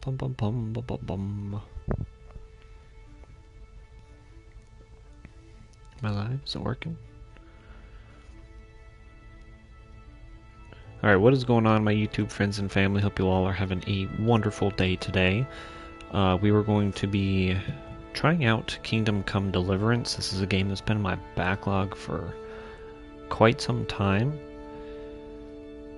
bum, bum, bum, bum, bum, bum, bum. Am I live? Is it working? Alright, what is going on, my YouTube friends and family? Hope you all are having a wonderful day today. We were going to be trying out Kingdom Come Deliverance. This is a game that's been in my backlog for quite some time.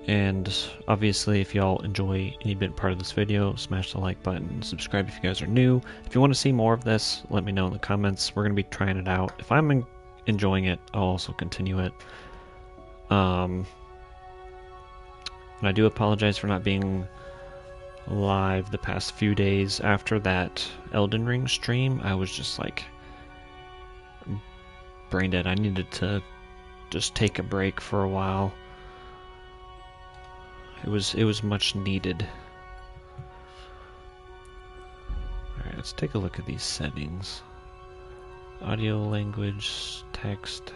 And obviously, if y'all enjoy any bit part of this video, smash the like button, subscribe if you guys are new. If you want to see more of this, let me know in the comments. We're going to be trying it out. If I'm enjoying it, I'll also continue it. And I do apologize for not being live the past few days after that Elden Ring stream. I was just like brain dead. I needed to just take a break for a while. It was much needed. Alright, let's take a look at these settings. Audio, language, text,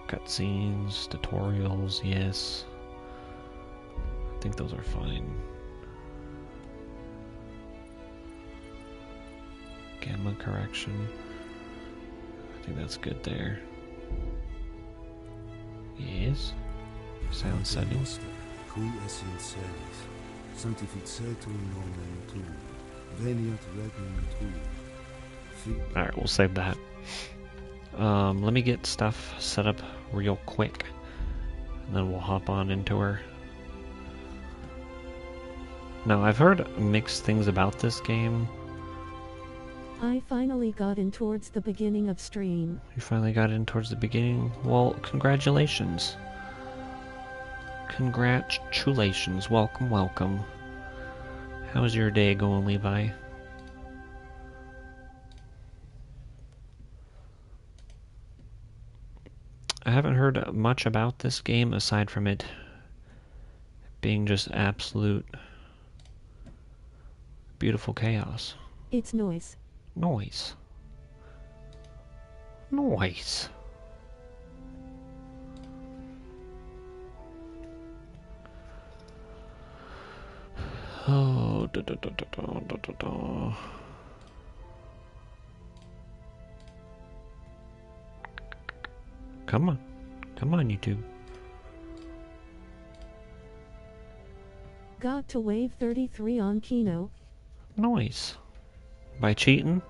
cutscenes, tutorials, yes. I think those are fine. Gamma correction. I think that's good there. Yes. Sound settings. Alright, we'll save that. Let me get stuff set up real quick, and then we'll hop on into her. Now, I've heard mixed things about this game. I finally got in towards the beginning of stream. You finally got in towards the beginning? Well, congratulations. Congratulations. Welcome, welcome. How's your day going, Levi? I haven't heard much about this game aside from it being just absolute beautiful chaos. It's noise. Noise. Noise. Oh, da, da, da, da, da, da, da, da. Come on. Come on, YouTube. Got to wave 33 on Kino. Noise. By cheating?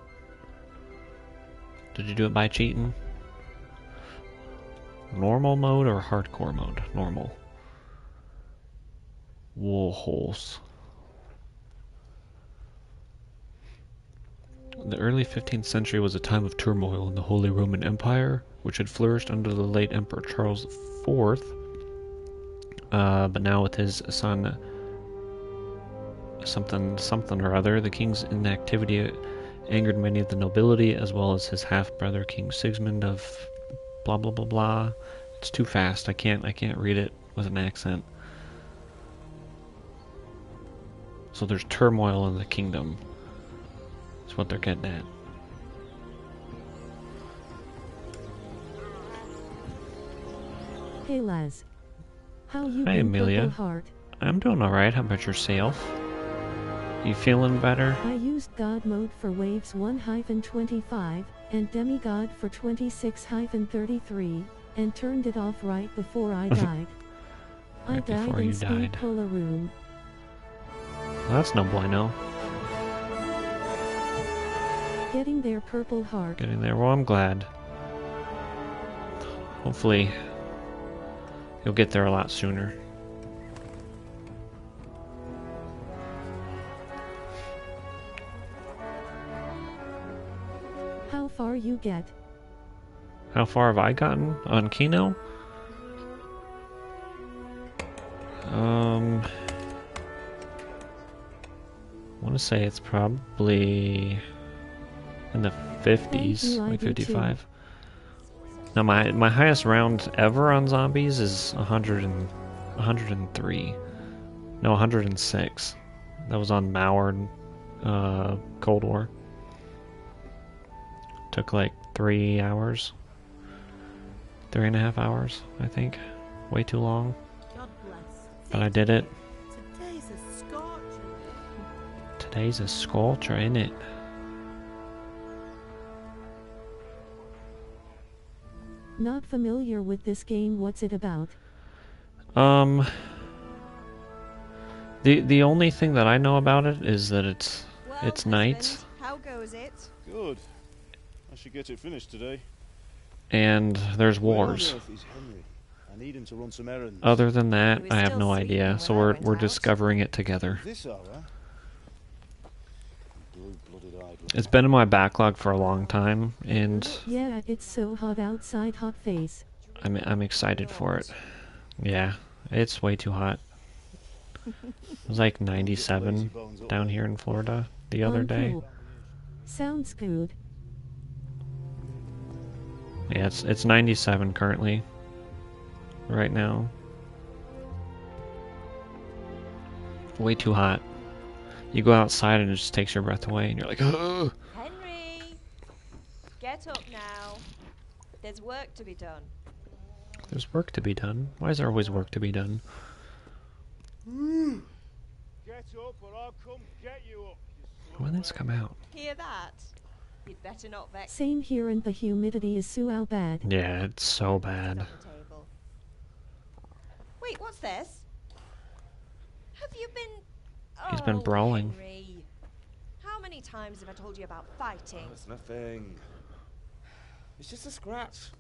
Did you do it by cheating? Normal mode or hardcore mode? Normal. Wool holes. The early 15th century was a time of turmoil in the Holy Roman Empire, which had flourished under the late Emperor Charles IV, but now with his son something or other, the king's inactivity angered many of the nobility, as well as his half-brother King Sigismund of blah blah blah blah. It's too fast. I can't read it with an accent. So there's turmoil in the kingdom. That's what they're getting at. Hey Les. How you Hi, been, Amelia. Purple Heart? I'm doing alright. How about yourself? You feeling better? I used God mode for waves 1-25 and demigod for 26-33 and turned it off right before I died. I died in Speed Polar Room. Well, that's no bueno. Getting there, Purple Heart. Getting there. Well, I'm glad. Hopefully, you'll get there a lot sooner. How far you get? How far have I gotten on Kino? I want to say it's probably in the 50s, like 55. Now my highest round ever on zombies is 103. No, 106. That was on Mauer Cold War. Took like 3 hours. 3.5 hours, I think. Way too long. But I did it. Today's a scorcher, ain't it? Not familiar with this game. What's it about? The only thing that I know about it is that it's night. Husband, how goes it? Good. I should get it finished today. And there's wars. Where on earth is Henry? I need him to run some errands. Other than that, He was I have still no sleeping idea. when So I we're went out. discovering it together. This hour? Blue-blooded eyed. It's been in my backlog for a long time, and Yeah, it's so hot outside. Hot face. I'm excited for it. Yeah, it's way too hot. It was like 97 down here in Florida the other day. Cool. Sounds good. Yeah, it's 97 currently. Right now. Way too hot. You go outside and it just takes your breath away, and you're like, ugh. Henry, get up now. There's work to be done. There's work to be done. Why is there always work to be done? Get up or I'll come get you up. When did this come out? Hear that? You'd better not vex. Same here, and the humidity is so bad. Yeah, it's so bad. Off the table. Wait, what's this? Have you been? He's been brawling. Henry. How many times have I told you about fighting? It's nothing. It's just a scratch.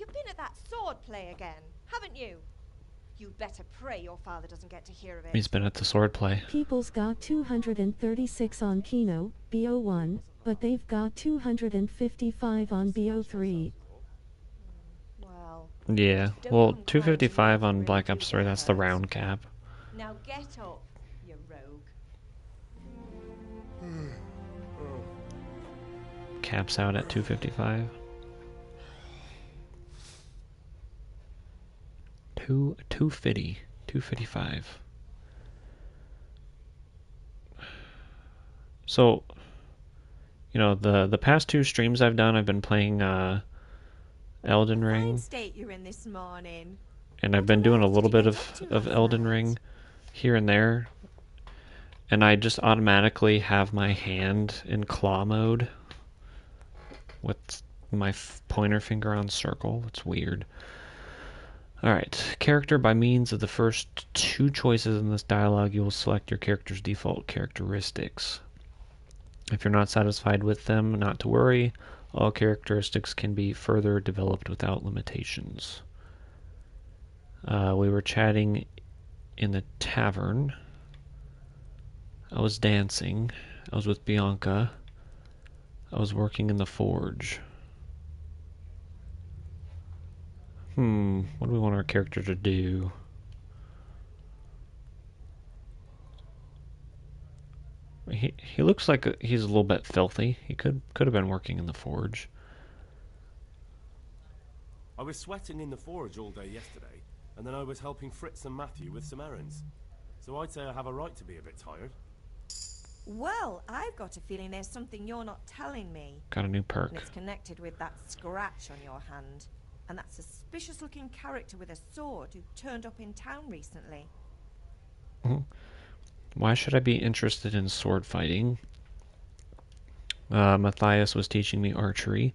You've been at that sword play again, haven't you? You'd better pray your father doesn't get to hear of it. He's been at the sword play. People's got 236 on Kino, BO1, but they've got 255 on BO3. Well, Yeah, well, 255 on Black Ops 3, that's the round cap. now get up, you rogue. Caps out at 255. 250, 255. So, you know, the past two streams I've done, I've been playing Elden Fine Ring, state you're in this morning. and I've been doing a little bit of Elden Ring here and there, and I just automatically have my hand in claw mode with my pointer finger on circle. It's weird. Alright, character. By means of the first two choices in this dialogue, you will select your character's default characteristics. If you're not satisfied with them, not to worry. All characteristics can be further developed without limitations. We were chatting in the tavern. I was dancing. I was with Bianca. I was working in the forge. What do we want our character to do? He looks like he's a little bit filthy. He could have been working in the forge. I was sweating in the forge all day yesterday, and then I was helping Fritz and Matthew with some errands. So I'd say I have a right to be a bit tired. Well, I've got a feeling there's something you're not telling me. Got a new perk. And it's connected with that scratch on your hand. And that suspicious-looking character with a sword who turned up in town recently. Why should I be interested in sword fighting? Matthias was teaching me archery.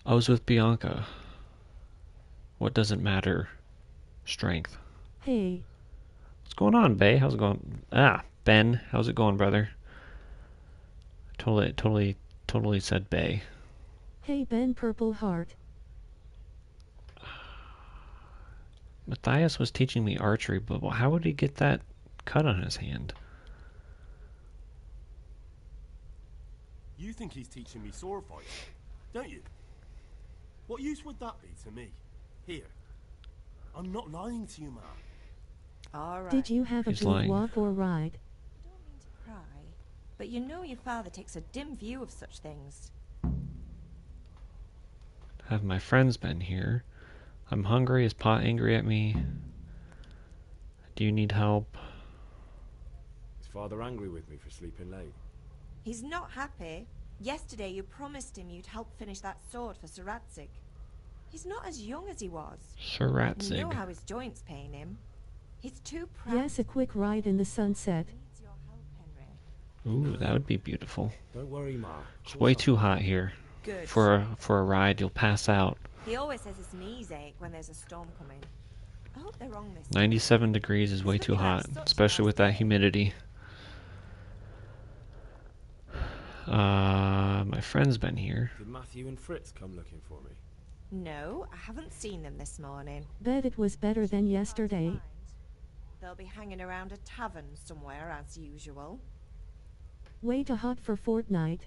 I was with Bianca. What doesn't matter? Strength. Hey. What's going on, Bay? How's it going? Ben. How's it going, brother? Totally said Bay. Hey Ben, Purple Heart. Matthias was teaching me archery, but how would he get that cut on his hand? You think he's teaching me sword fighting, don't you? What use would that be to me? Here. I'm not lying to you, man. All right. Did you have a He's good lying. walk or ride? I don't mean to pry, but you know your father takes a dim view of such things. Have my friends been here? I'm hungry. Is Pot angry at me? Do you need help? Is Father angry with me for sleeping late? He's not happy. Yesterday you promised him you'd help finish that sword for Sir Radzig. He's not as young as he was. Sir You know Radzig. how his joints pain him. He's too proud. Yes, a quick ride in the sunset. He needs your help, Henry. Ooh, that would be beautiful. Don't worry, Ma. It's way too hot here. Good. For a ride, you'll pass out. He always says his knees ache when there's a storm coming. I hope they're wrong this time. 97 degrees is It's way looking too like hot, such a especially nice with that day. humidity. My friend's been here. Did Matthew and Fritz come looking for me? No, I haven't seen them this morning. Bet it was better than yesterday. They'll be hanging around a tavern somewhere as usual. Way too hot for Fortnite.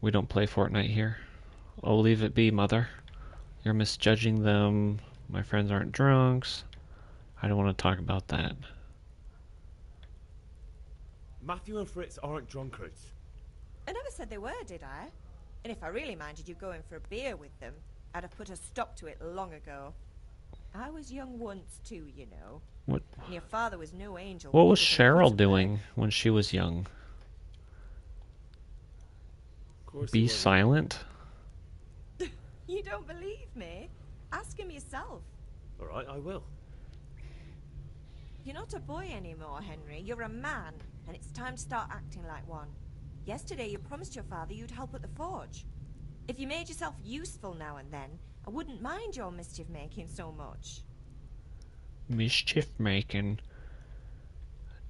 We don't play Fortnite here. Oh, leave it be, mother. You're misjudging them. My friends aren't drunks. I don't want to talk about that. Matthew and Fritz aren't drunkards. I never said they were, did I? And if I really minded you going for a beer with them, I'd have put a stop to it long ago. I was young once too, you know. What? And your father was no angel. What was He Cheryl a doing when she was young? Of course he Be wasn't. silent? You don't believe me? Ask him yourself. All right, I will. You're not a boy anymore, Henry. You're a man, and it's time to start acting like one. Yesterday you promised your father you'd help at the forge. If you made yourself useful now and then, I wouldn't mind your mischief making so much. Mischief making.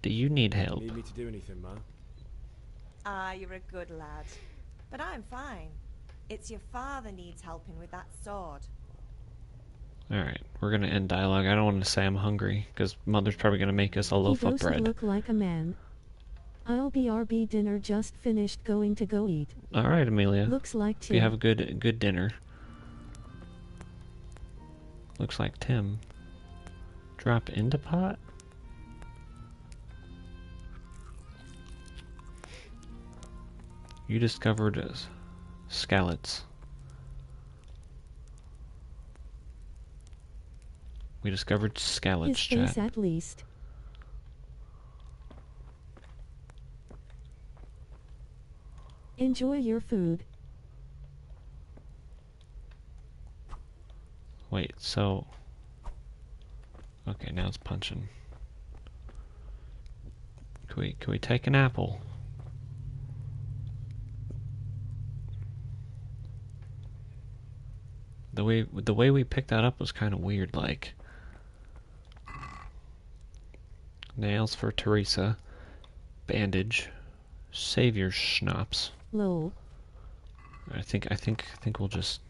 Do you need help? Need me to do anything, Ma? Ah, you're a good lad. But I'm fine. It's your father needs helping with that sword. Alright, we're gonna end dialogue. I don't want to say I'm hungry, because Mother's probably gonna make us a He loaf of doesn't bread. look like a man. I'll be RB dinner just finished going to go eat. Alright, Amelia. Looks like If you have Tim. a good dinner. Looks like Tim. Drop into pot? You discovered scallops. We discovered scallops, His face chat. at least. Enjoy your food. Wait, so... Okay, now it's punching. Can we take an apple? The way we picked that up was kind of weird, like... Nails for Teresa. Bandage. Savior schnapps. Lol. I think we'll just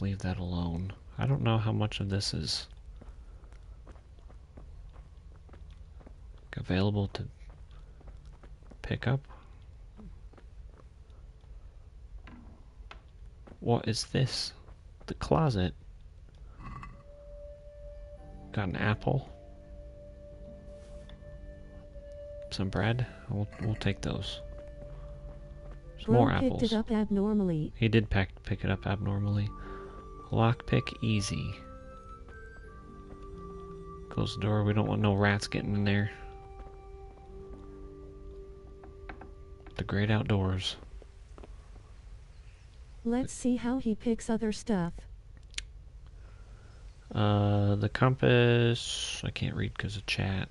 leave that alone. I don't know how much of this is available to pick up. What is this? The closet. Got an apple. Some bread. We'll take those. Some Bro more picked apples. it up abnormally. He did pick it up abnormally. Lockpick easy. Close the door. We don't want no rats getting in there. The great outdoors. Let's see how he picks other stuff. The compass. I can't read because of chat.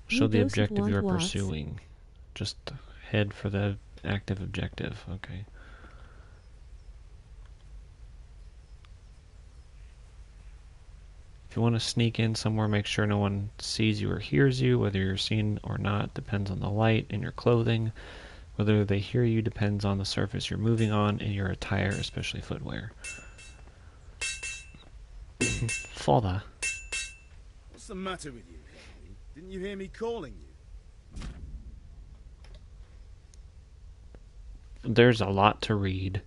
Show You the doesn't objective you are want watts. pursuing. Just head for the active objective. Okay. If you want to sneak in somewhere, make sure no one sees you or hears you. Whether you're seen or not depends on the light in your clothing. Whether they hear you depends on the surface you're moving on and your attire, especially footwear. Father. What's the matter with you, Henry? Didn't you hear me calling you? There's a lot to read.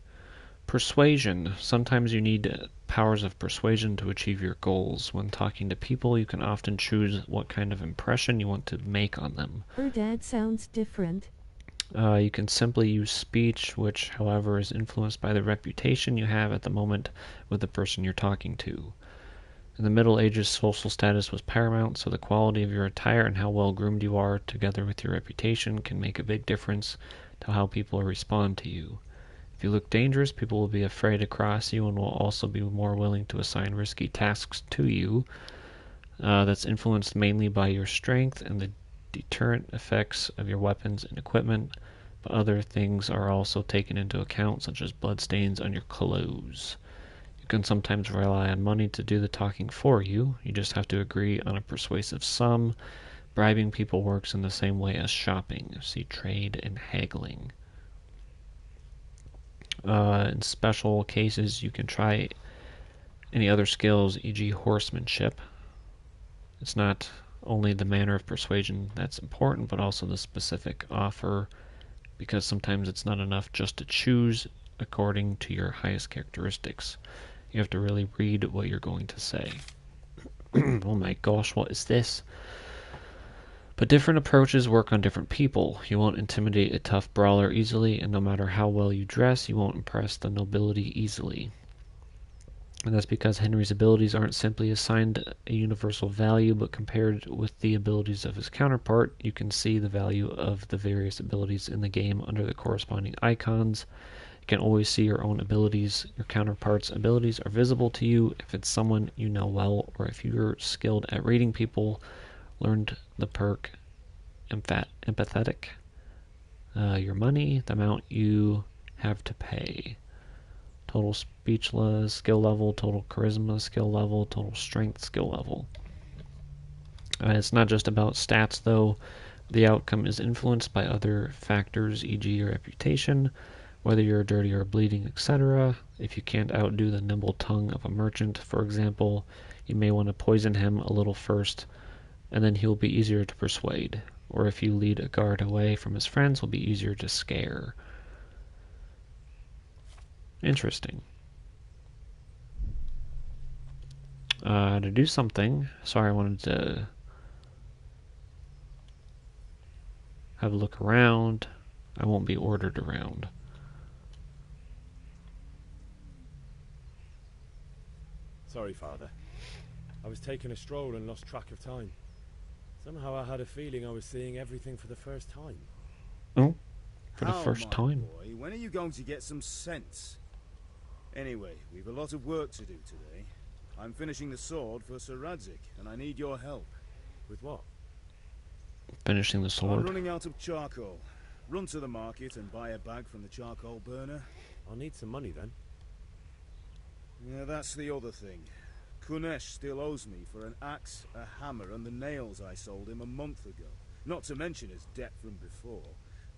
Persuasion. Sometimes you need powers of persuasion to achieve your goals. When talking to people, you can often choose what kind of impression you want to make on them. Her dad sounds different. You can simply use speech, which, however, is influenced by the reputation you have at the moment with the person you're talking to. In the Middle Ages, social status was paramount, so the quality of your attire and how well groomed you are, together with your reputation, can make a big difference to how people respond to you. If you look dangerous, people will be afraid to cross you and will also be more willing to assign risky tasks to you. that's influenced mainly by your strength and the deterrent effects of your weapons and equipment, but other things are also taken into account, such as bloodstains on your clothes. You can sometimes rely on money to do the talking for you. You just have to agree on a persuasive sum. Bribing people works in the same way as shopping. See trade and haggling. In special cases, you can try any other skills, e.g. horsemanship. It's not only the manner of persuasion that's important, but also the specific offer, because sometimes it's not enough just to choose according to your highest characteristics. You have to really read what you're going to say. Oh my gosh, what is this? But different approaches work on different people. You won't intimidate a tough brawler easily, and no matter how well you dress, you won't impress the nobility easily. And that's because Henry's abilities aren't simply assigned a universal value, but compared with the abilities of his counterpart, you can see the value of the various abilities in the game under the corresponding icons. You can always see your own abilities. Your counterpart's abilities are visible to you if it's someone you know well, or if you're skilled at reading people, learned the perk empathetic, your money, the amount you have to pay. Total speechless skill level, total charisma skill level, total strength skill level. It's not just about stats though. The outcome is influenced by other factors, e.g. your reputation, whether you're dirty or bleeding, etc. If you can't outdo the nimble tongue of a merchant, for example, you may want to poison him a little first, and then he'll be easier to persuade. Or if you lead a guard away from his friends, he'll be easier to scare. Interesting. To do something, sorry, I wanted to have a look around. I won't be ordered around. Sorry, Father. I was taking a stroll and lost track of time. Somehow I had a feeling I was seeing everything for the first time. Oh? For the first time? Boy, when are you going to get some sense? Anyway, we've a lot of work to do today. I'm finishing the sword for Sir Radzig, and I need your help. With what? Finishing the I'm sword? running out of charcoal. Run to the market and buy a bag from the charcoal burner. I'll need some money then. Yeah, that's the other thing. Kunesh still owes me for an axe, a hammer, and the nails I sold him a month ago. Not to mention his debt from before.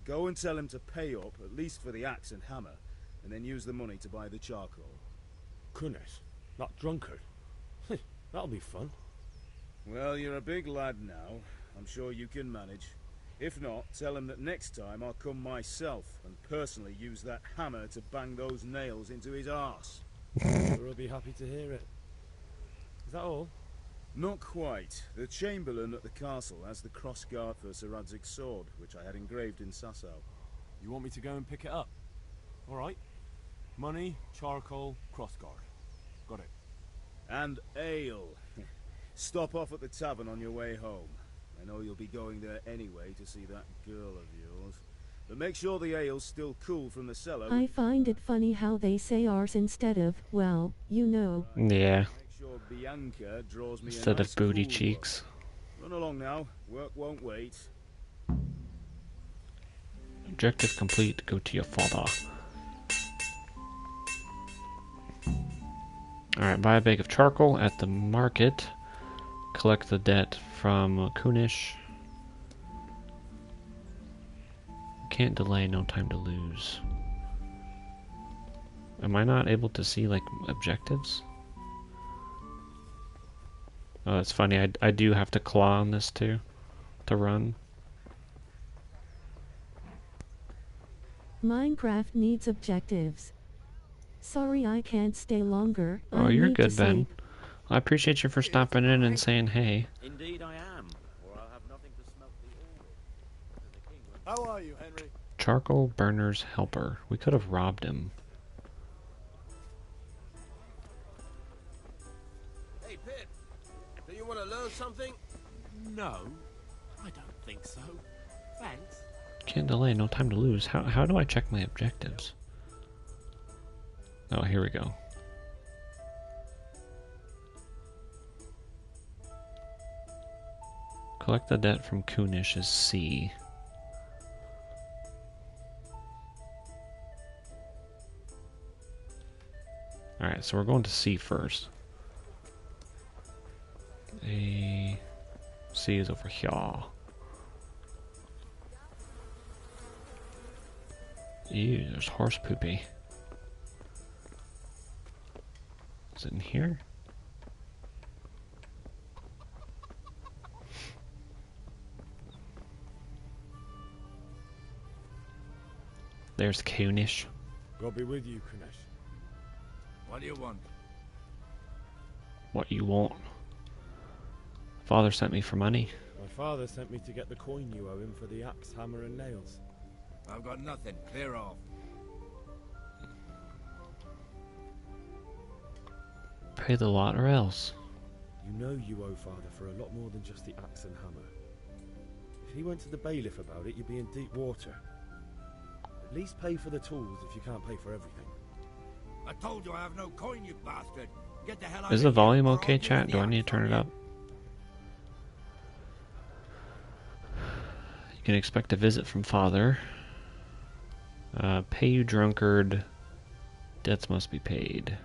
Go and tell him to pay up, at least for the axe and hammer, and then use the money to buy the charcoal. Kunesh? That drunkard? That'll be fun. Well, you're a big lad now. I'm sure you can manage. If not, tell him that next time I'll come myself and personally use that hammer to bang those nails into his arse. Sure, I'll be happy to hear it. Is that all? Not quite. The Chamberlain at the castle has the crossguard for Sir Radzig's sword, which I had engraved in Sasau. You want me to go and pick it up? All right. Money, charcoal, crossguard. Got it. And ale. Stop off at the tavern on your way home. I know you'll be going there anyway to see that girl of yours. But make sure the ale's still cool from the cellar. I find it funny how they say ours instead of, well, you know. Yeah. Make sure Bianca draws me Instead a of nice booty cool cheeks. one. Run along now. Work won't wait. Objective complete. Go to your father. Alright, buy a bag of charcoal at the market. Collect the debt from Kunish. Can't delay, no time to lose. Am I not able to see, like, objectives? Oh, that's funny. I do have to claw on this, too, to run. Minecraft needs objectives. Sorry I can't stay longer. Oh, I you're need good, to Ben. sleep. I appreciate you for stopping in and saying hey. Indeed I am, or I'll have nothing to smelt the ore with. How are you, Henry? Charcoal burner's helper. We could have robbed him. Hey, Pip, do you want to learn something? No, I don't think so. Thanks. Can't delay, no time to lose. How do I check my objectives? Oh, here we go. Collect the debt from Kunish is C. Alright, so we're going to C first. A... C is over here. Ew, there's horse poopy. Is it in here? There's Kunish. God be with you, Kunesh. What do you want? What you want? Father sent me for money. My father sent me to get the coin you owe him for the axe, hammer, and nails. I've got nothing. Clear off. Pay the lot or else. You know you owe father for a lot more than just the axe and hammer. If he went to the bailiff about it, you'd be in deep water. At least pay for the tools if you can't pay for everything. I told you I have no coin, you bastard. Get the hell out Is of the here, volume or I'll okay, use chat? the Do I axe need to turn on it you. up? You can expect a visit from father. Pay you drunkard. Debts must be paid.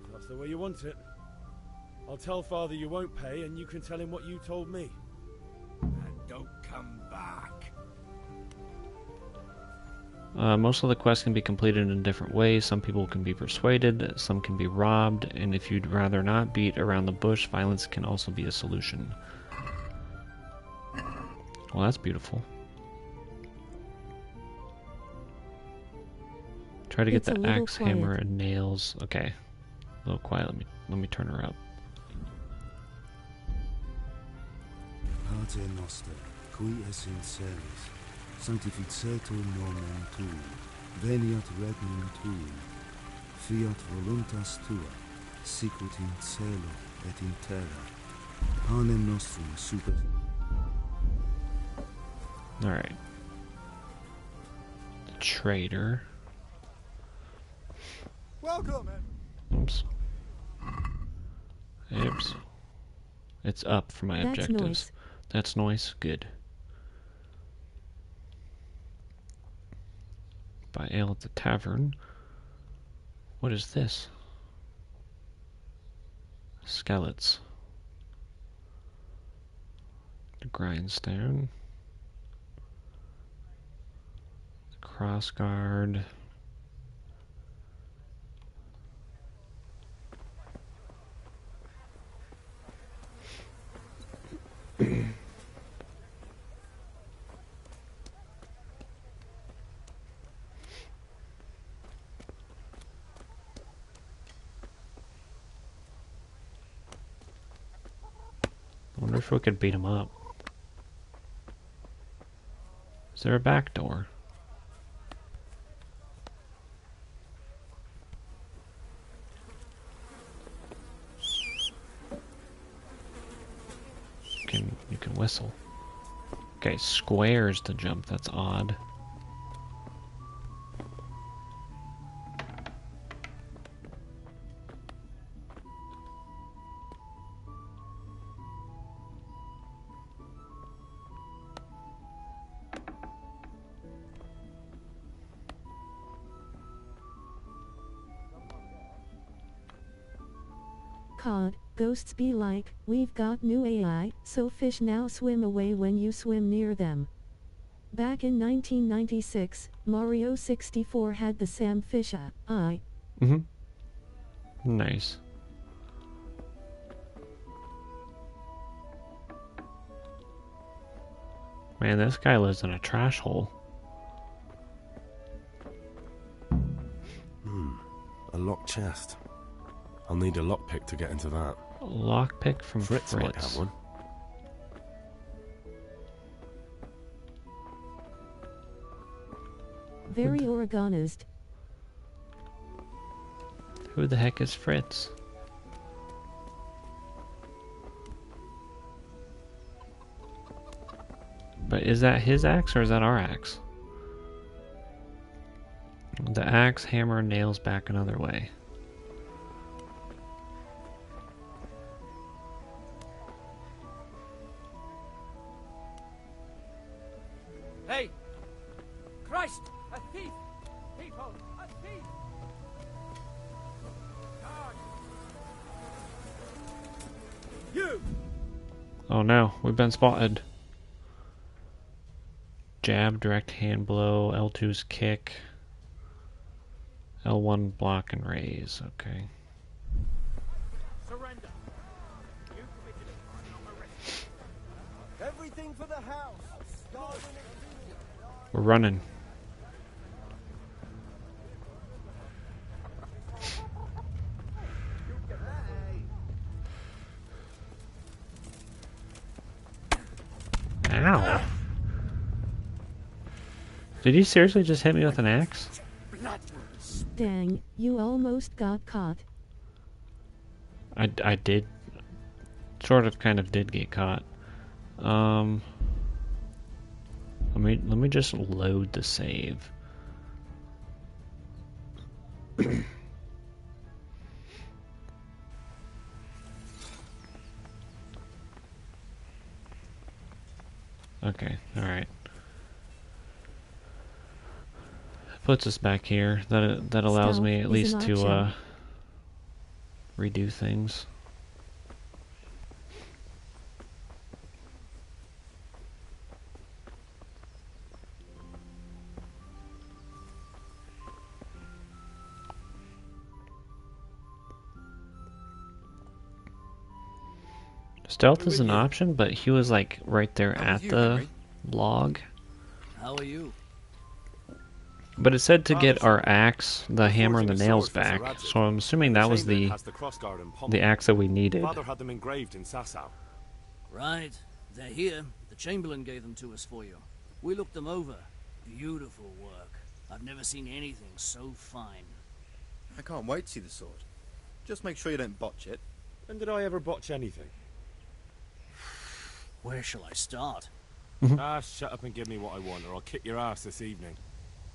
If that's the way you want it. I'll tell father you won't pay, and you can tell him what you told me. And don't come back. Most of the quests can be completed in different ways. Some people can be persuaded, some can be robbed, and if you'd rather not beat around the bush, violence can also be a solution. Well, that's beautiful. Try to get It's a the little axe, quiet. hammer, and nails. Okay, a little quiet. Let me turn her up. Pater noster, qui es in celis, sanctificetur nomen tuum, veniat regnum tuum, fiat voluntas tua, sicut in cielo et in terra. Panem nostrum super... Alright. The trader. Welcome. Oops. Oops. It's up for my That's objectives. noise. That's noise. Good. Buy ale at the tavern. What is this? Skellets. The grindstone. The crossguard. I wonder if we could beat him up. Is there a back door? You can whistle. Okay, squares to jump. That's odd. COD, ghosts be like, we've got new AI, so fish now swim away when you swim near them. Back in 1996, Mario 64 had the Sam Fish AI. Nice. Man, this guy lives in a trash hole. A locked chest. I'll need a lockpick to get into that. A lockpick from Fritz might have Fritz. one. Very organized. Who the heck is Fritz? But is that his axe or is that our axe? The axe, hammer, nails back another way. Hey! Christ! A thief! People! A thief! Guard! You! Oh no, we've been spotted. Jab, direct hand blow, L2's kick, L1 block and raise. Okay. Surrender! You committed a crime, I'm arrested. Everything for the house! We're running. Ow. Did you seriously just hit me with an axe? Dang, you almost got caught. I did. Sort of kind of did get caught. Let me just load the save. Okay, alright. Puts us back here. That allows me at least to redo things. Stealth is an option, but he was like right there at the log. How are you? But it said to get our axe, the hammer, and the nails back. So I'm assuming that was the axe that we needed. Father had them engraved in Sasau. Right. They're here. The Chamberlain gave them to us for you. We looked them over. Beautiful work. I've never seen anything so fine. I can't wait to see the sword. Just make sure you don't botch it. When did I ever botch anything? Where shall I start? Shut up and give me what I want, or I'll kick your ass this evening.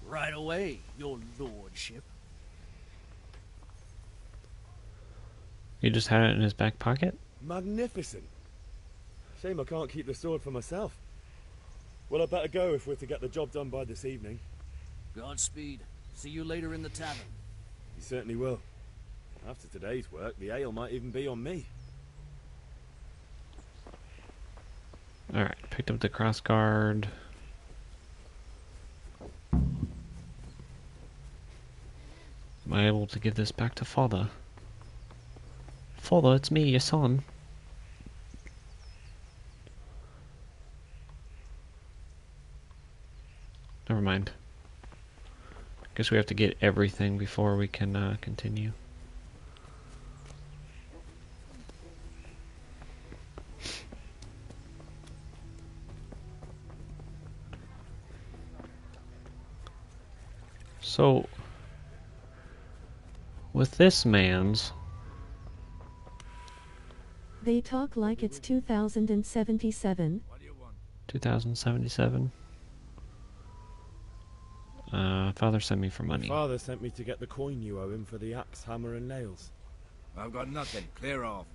Right away, your lordship. He just had it in his back pocket? Magnificent. Shame I can't keep the sword for myself. Well, I better go if we're to get the job done by this evening. Godspeed. See you later in the tavern. You certainly will. After today's work, the ale might even be on me. Alright, picked up the crossguard. Am I able to give this back to Father? Father, it's me, your son. Never mind. Guess we have to get everything before we can continue. So, with this man's... They talk like it's 2077. 2077? Father sent me for money. Father sent me to get the coin you owe him for the axe, hammer and nails. I've got nothing. Clear off.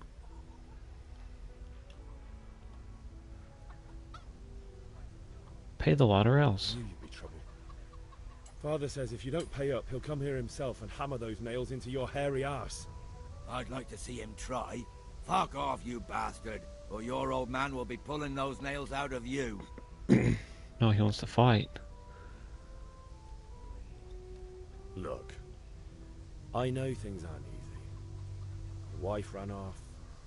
Pay the lot or else. I knew you'd be trouble. Father says if you don't pay up, he'll come here himself and hammer those nails into your hairy arse. I'd like to see him try. Fuck off, you bastard, or your old man will be pulling those nails out of you. No, he wants to fight. Look, I know things aren't easy. The wife ran off,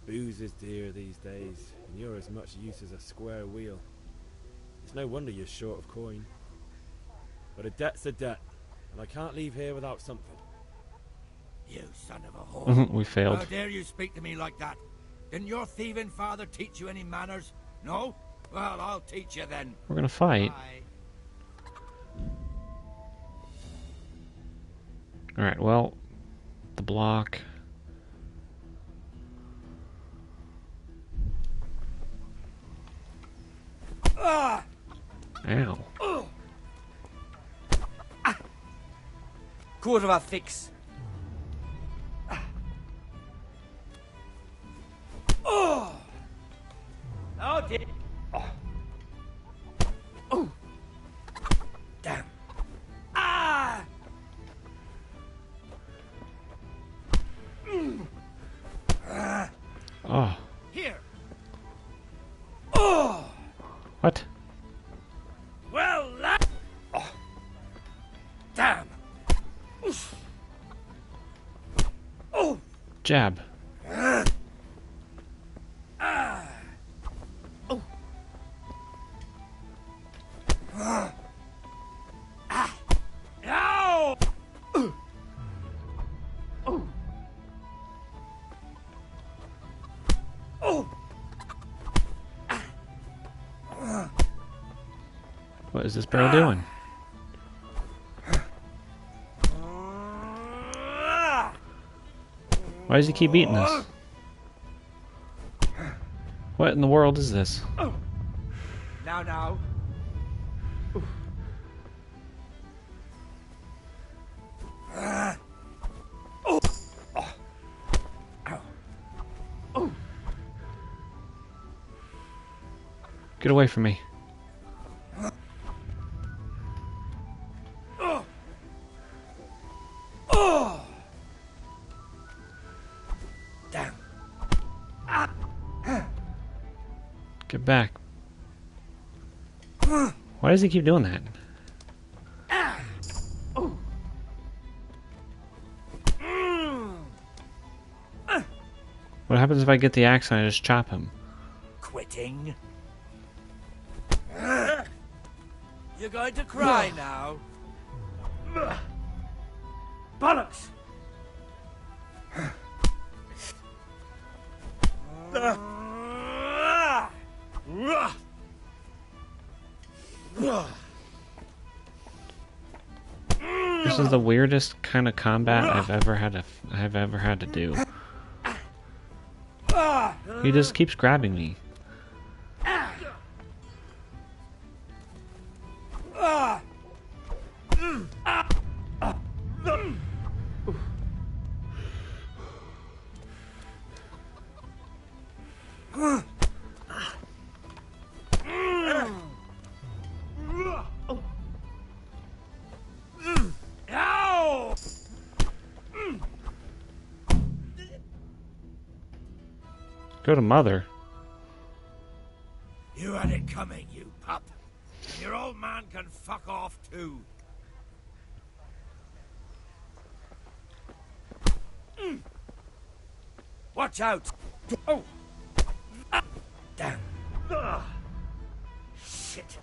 booze is dear these days, and you're as much use as a square wheel. It's no wonder you're short of coin. But a debt's a debt, and I can't leave here without something. You son of a whore. We failed. How dare you speak to me like that? Didn't your thieving father teach you any manners? No? Well, I'll teach you then. We're gonna fight. Bye. Alright, well, the block. Ah! Ow. Quarter of a fix. Oh! Oh, dear. Oh. Jab. What is this bro doing? Why does he keep eating us? What in the world is this? Now. Get away from me. Get back. Why does he keep doing that? What happens if I get the axe and I just chop him? Quitting? You're going to cry now? Bollocks! This is the weirdest kind of combat I've ever had to do. He just keeps grabbing me. Go to mother. You had it coming, you pup. Your old man can fuck off too. Watch out! Oh! Damn. Shit.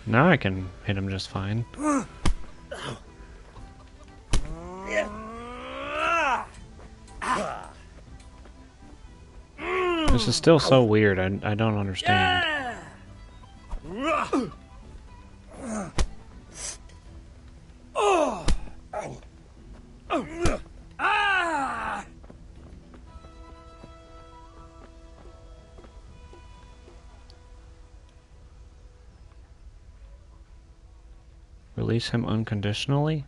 Now I can hit him just fine. This is still so weird. I don't understand. Release him unconditionally?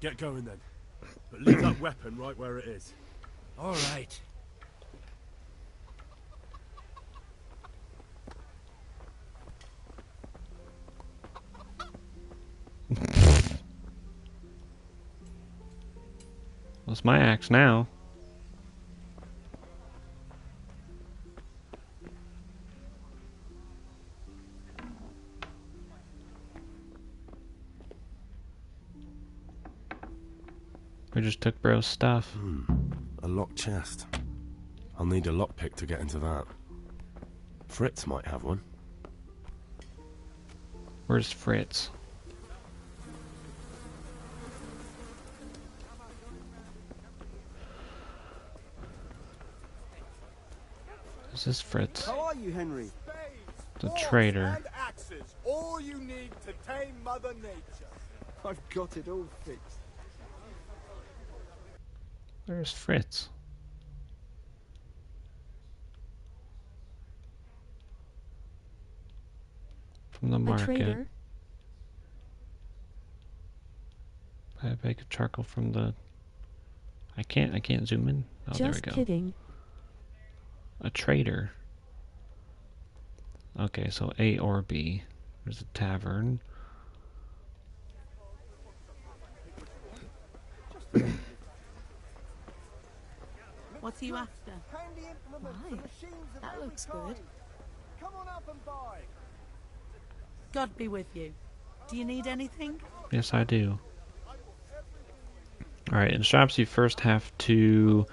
Get going then. But leave that weapon right where it is. All right. Well, it's my axe now. We just took bro's stuff. A locked chest. I'll need a lockpick to get into that. Fritz might have one. Where's Fritz? Is this Fritz? How are you, Henry? The traitor. And axes, all you need to tame Mother Nature. I've got it all fixed. Where's Fritz? From the market. traitor. I bake a charcoal from the... I can't zoom in. Oh, there we Just go. kidding. A trader. Okay, so A or B. There's a tavern. are you after? Handy implements and Right. machines of That every looks kind. good. Come on up and buy. God be with you. Do you need anything? Yes, I do. Alright, in shops you first have to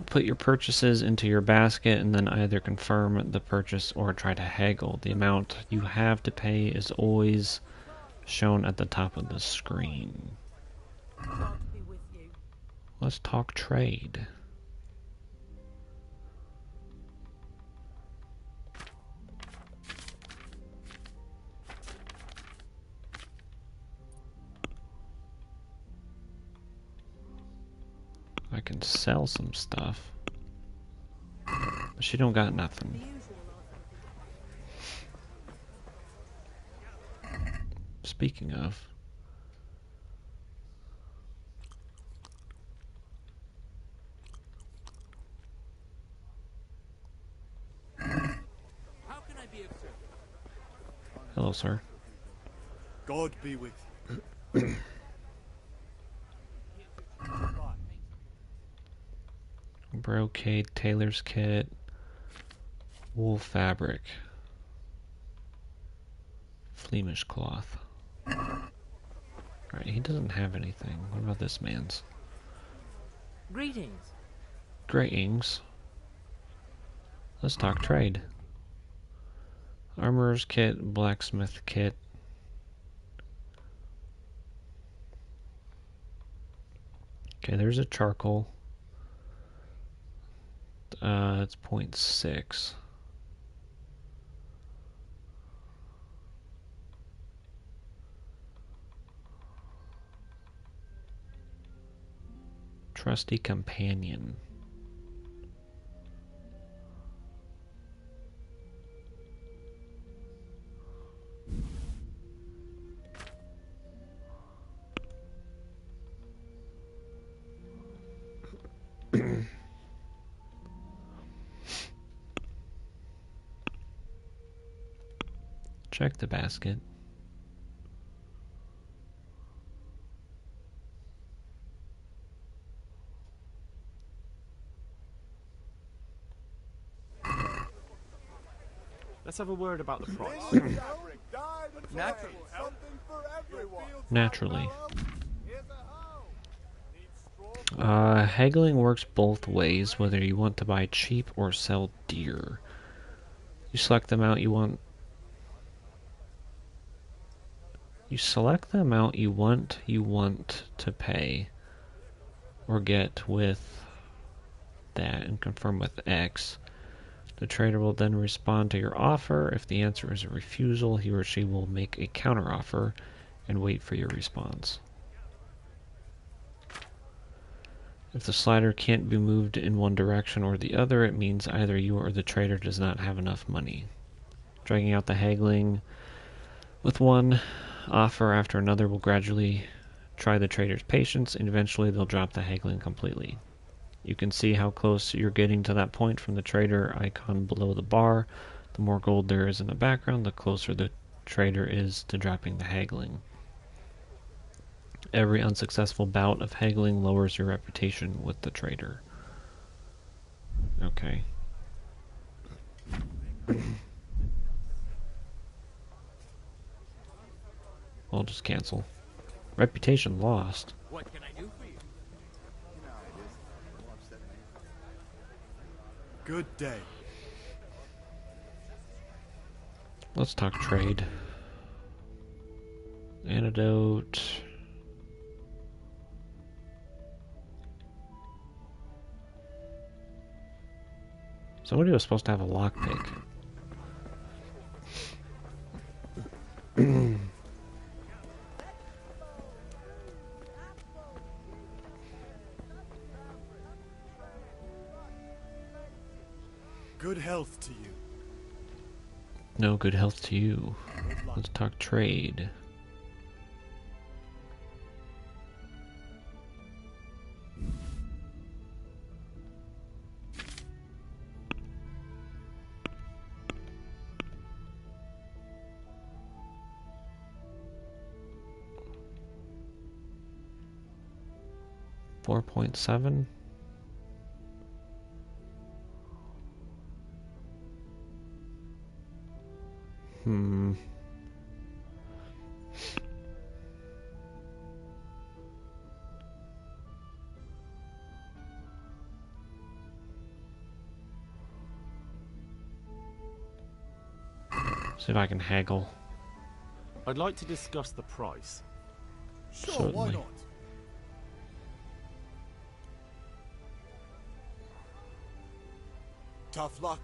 put your purchases into your basket and then either confirm the purchase or try to haggle. The amount you have to pay is always shown at the top of the screen. God be with you. Let's talk trade. I can sell some stuff. But she don't got nothing. Speaking of, How can I be of service? hello, sir. God be with Brocade, tailor's kit, wool fabric, Flemish cloth. Alright, he doesn't have anything. What about this man's? Greetings. Greetings. Let's talk trade. Armorer's kit, blacksmith kit. Okay, there's a charcoal. It's 0.6. Trusty companion. Check the basket. Let's have a word about the price. Naturally. Naturally. Haggling works both ways, whether you want to buy cheap or sell dear. You select the amount you want. You select the amount you want to pay or get with that and confirm with X. The trader will then respond to your offer. If the answer is a refusal, he or she will make a counteroffer and wait for your response. If the slider can't be moved in one direction or the other, it means either you or the trader does not have enough money. Dragging out the haggling with one offer after another will gradually try the trader's patience, and eventually they'll drop the haggling completely. You can see how close you're getting to that point from the trader icon below the bar. The more gold there is in the background, the closer the trader is to dropping the haggling. Every unsuccessful bout of haggling lowers your reputation with the trader. Okay. I'll just cancel. Reputation lost. What can I do for you? Good day. Let's talk trade. Antidote. Somebody was supposed to have a lockpick. Good health to you. No, good health to you. Let's talk trade. $4.7. See if I can haggle. I'd like to discuss the price. Sure, Certainly. why not? Tough luck.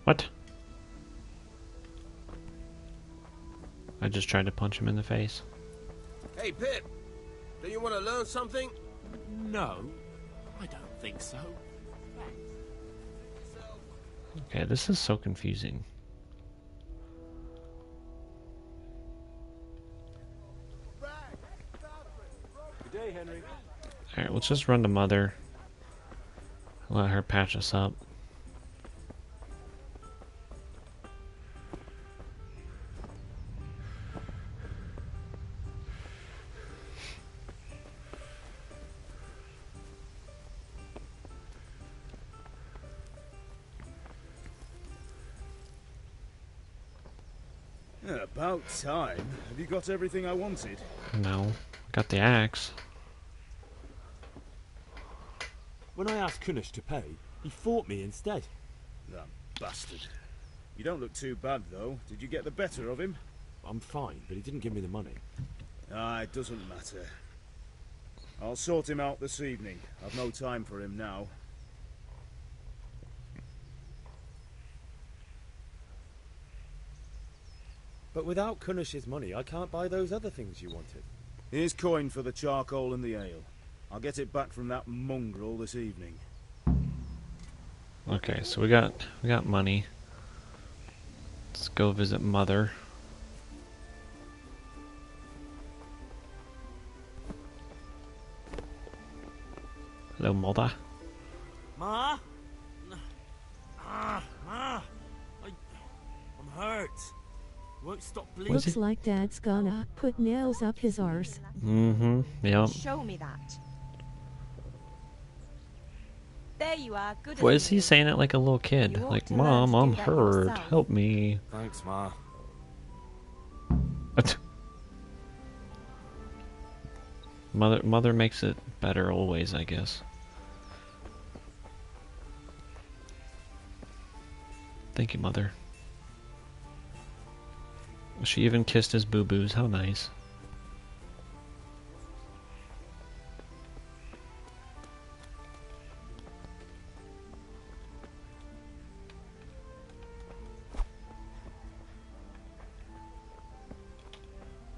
What? I just tried to punch him in the face. Hey, Pip. Do you want to learn something? No, I don't think so. Okay, this is so confusing. Good day, Henry. Alright, let's just run to Mother. Let her patch us up. Yeah, about time. Have you got everything I wanted? No. Got the axe. When I asked Kunish to pay, he fought me instead. That bastard. You don't look too bad, though. Did you get the better of him? I'm fine, but he didn't give me the money. Ah, it doesn't matter. I'll sort him out this evening. I've no time for him now. But without Kunish's money, I can't buy those other things you wanted. Here's coin for the charcoal and the ale. I'll get it back from that mongrel this evening. Okay, so we got money. Let's go visit Mother. Hello, Mother. Ma? Ma! I'm hurt. Won't stop bleeding. Looks like Dad's gonna put nails up his arse. Mm-hmm. Yep. Show me that. There you are. Good. Why as is he new. saying it like a little kid? You ought Like, to learn Mom, to I'm do that hurt. yourself." Help me. Thanks, Ma. Mother makes it better always, I guess. Thank you, Mother. She even kissed his boo-boos. How nice.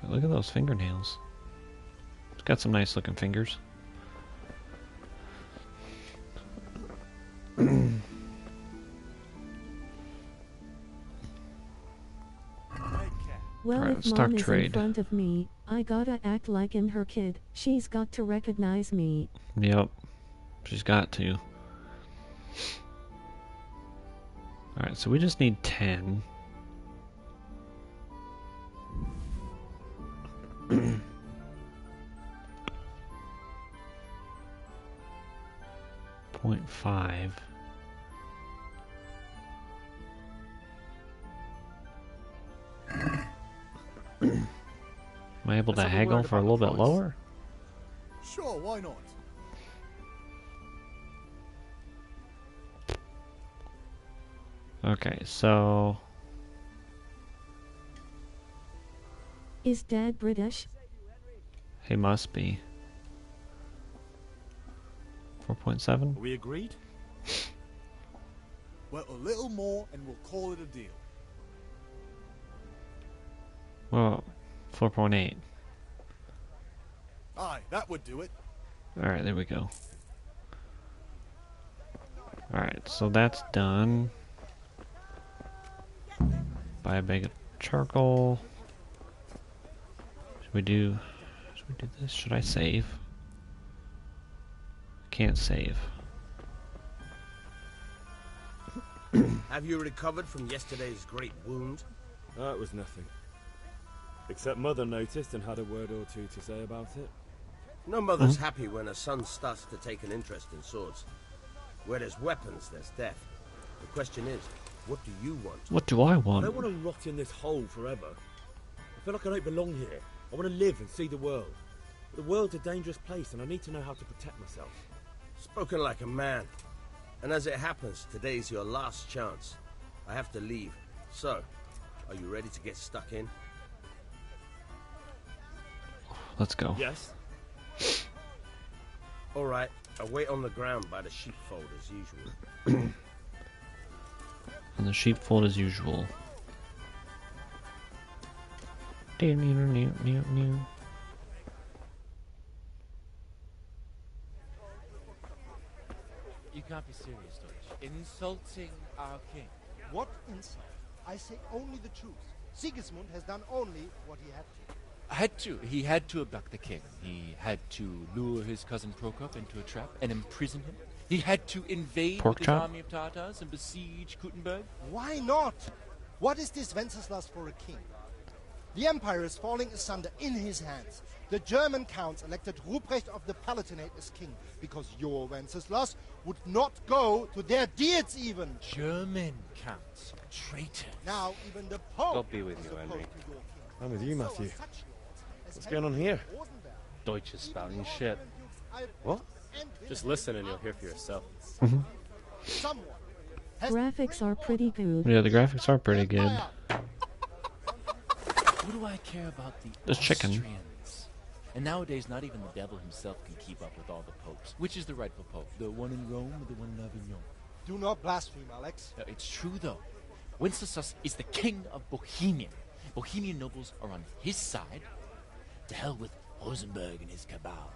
But look at those fingernails. It's got some nice looking fingers. Well, Alright, if let's talk Mom is trade. in front of me, I gotta act like I'm her kid. She's got to recognize me. Yep. She's got to. Alright, so we just need 10. .5. Am I able to Let's have a haggle word for a about little the bit price. lower? Sure, why not? Okay, so Is Dad British? he must be 4.7. Are we agreed? Well, a little more and we'll call it a deal. Well, 4.8. Aye, that would do it. Alright, there we go. Alright, so that's done. Buy a bag of charcoal. Should we do this? Should I save? Can't save. Have you recovered from yesterday's great wound? That was nothing. Except Mother noticed and had a word or two to say about it. No mother's happy when a son starts to take an interest in swords. Where there's weapons, there's death. The question is, What do you want? What do I I want? don't want to rot in this hole forever. I feel like I don't belong here. I want to live and see the world. The world's a dangerous place, and I need to know how to protect myself. Spoken like a man. And as it happens, today's your last chance. I have to leave. So, are you ready to get stuck in? Let's go. Yes. Alright, I'll wait on the ground by the sheepfold as usual. And the sheepfold as usual. You can't be serious, Deutsch. Insulting our king. What insult? I say only the truth. Sigismund has done only what he had to. He had to abduct the king. He had to lure his cousin Prokop into a trap and imprison him. He had to invade with his army of Tatars and besiege Kuttenberg. Why not? What is this Wenceslas for a king? The empire is falling asunder in his hands. The German counts elected Ruprecht of the Palatinate as king because your Wenceslas would not go to their deeds even. German counts. Traitor. Now even the Pope. God be with you, Henry. I'm with you, Matthew. What's going on here? Deutsch is spouting shit. What? Just listen and you'll hear for yourself. Graphics are pretty good. Yeah, the graphics are pretty good. What do I care about the chicken. Austrians? And nowadays, not even the devil himself can keep up with all the popes. Which is the rightful pope? The one in Rome or the one in Avignon? Do not blaspheme, Alex. It's true, though. Wenceslas is the king of Bohemia. Bohemian nobles are on his side. To hell with Rosenberg and his cabal.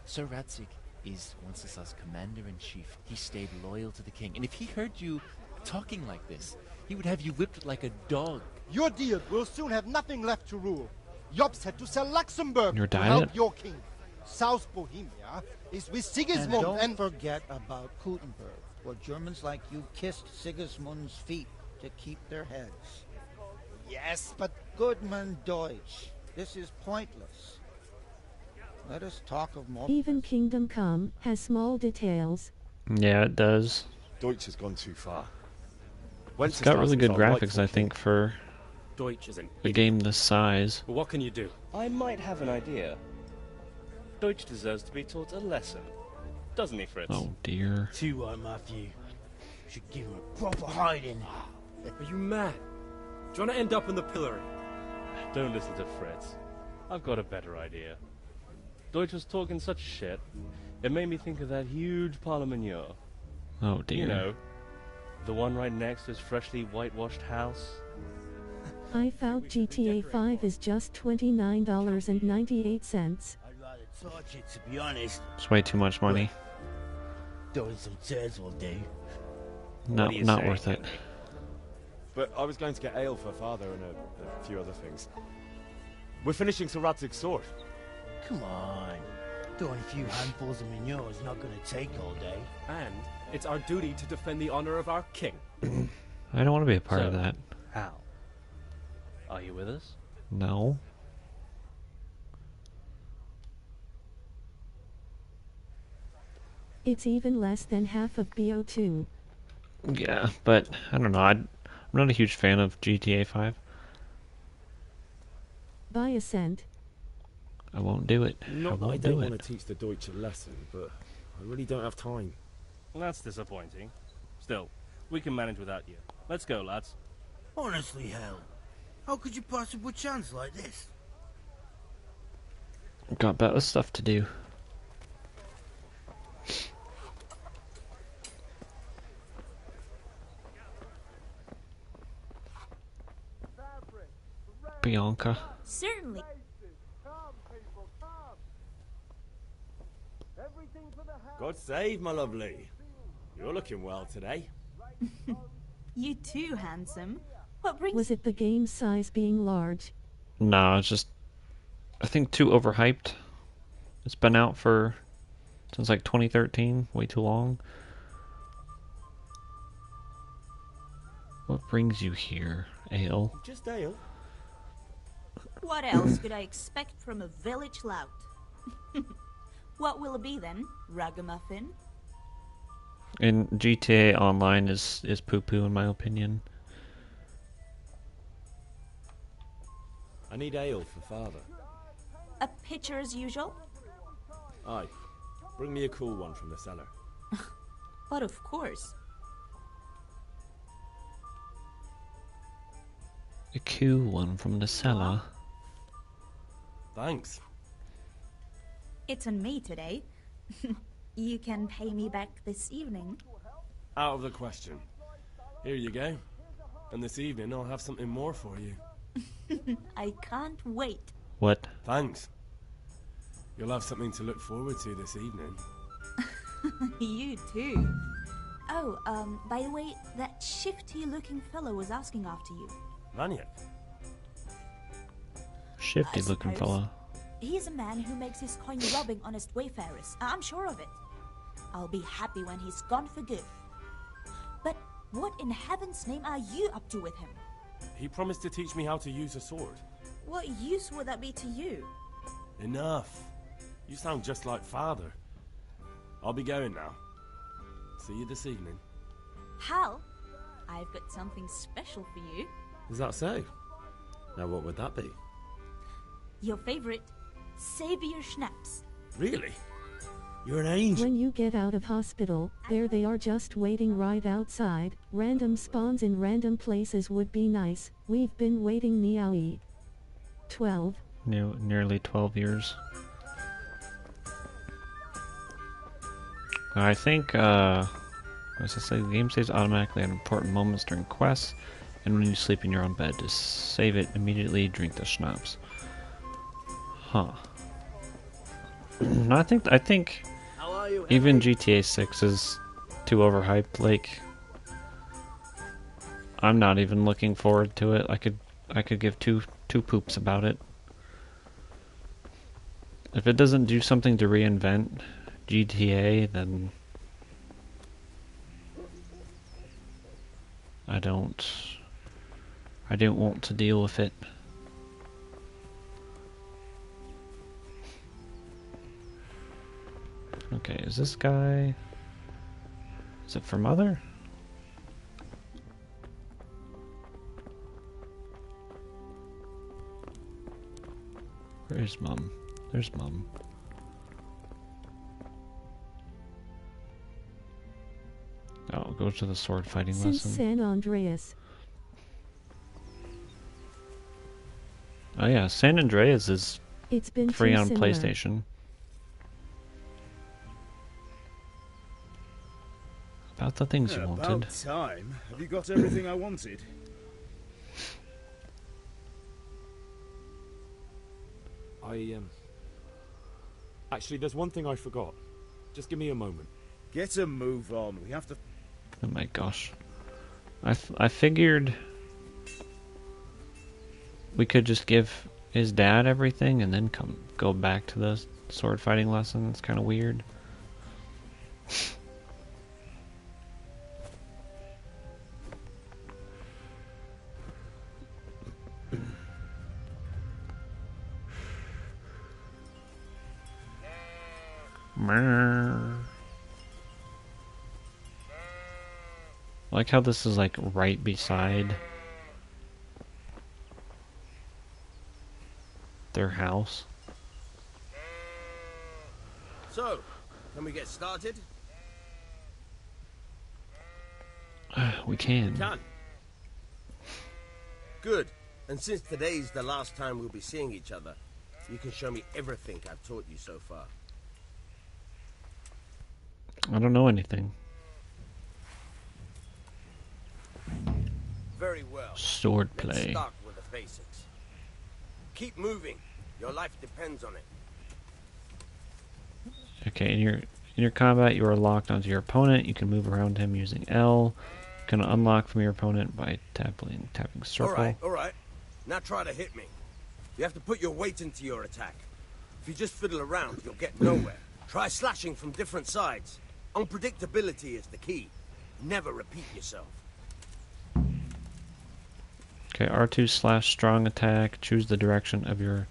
Sir Ratzik is Wenceslas' commander-in-chief. He stayed loyal to the king. And if he heard you talking like this, he would have you whipped like a dog. Your deal will soon have nothing left to rule. Jobst had to sell Luxembourg Your to diet? help your king. South Bohemia is with Sigismund and don't forget about Kuttenberg, where Germans like you kissed Sigismund's feet to keep their heads. Yes, but Goodman Deutsch, this is pointless. Let us talk of more. Even Kingdom Come has small details. Yeah, it does. Deutsch has gone too far. It's got really good graphics, I think, for Deutsch is an a game this size. But what can you do? I might have an idea. Deutsch deserves to be taught a lesson. Doesn't he, Fritz? Oh, dear. Too right, Matthew. Should give him a proper hiding. Are you mad? Do you want to end up in the pillory? Don't listen to Fritz. I've got a better idea. Deutsch was talking such shit, it made me think of that huge Parliament. Oh, dear. You know, the one right next to his freshly whitewashed house. I found GTA 5 is just $29.98. I'd rather torch it, to be honest. It's way too much money. Doing some tears all day. No, not worth it. But I was going to get ale for father and a few other things. We're finishing Sir Radzig's sword. Come on. Doing a few handfuls of manure is not going to take all day. And it's our duty to defend the honor of our king. I don't want to be a part of that. How? Are you with us? No. It's even less than half of BO2. Yeah, but I don't know. I'm not a huge fan of GTA 5. Buy a cent. I won't do it. Not that I don't want to teach the Deutsch a lesson, but I really don't have time. That's disappointing. Still, we can manage without you. Let's go, lads. Honestly, hell. How could you possibly chance like this? Got better stuff to do. Bianca. Certainly. God save, my lovely. You're looking well today. You too, handsome. What brings... Was it the game size being large? No, it's just... I think too overhyped. It's been out for... since like 2013. Way too long. What brings you here, Ale? Just ale. What else could I expect from a village lout? What will it be then? Ragamuffin? And GTA Online is poo-poo in my opinion. I need ale for father. A pitcher as usual? Aye. Bring me a cool one from the cellar. But of course. A cool one from the cellar. Thanks. It's on me today. You can pay me back this evening. Out of the question. Here you go. And this evening I'll have something more for you. I can't wait. What? Thanks. You'll have something to look forward to this evening. You too. Oh, by the way, that shifty-looking fellow was asking after you. Vanya? Shifty-looking fella. He's a man who makes his coin robbing honest wayfarers. I'm sure of it. I'll be happy when he's gone for good. But what in heaven's name are you up to with him? He promised to teach me how to use a sword. What use would that be to you? Enough. You sound just like father. I'll be going now. See you this evening. Hal, I've got something special for you. Is that so? Now what would that be? Your favorite, Savior Schnapps. Really? You're an angel. When you get out of hospital, there they are just waiting right outside. Random spawns in random places would be nice. We've been waiting nearly 12. Nearly 12 years. I think, what does it say? The game saves automatically at important moments during quests, and when you sleep in your own bed. To save it immediately, drink the schnapps. Huh. I think even GTA 6 is too overhyped. Like, I'm not even looking forward to it. I could give two poops about it. If it doesn't do something to reinvent GTA, then I don't want to deal with it. Okay, is this guy... Is it for mother? Where is mom? There's mom. Oh, go to the sword fighting Since lesson. San Andreas. Oh yeah, San Andreas is It's been free too on similar. PlayStation. About the things you wanted. About time. Have you got everything I wanted? Actually, there's one thing I forgot. Just give me a moment. Get a move on. We have to... Oh my gosh. I figured we could just give his dad everything and then go back to the sword fighting lesson. It's kind of weird. I like how this is like right beside their house. So, can we get started? We can. We can. Good. And since today's the last time we'll be seeing each other, you can show me everything I've taught you so far. I don't know anything. Very well. Sword Let's play. start with the basics. Keep moving. Your life depends on it. Okay, in your combat, you are locked onto your opponent. You can move around him using L. You can unlock from your opponent by tapping circle. All right. Now try to hit me. You have to put your weight into your attack. If you just fiddle around, you'll get nowhere. Try slashing from different sides. Unpredictability is the key. Never repeat yourself. Okay, R2 / strong attack. Choose the direction of your...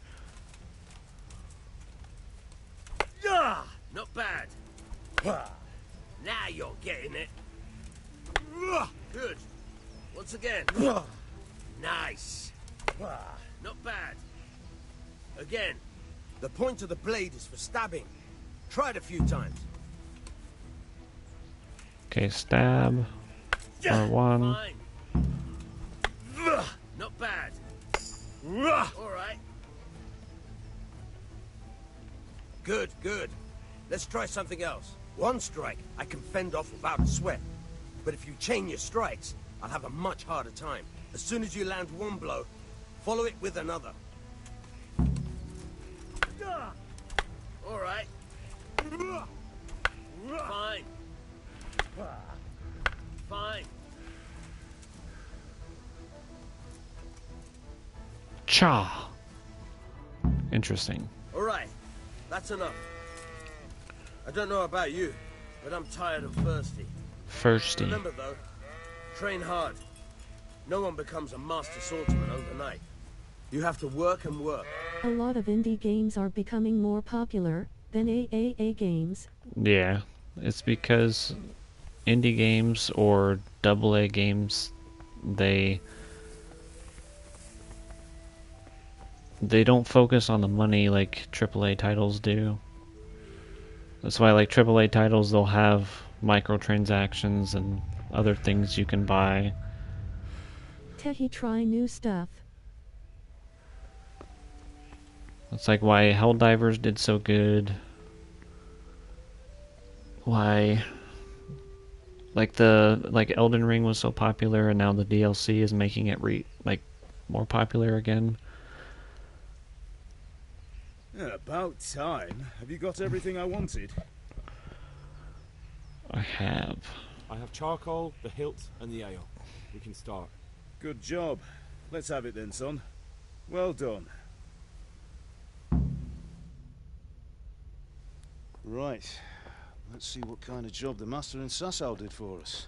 Yeah, not bad. Now you're getting Not bad. Again. The point of the blade is for stabbing. Try it a few times. Okay, stab. R1. Fine. Not bad. Alright. Good, good. Let's try something else. One strike I can fend off without a sweat. But if you chain your strikes, I'll have a much harder time. As soon as you land one blow, follow it with another. Alright. Fine. Fine. Cha. Interesting. Alright. That's enough. I don't know about you, but I'm tired and thirsty. Thirsty. Remember though, train hard. No one becomes a master swordsman overnight. You have to work and work. A lot of indie games are becoming more popular than AAA games. Yeah, it's because indie games or AA games, they don't focus on the money like AAA titles do. That's why like AAA titles, they'll have microtransactions and other things you can buy. Tehi try new stuff. That's like why Helldivers did so good. Why like Elden Ring was so popular and now the DLC is making it more popular again. Yeah, about time. Have you got everything I wanted? I have. I have charcoal, the hilt, and the ale. We can start. Good job. Let's have it then, son. Well done. Right. Let's see what kind of job the Master in Sasau did for us.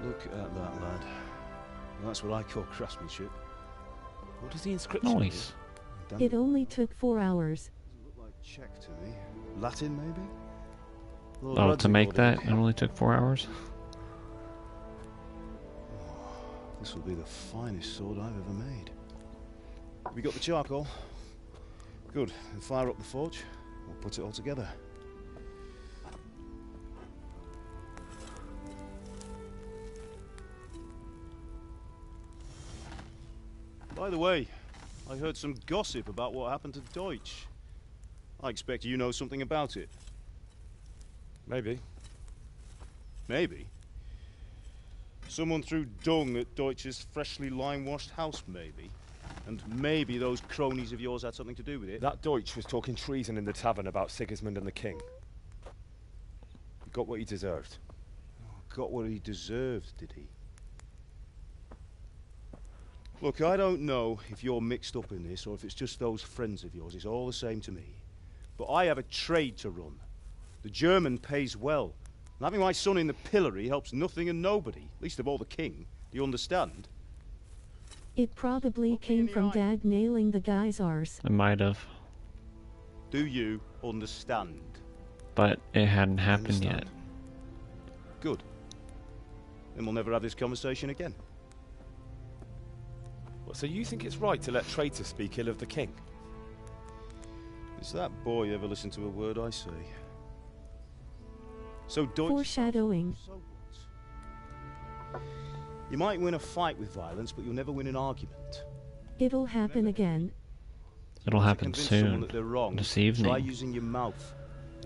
Look at that, lad. That's what I call craftsmanship. What does the inscription mean? Nice. It only took 4 hours. Doesn't look like Czech to me. Latin, maybe? Lord Oh, to Rudzik make ordered that, it. it only took 4 hours? This will be the finest sword I've ever made. Have we got the charcoal? Good. Then fire up the forge. We'll put it all together. By the way, I heard some gossip about what happened to Deutsch. I expect you know something about it. Maybe. Maybe? Someone threw dung at Deutsch's freshly lime-washed house, maybe? And maybe those cronies of yours had something to do with it? That Deutsch was talking treason in the tavern about Sigismund and the king. He got what he deserved. Got what he deserved, did he? Look, I don't know if you're mixed up in this or if it's just those friends of yours. It's all the same to me. But I have a trade to run. The German pays well. And having my son in the pillory helps nothing and nobody, least of all the king. Do you understand? It probably came from Dad nailing the guy's arse. It might have. Do you understand? But it hadn't happened yet. Good. Then we'll never have this conversation again. Well, so you think it's right to let traitors speak ill of the king? Does that boy ever listen to a word I say? So Deutsch... Foreshadowing. So what? You might win a fight with violence, but you'll never win an argument. It'll happen again. It'll happen Convince someone soon. that they're wrong. This evening. Try using your mouth,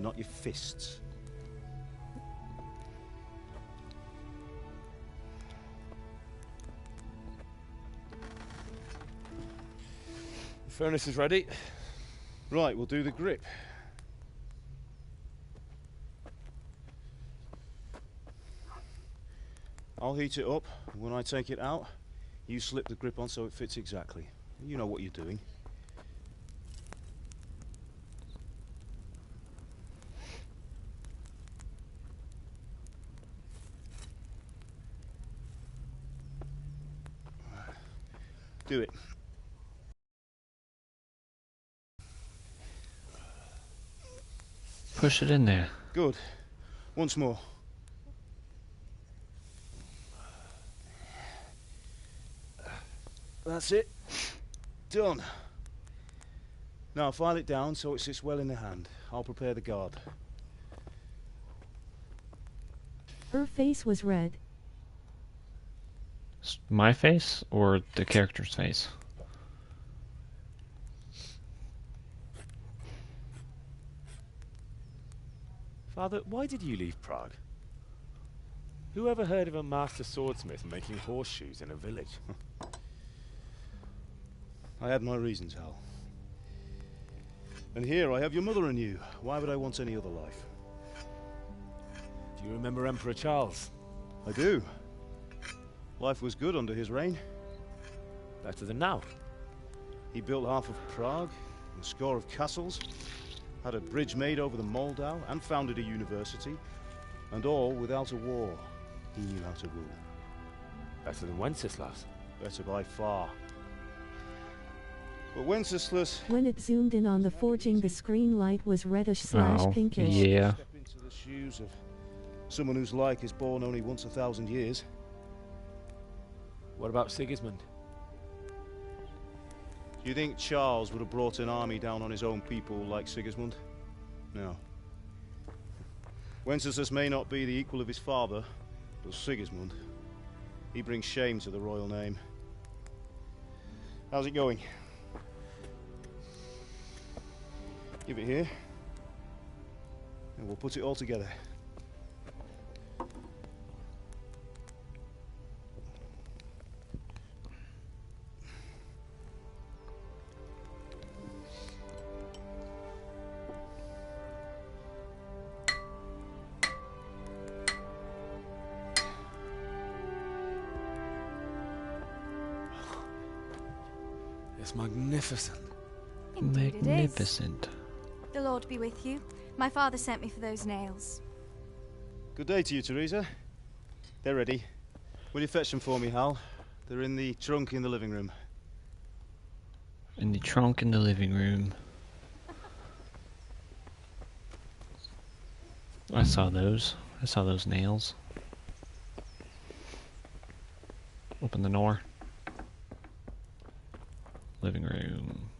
not your fists. The furnace is ready. Right, we'll do the grip. I'll heat it up. When I take it out, you slip the grip on so it fits exactly. You know what you're doing. Do it. Push it in there. Good. Once more. That's it. Done. Now file it down so it sits well in the hand. I'll prepare the guard. Her face was red. My face or the character's face? Father, why did you leave Prague? Who ever heard of a master swordsmith making horseshoes in a village? I had my reasons, Hal. And here I have your mother and you. Why would I want any other life? Do you remember Emperor Charles? I do. Life was good under his reign. Better than now. He built half of Prague, a score of castles, had a bridge made over the Moldau, and founded a university, and all without a war. He knew how to rule. Better than Wenceslas. Better by far. But Wenceslas... When it zoomed in on the forging, the screen light was reddish/pinkish. Yeah. Step into the shoes of someone whose like is born only once 1,000 years. What about Sigismund? Do you think Charles would have brought an army down on his own people like Sigismund? No. Wenceslas may not be the equal of his father, but Sigismund, he brings shame to the royal name. How's it going? Give it here, and we'll put it all together. It's magnificent. Indeed Magnificent. It is. The Lord be with you. My father sent me for those nails. Good day to you, Teresa. They're ready. Will you fetch them for me, Hal? They're in the trunk in the living room. In the trunk in the living room. I saw those. I saw those nails. Open the door. Living room.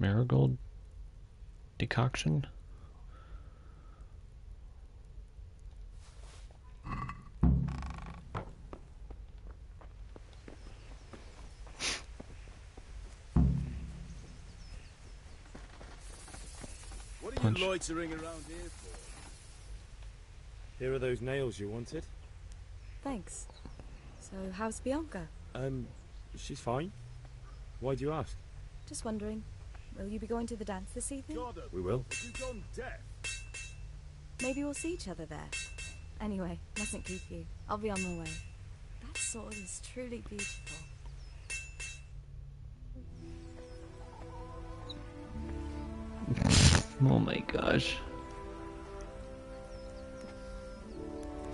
Marigold decoction. What are Punch. you loitering around here for? Here are those nails you wanted. Thanks. So, how's Bianca? She's fine. Why do you ask? Just wondering. Will you be going to the dance this evening? We will. Have you gone deaf? Maybe we'll see each other there. Anyway, mustn't keep you. I'll be on my way. That sword is truly beautiful. Oh my gosh.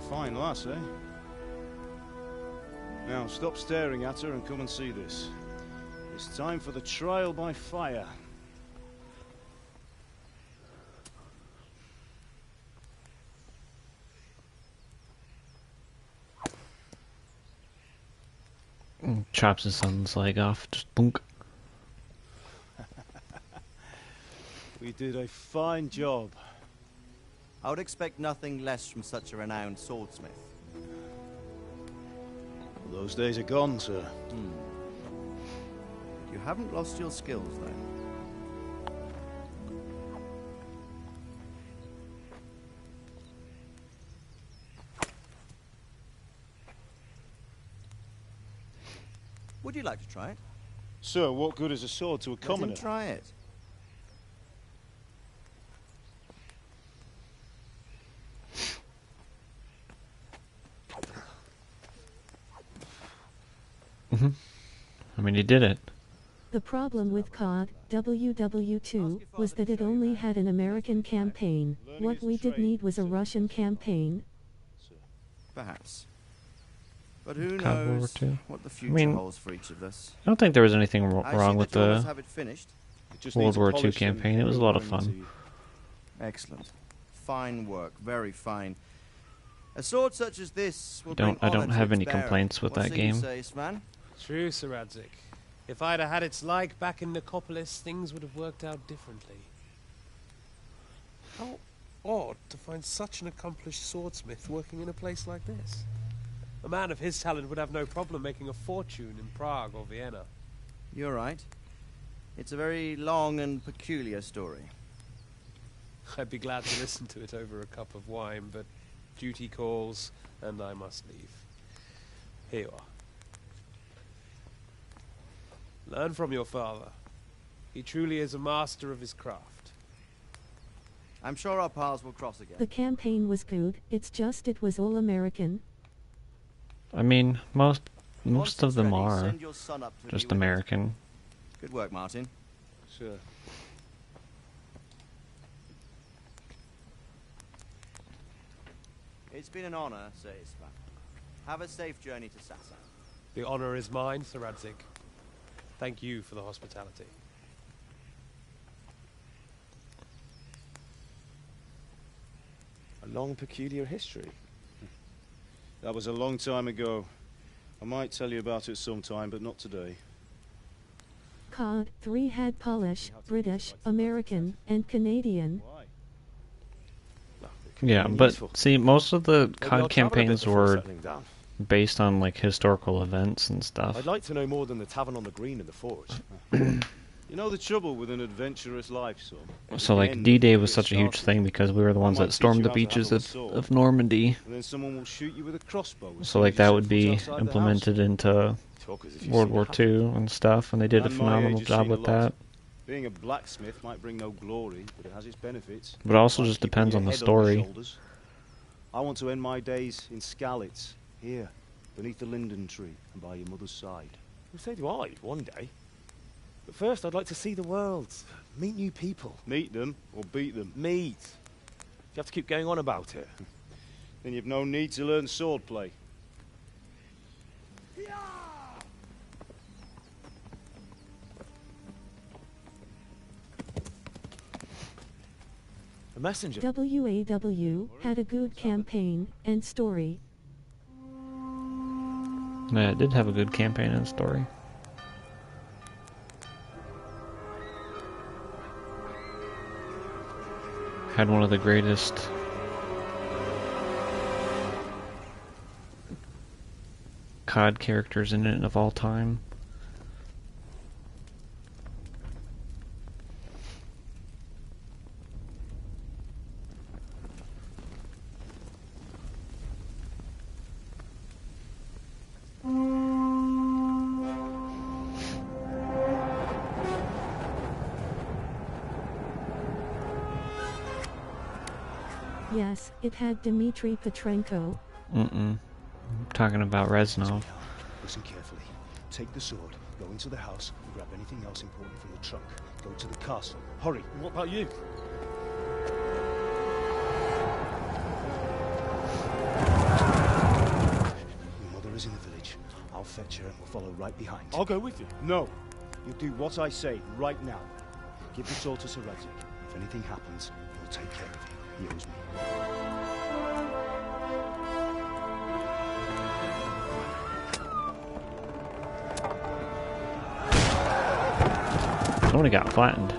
Fine lass, eh? Now stop staring at her and come and see this. It's time for the trial by fire. Chops his son's leg off. Just boonk. We did a fine job. I would expect nothing less from such a renowned swordsmith. Well, those days are gone, sir. You haven't lost your skills, then. Would you like to try it? Sir, what good is a sword to a commoner? Let him try it. I mean, he did it. The problem with COD WW2 was that it only had an American campaign. What we did need was a Russian campaign. Perhaps. But who COD World War knows II. what the I future mean, holds for each of us. I don't think there was anything I see wrong that with you almost the have it finished. It just World needs a War II polish and campaign. It was a lot of going fun. Excellent. Fine work. Very fine. A sword such as this will bring I don't honor to have its any bearer. complaints with What that say game. You say, man? True, Sir Radzik. If I'd have had its like back in Nicopolis, things would have worked out differently. How odd to find such an accomplished swordsmith working in a place like this. A man of his talent would have no problem making a fortune in Prague or Vienna. You're right. It's a very long and peculiar story. I'd be glad to listen to it over a cup of wine, but duty calls, and I must leave. Here you are. Learn from your father. He truly is a master of his craft. I'm sure our paths will cross again. The campaign was good, it's just it was all American. I mean, most Once of it's them ready, are send your son up to just me with it. American. Good work, Martin. Sure. It's been an honor, Sir Ispan. Have a safe journey to Sassa. The honor is mine, Sir Radzik. Thank you for the hospitality. A long, peculiar history. That was a long time ago. I might tell you about it sometime, but not today. COD 3 had Polish, British, American, and Canadian. Yeah, but see, most of the COD campaigns were based on like historical events and stuff. I'd like to know more than the tavern on the green and the forge. You know the trouble with an adventurous life, son? So like D-Day was such a huge thing because we were the ones that stormed the beaches of Normandy. And then someone will shoot you with a crossbow. So like that would be implemented into World War II and stuff, and they did a phenomenal job with that. Being a blacksmith might bring no glory, but it has its benefits. But it also just depends on the story. I want to end my days in Skalitz, here, beneath the linden tree, and by your mother's side. Well, so do I, one day. But first, I'd like to see the world, meet new people. Meet them, or beat them? Meet. You have to keep going on about it. Then you've no need to learn swordplay. A messenger. WAW had a good campaign and story. Yeah, it did have a good campaign and story. Had one of the greatest COD characters in it of all time. Yes, it had Dmitry Petrenko. I'm talking about Reznov. Listen carefully. Take the sword, go into the house, and grab anything else important from the trunk. Go to the castle. Hurry. What about you? Your mother is in the village. I'll fetch her and we'll follow right behind. I'll go with you. No. You do what I say right now. Give the sword to Sir Radzik. If anything happens, he'll take care of you. He owes me. Somebody got flattened.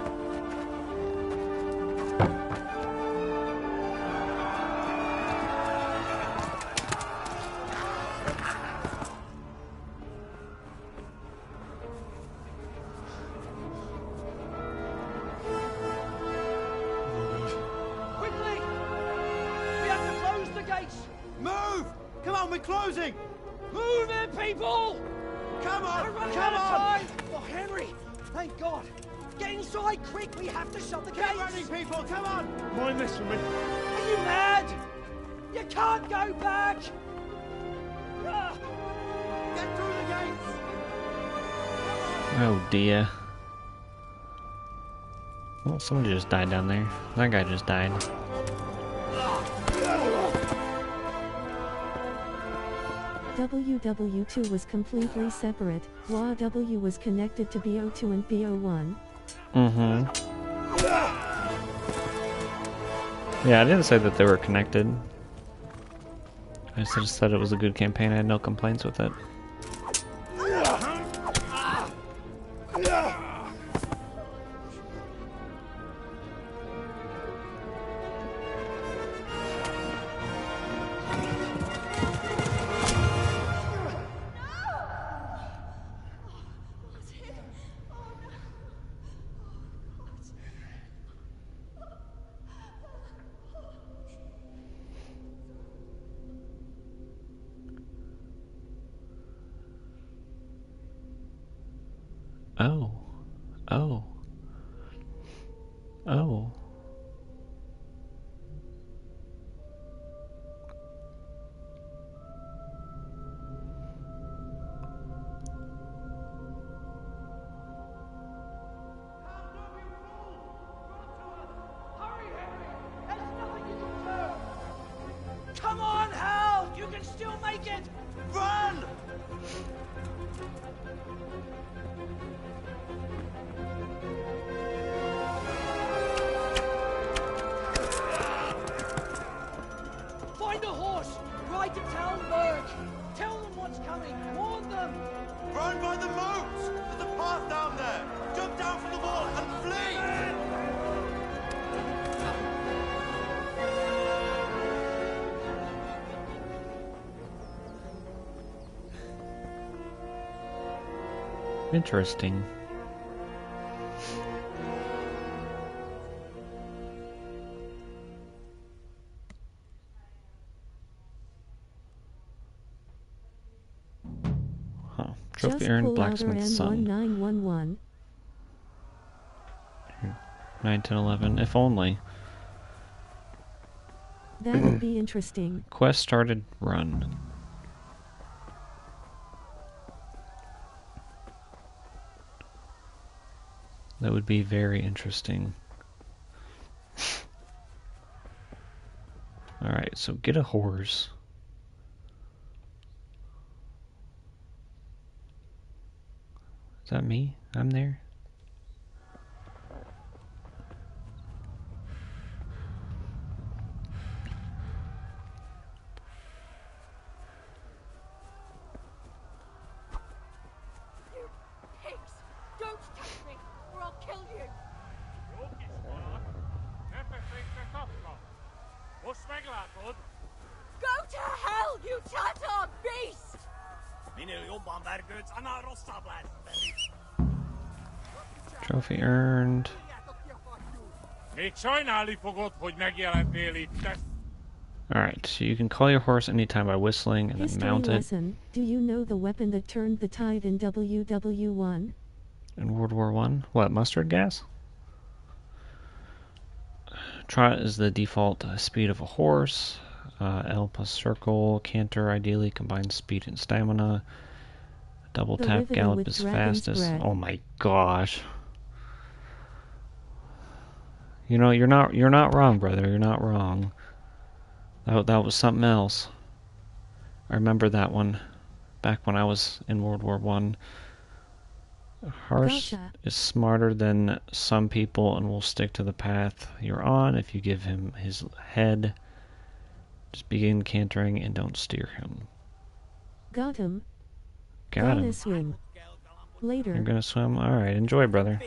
Quickly! We have to close the gates! Move! Come on, we're closing! Move it, people! Come on! We're running Come out of on! time! Oh, Henry! Thank God! Get inside, quick! We have to shut the gates! Get ready, people! Come on! Mind this for me. Are you mad? You can't go back! Ah! Get through the gates! Oh dear. Well, somebody just died down there. That guy just died. WW2 was completely separate, while W was connected to BO2 and BO1. Yeah, I didn't say that they were connected. I just said it was a good campaign. I had no complaints with it. Oh. Oh. Oh. Come on, Hal! You can still make it! Run! Find a horse! Ride to Talmberg! Tell them what's coming! Warn them! Run by the moat! There's a path down there! Jump down from the wall and flee! Interesting. Huh. Trophy Just earned pull out Blacksmith's RN son. 1911. 9, 10, 11. If only. That would be interesting. Quest started. Run. That would be very interesting. Alright, so get a horse. Is that me? I'm there? You pigs! Don't touch me, or I'll kill you! Go to hell, you Tatar beast! Trophy earned. Alright, so you can call your horse anytime by whistling and then History mount it. lesson. Do you know the weapon that turned the tide in WW1? In World War I? What, mustard gas? Trot is the default speed of a horse. L plus circle. Canter ideally combines speed and stamina. Double The tap riveter gallop with is dragon's fastest. breath. Oh my gosh. You know, you're not wrong, brother. You're not wrong. That was something else. I remember that one back when I was in World War I. Harsh Gotcha. is smarter than some people and will stick to the path you're on if you give him his head. Just begin cantering and don't steer him. Got him. Got him. Gonna swim. Later. You're gonna swim? Alright, enjoy, brother.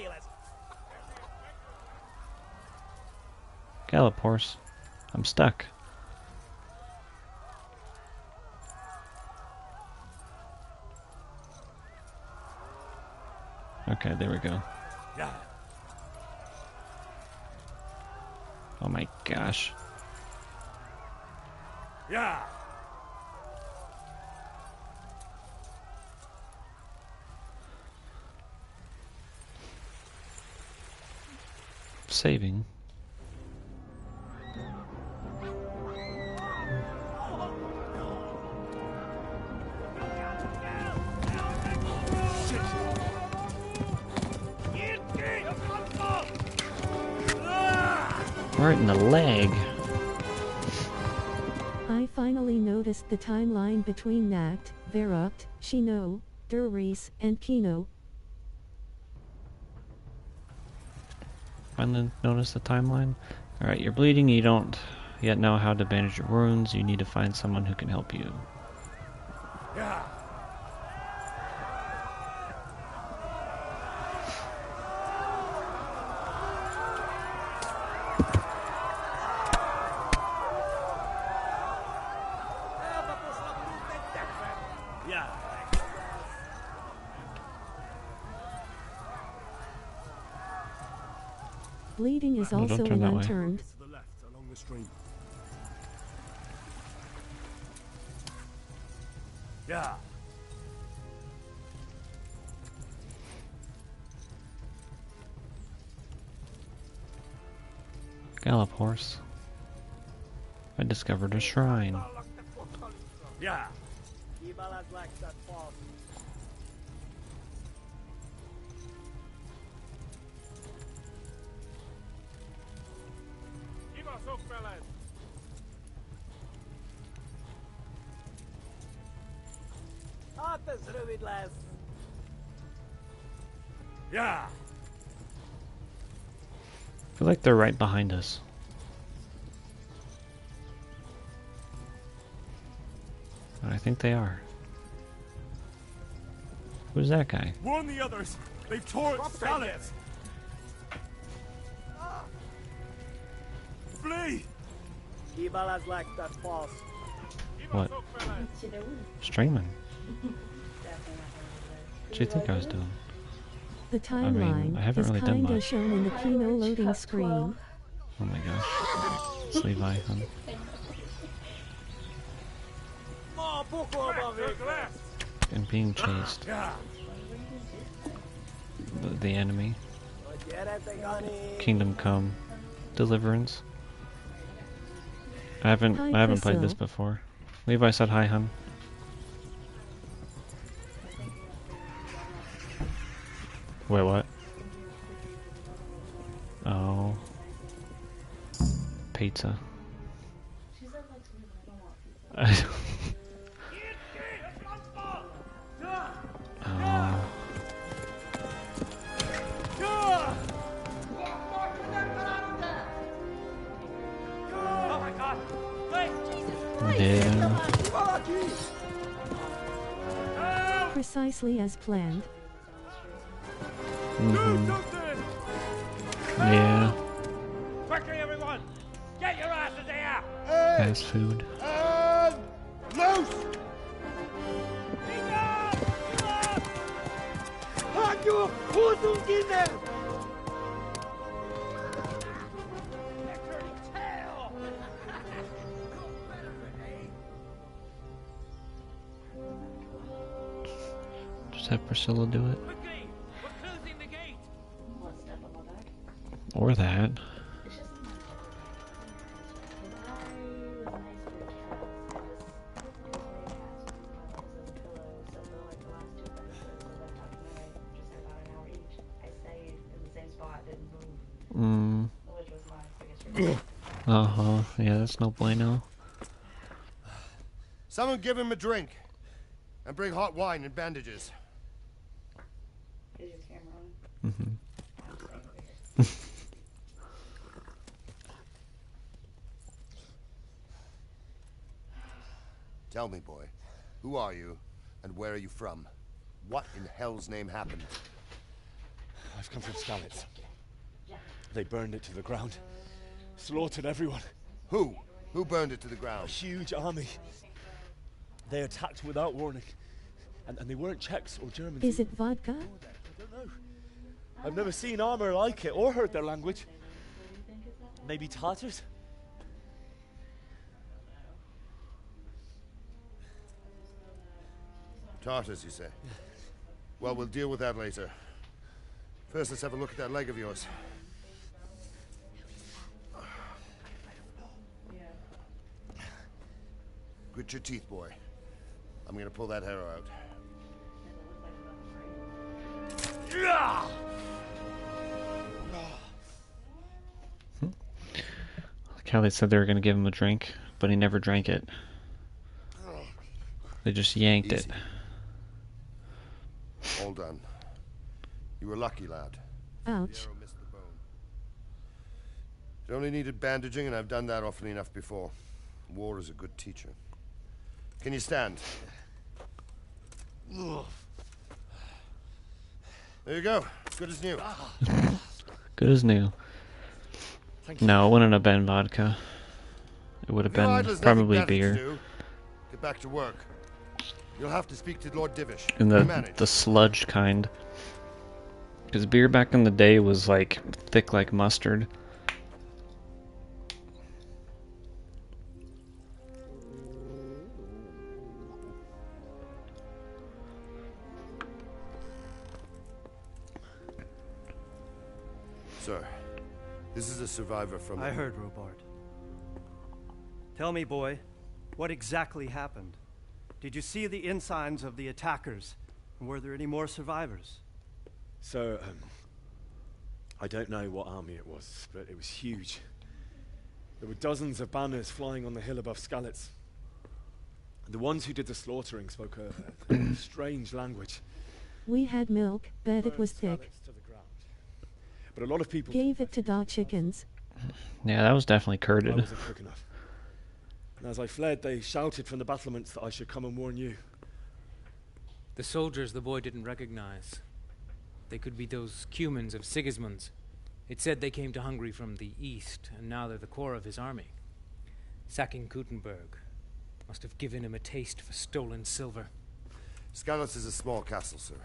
Gallop, horse. I'm stuck. Okay, there we go. Oh my gosh. Yeah. Saving. Right in the leg. I finally noticed the timeline between Nacht, Verrucht, Chino, Durries, and Kino. Finally notice the timeline. Alright, you're bleeding, you don't yet know how to bandage your wounds. You need to find someone who can help you. Yeah. Bleeding is No, don't also turn an that way. unturned. To the left, along the stream. Yeah. Gallop, horse. I discovered a shrine. Yeah. Yeah. I feel like they're right behind us. But I think they are. Who's that guy? Warn the others. They've torn Scarlet. Flee! What? Streaming. What do you think I was doing? The timeline I haven't is really done kinda much. shown in the Kino loading screen. Oh my gosh. It's Levi, huh? And being chased. The enemy. Kingdom Come. Deliverance. I haven't played this before. Levi said hi, hun. Wait, what? Oh. Pizza. Oh. Yeah. Precisely as planned. Yeah. Quickly, everyone! Get your asses here! Fast food. Loose! Just have Priscilla do it. Or that. Uh-huh. Yeah, that's no bueno. Someone give him a drink. And bring hot wine and bandages. Is your camera on? Mm-hmm. Tell me, boy, who are you, and where are you from? What in hell's name happened? I've come from Skalitz. They burned it to the ground. Slaughtered everyone. Who? Who burned it to the ground? A huge army. They attacked without warning. And they weren't Czechs or Germans. Is it vodka? I don't know. I've never seen armor like it or heard their language. Maybe Tatars? Tartars, you say? Well, we'll deal with that later. First, let's have a look at that leg of yours. Grit your teeth, boy. I'm gonna pull that arrow out. Like how they said they were going to give him a drink, but he never drank it. They just yanked it. All done. You were lucky, lad. Ouch. It only needed bandaging, and I've done that often enough before. War is a good teacher. Can you stand? There you go. Good as new. Good as new. No, it wouldn't have been vodka. It would have been probably beer. Get back to work. You'll have to speak to Lord Divish. And the sludge kind. Because beer back in the day was like thick like mustard. Sir, this is a survivor from... I heard, Robard. Tell me, boy, what exactly happened? Did you see the ensigns of the attackers? And were there any more survivors? So, I don't know what army it was, but it was huge. There were dozens of banners flying on the hill above Skalitz. And the ones who did the slaughtering spoke a strange language. We had milk, but it was thick. But a lot of people gave it to dog chickens. Yeah, that was definitely curded. I wasn't quick enough. And as I fled, they shouted from the battlements that I should come and warn you. The soldiers the boy didn't recognize. They could be those Cumans of Sigismund's. It said they came to Hungary from the east, and now they're the core of his army. Sacking Gutenberg must have given him a taste for stolen silver. Skalitz is a small castle, sir.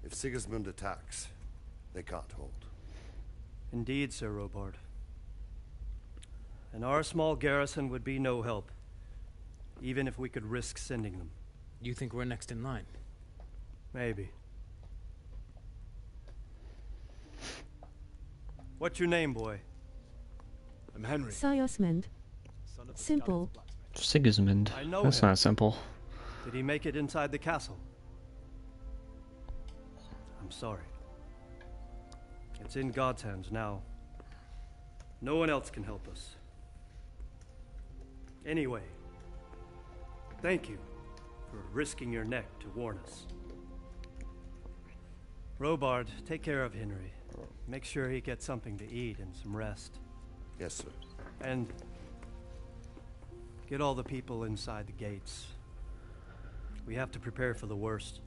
If Sigismund attacks, they can't hold. Indeed, Sir Robard. And our small garrison would be no help, even if we could risk sending them. You think we're next in line? Maybe. What's your name, boy? I'm Henry. Sigismund. Simple. Sigismund. I know That's him. not simple. Did he make it inside the castle? I'm sorry. It's in God's hands now. No one else can help us. Anyway, thank you for risking your neck to warn us. Robard, take care of Henry. Make sure he gets something to eat and some rest. Yes, sir. And get all the people inside the gates. We have to prepare for the worst.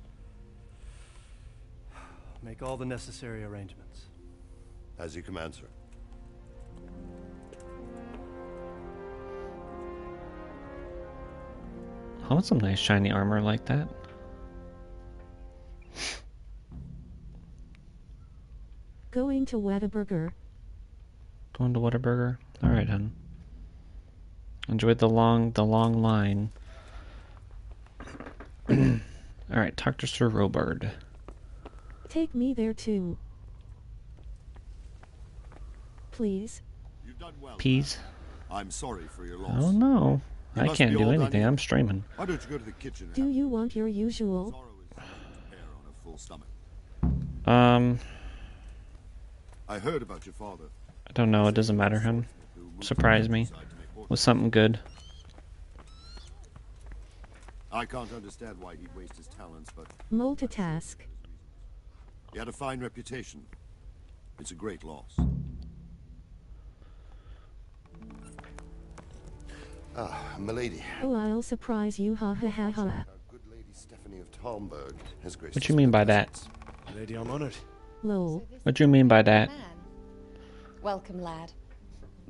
Make all the necessary arrangements. As you command, sir. I want some nice shiny armor like that. Going to Whataburger. Going to Whataburger? Alright, hun. Enjoyed the long line. Alright, talk to Sir Robard. Take me there too. Please. You've done well. Peas? I'm sorry for your loss. Oh no. You I must can't be do all anything. done. I'm streaming. Why don't you go to the kitchen? Do you want your usual? Sorrow is to prepare on a full stomach. I heard about your father. I don't know. It doesn't matter, hun. Surprise me with something good. I can't understand why he'd waste his talents, but Multitask. he had a fine reputation. It's a great loss. Ah, milady. Oh, I'll surprise you, ha ha ha ha. Our good lady Stephanie of Talmberg has graced What you mean by that? Lady, I'm honored. Lol. What do you mean by that? Welcome, lad.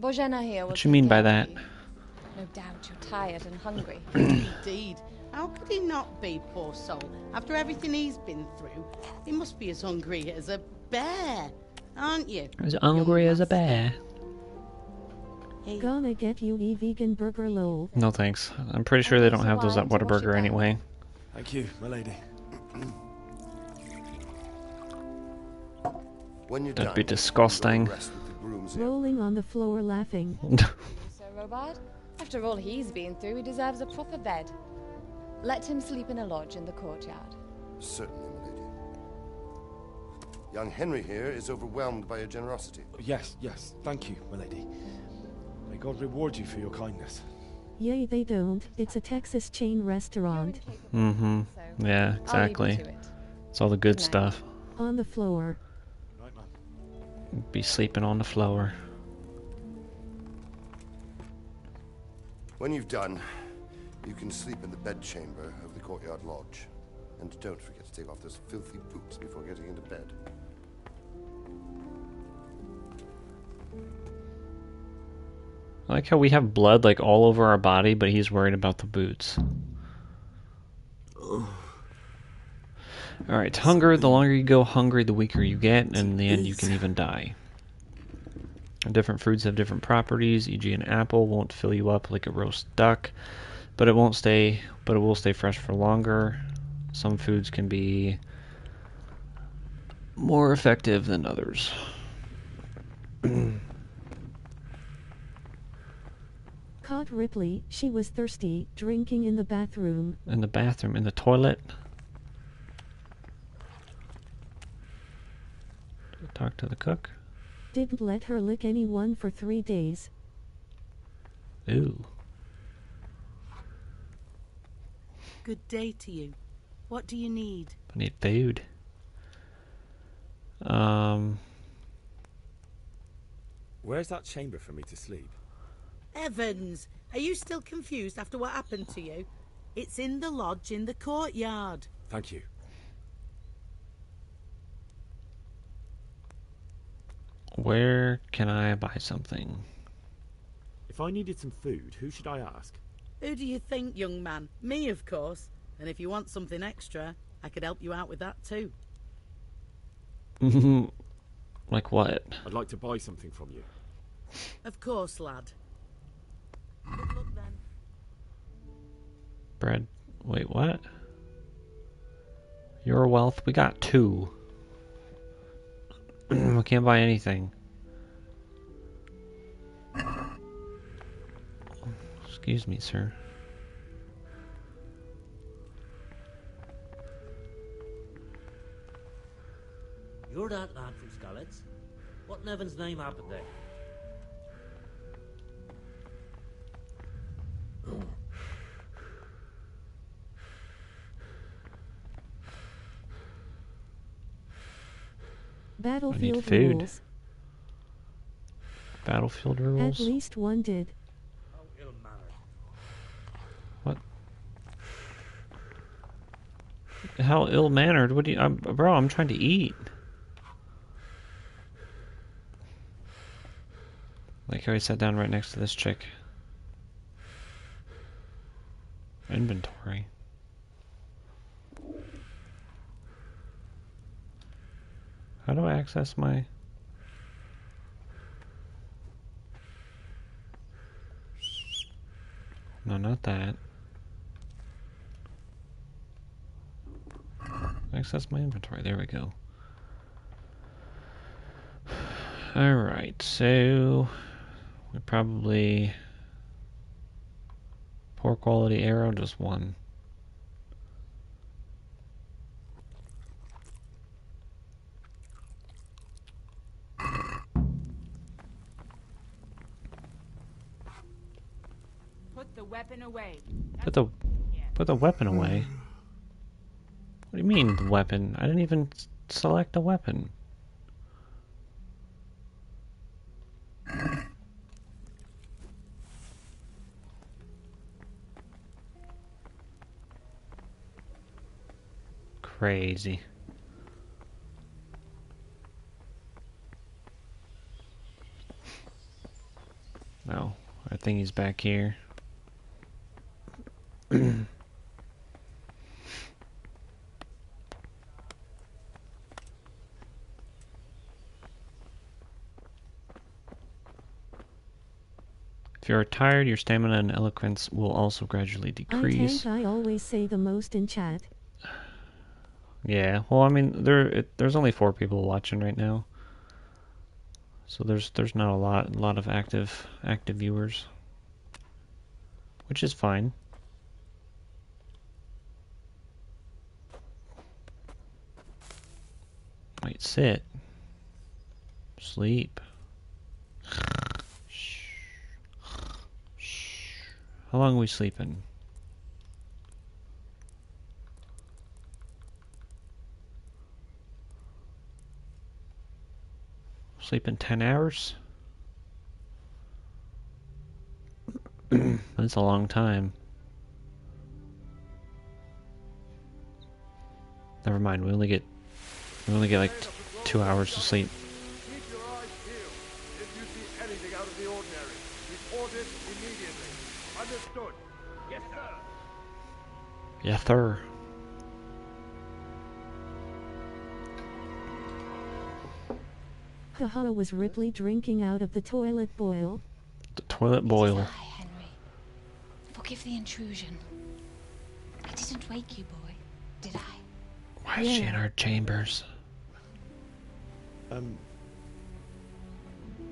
Bojana here will What you mean by that? No doubt you're tired and hungry. Indeed. How could he not be, poor soul? After everything he's been through, he must be as hungry as a bear, aren't you? As hungry as a bear. Gonna get you a vegan burger, lol. No thanks. I'm pretty sure they don't have those at Whataburger anyway. Thank you, my lady. When you're That'd be done, disgusting. rest with the grooms here. Rolling on the floor laughing. Sir Robard, after all he's been through, he deserves a proper bed. Let him sleep in a lodge in the courtyard. Certainly, milady. Young Henry here is overwhelmed by your generosity. Yes, thank you, my lady. May God reward you for your kindness. Yay, they don't. It's a Texas chain restaurant. Mm-hmm. Yeah, exactly. It's all the good stuff. On the floor. Be sleeping on the floor. When you've done, you can sleep in the bedchamber of the courtyard lodge. And don't forget to take off those filthy boots before getting into bed. I like how we have blood like all over our body, but he's worried about the boots. Alright, hunger. The longer you go hungry, the weaker you get, and in the end you can even die. Different fruits have different properties, e.g. an apple won't fill you up like a roast duck, but it will stay fresh for longer. Some foods can be more effective than others. Caught Ripley, she was thirsty, drinking in the bathroom. In the bathroom, in the toilet. Talk to the cook. Didn't let her lick anyone for 3 days. Ooh. Good day to you. What do you need? I need food. Where's that chamber for me to sleep? Evans, are you still confused after what happened to you? It's in the lodge in the courtyard. Thank you. Where can I buy something? If I needed some food, who should I ask? Who do you think, young man? Me, of course. And if you want something extra, I could help you out with that too. Like what? I'd like to buy something from you. Of course, lad. Good luck then. Bread. Wait, what? Your wealth? We got 2. We can't buy anything. Excuse me, sir. You're that lad from Skalitz. What in heaven's name happened there? Battlefield food. rules. Battlefield rules? At least one did. What? How ill-mannered? What do you... bro, I'm trying to eat. Like how he sat down right next to this chick. Inventory. How do I access my... No, not that. Access my inventory. There we go. Alright, so... we probably... poor quality arrow, just 1. Put the weapon away. Put the weapon away? What do you mean, the weapon? I didn't even select a weapon. Crazy. No, I think he's back here. If you're tired, your stamina and eloquence will also gradually decrease. I always say the most in chat. Yeah, well, I mean, there's only 4 people watching right now, so there's not a lot of active viewers, which is fine. Might sit, sleep. How long are we sleeping? Sleeping 10 hours? That's a long time. Never mind. We only get like 2 hours of sleep. Keep your eyes peeled. If you see anything out of the ordinary, report it immediately. Understood? Yes, sir. Yes, sir. Haha, was Ripley drinking out of the toilet boil? The toilet boil. Hi, Henry. Forgive the intrusion. I didn't wake you, boy, did I? Why is she in our chambers?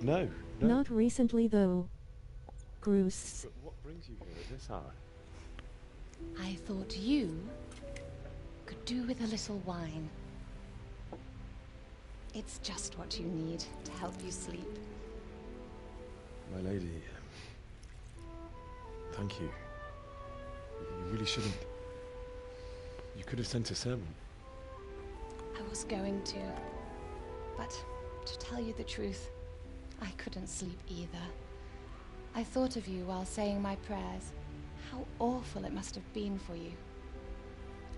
No. Not recently, though. Groose. But what brings you here at this hour? I thought you could do with a little wine. It's just what you need to help you sleep. My lady, thank you. You really shouldn't. You could have sent a sermon. I was going to, but to tell you the truth, I couldn't sleep either. I thought of you while saying my prayers. How awful it must have been for you.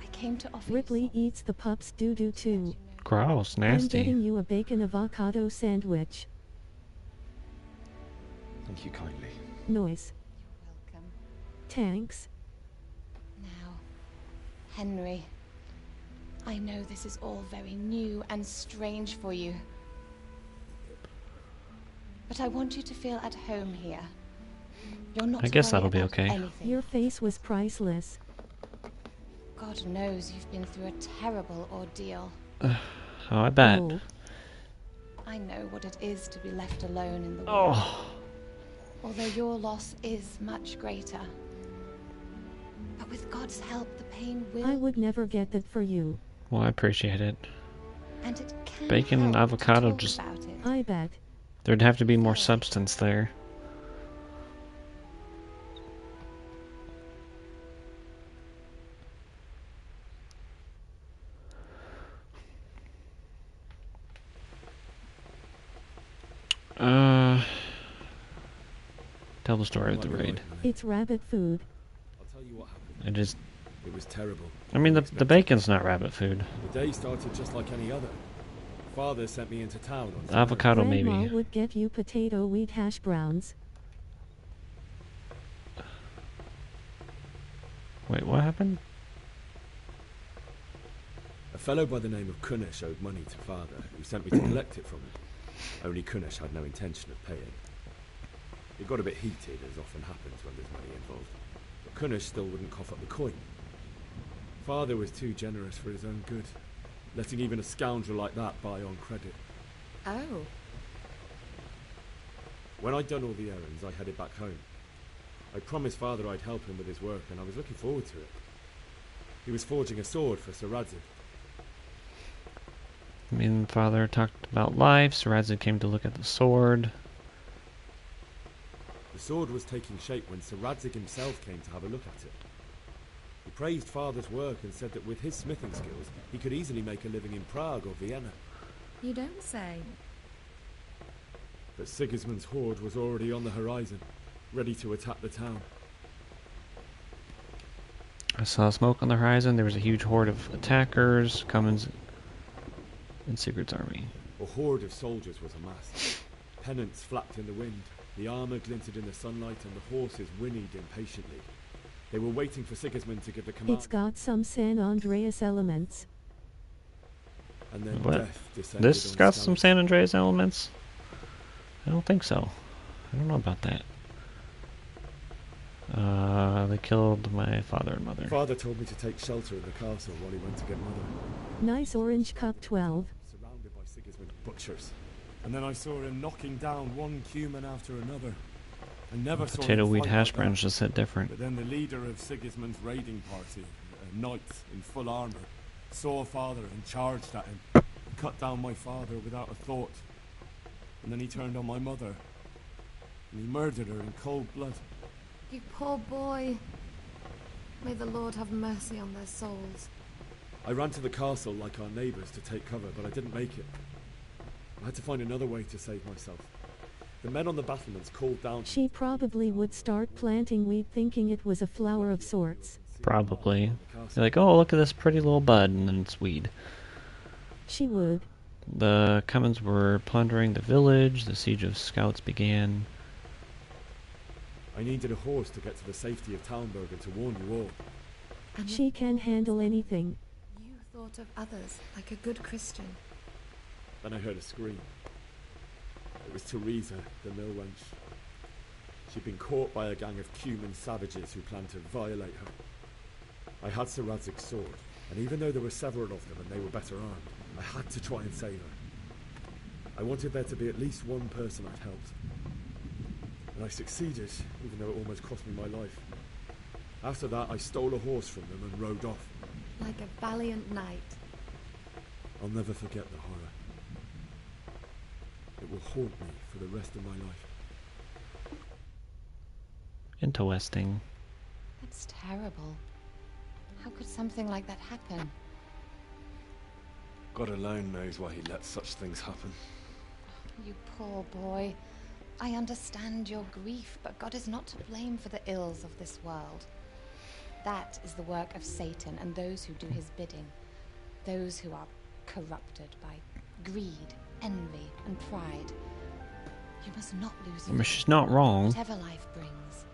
I came to offer Ripley eats the pup's doo-doo too. Gross, I'm nasty. getting you a bacon avocado sandwich. Thank you kindly. Noise. You're welcome. Tanks. Now, Henry, I know this is all very new and strange for you. But I want you to feel at home here. You're not I guess to that'll worry be about okay. anything. Your face was priceless. God knows you've been through a terrible ordeal. Oh, I bet. Oh. I know what it is to be left alone in the world. Oh. Although your loss is much greater. But with God's help, the pain will... I would never get that for you. Well, I appreciate it. And it can Bacon and help to avocado talk just... about it. I bet. There'd have to be more substance there. Tell the story of the raid. It's rabbit food. I'll tell you what happened. It is... It was terrible. I mean, the bacon's not rabbit food. The day started just like any other. Father sent me into town on Avocado, Grandma maybe. would get you potato wheat hash browns. Wait, what happened? A fellow by the name of Kunesh owed money to Father, who sent me to collect it from him. Only Kunesh had no intention of paying. It got a bit heated, as often happens when there's money involved. But Kunesh still wouldn't cough up the coin. Father was too generous for his own good, letting even a scoundrel like that buy on credit. Oh. When I'd done all the errands, I headed back home. I promised Father I'd help him with his work, and I was looking forward to it. He was forging a sword for Sir Radzig. Me and Father talked about life. Sarazid came to look at the sword. The sword was taking shape when Sir Radzig himself came to have a look at it. He praised Father's work and said that with his smithing skills, he could easily make a living in Prague or Vienna. You don't say. But Sigismund's horde was already on the horizon, ready to attack the town. I saw smoke on the horizon. There was a huge horde of attackers, Cummins, and Sigurd's army. A horde of soldiers was amassed. Pennants flapped in the wind, the armour glinted in the sunlight, and the horses whinnied impatiently. They were waiting for Sigismund to give the command. It's got some San Andreas elements. And then What? death descended This on got some Scalis. San Andreas elements? I don't think so. I don't know about that. They killed my father and mother. Father told me to take shelter in the castle while he went to get Mother. Nice orange cup 12. Surrounded by Sigismund's butchers. And then I saw him knocking down one Cuman after another. I never saw Potato him wheat fight hash like browns that. just hit different. But then the leader of Sigismund's raiding party, a knight in full armour, saw Father and charged at him. He cut down my father without a thought. And then he turned on my mother. And he murdered her in cold blood. You poor boy. May the Lord have mercy on their souls. I ran to the castle like our neighbours to take cover, but I didn't make it. I had to find another way to save myself. The men on the battlements called down. She probably would start planting weed thinking it was a flower of sorts. Probably. They're like, oh, look at this pretty little bud, and then it's weed. She would. The Cummins were plundering the village. The siege of Scouts began. I needed a horse to get to the safety of Talmberg and to warn you all. She can handle anything. You thought of others like a good Christian. Then I heard a scream. It was Teresa, the mill wench. She'd been caught by a gang of Cuman savages who planned to violate her. I had Sir Radzig's sword, and even though there were several of them and they were better armed, I had to try and save her. I wanted there to be at least one person I'd helped. And I succeeded, even though it almost cost me my life. After that, I stole a horse from them and rode off. Like a valiant knight. I'll never forget the horror. It will haunt me for the rest of my life. Interesting. That's terrible. How could something like that happen? God alone knows why he lets such things happen. You poor boy. I understand your grief, but God is not to blame for the ills of this world. That is the work of Satan and those who do his bidding. Those who are corrupted by greed, envy, and pride. You must not lose I mean, she's not wrong. whatever life brings.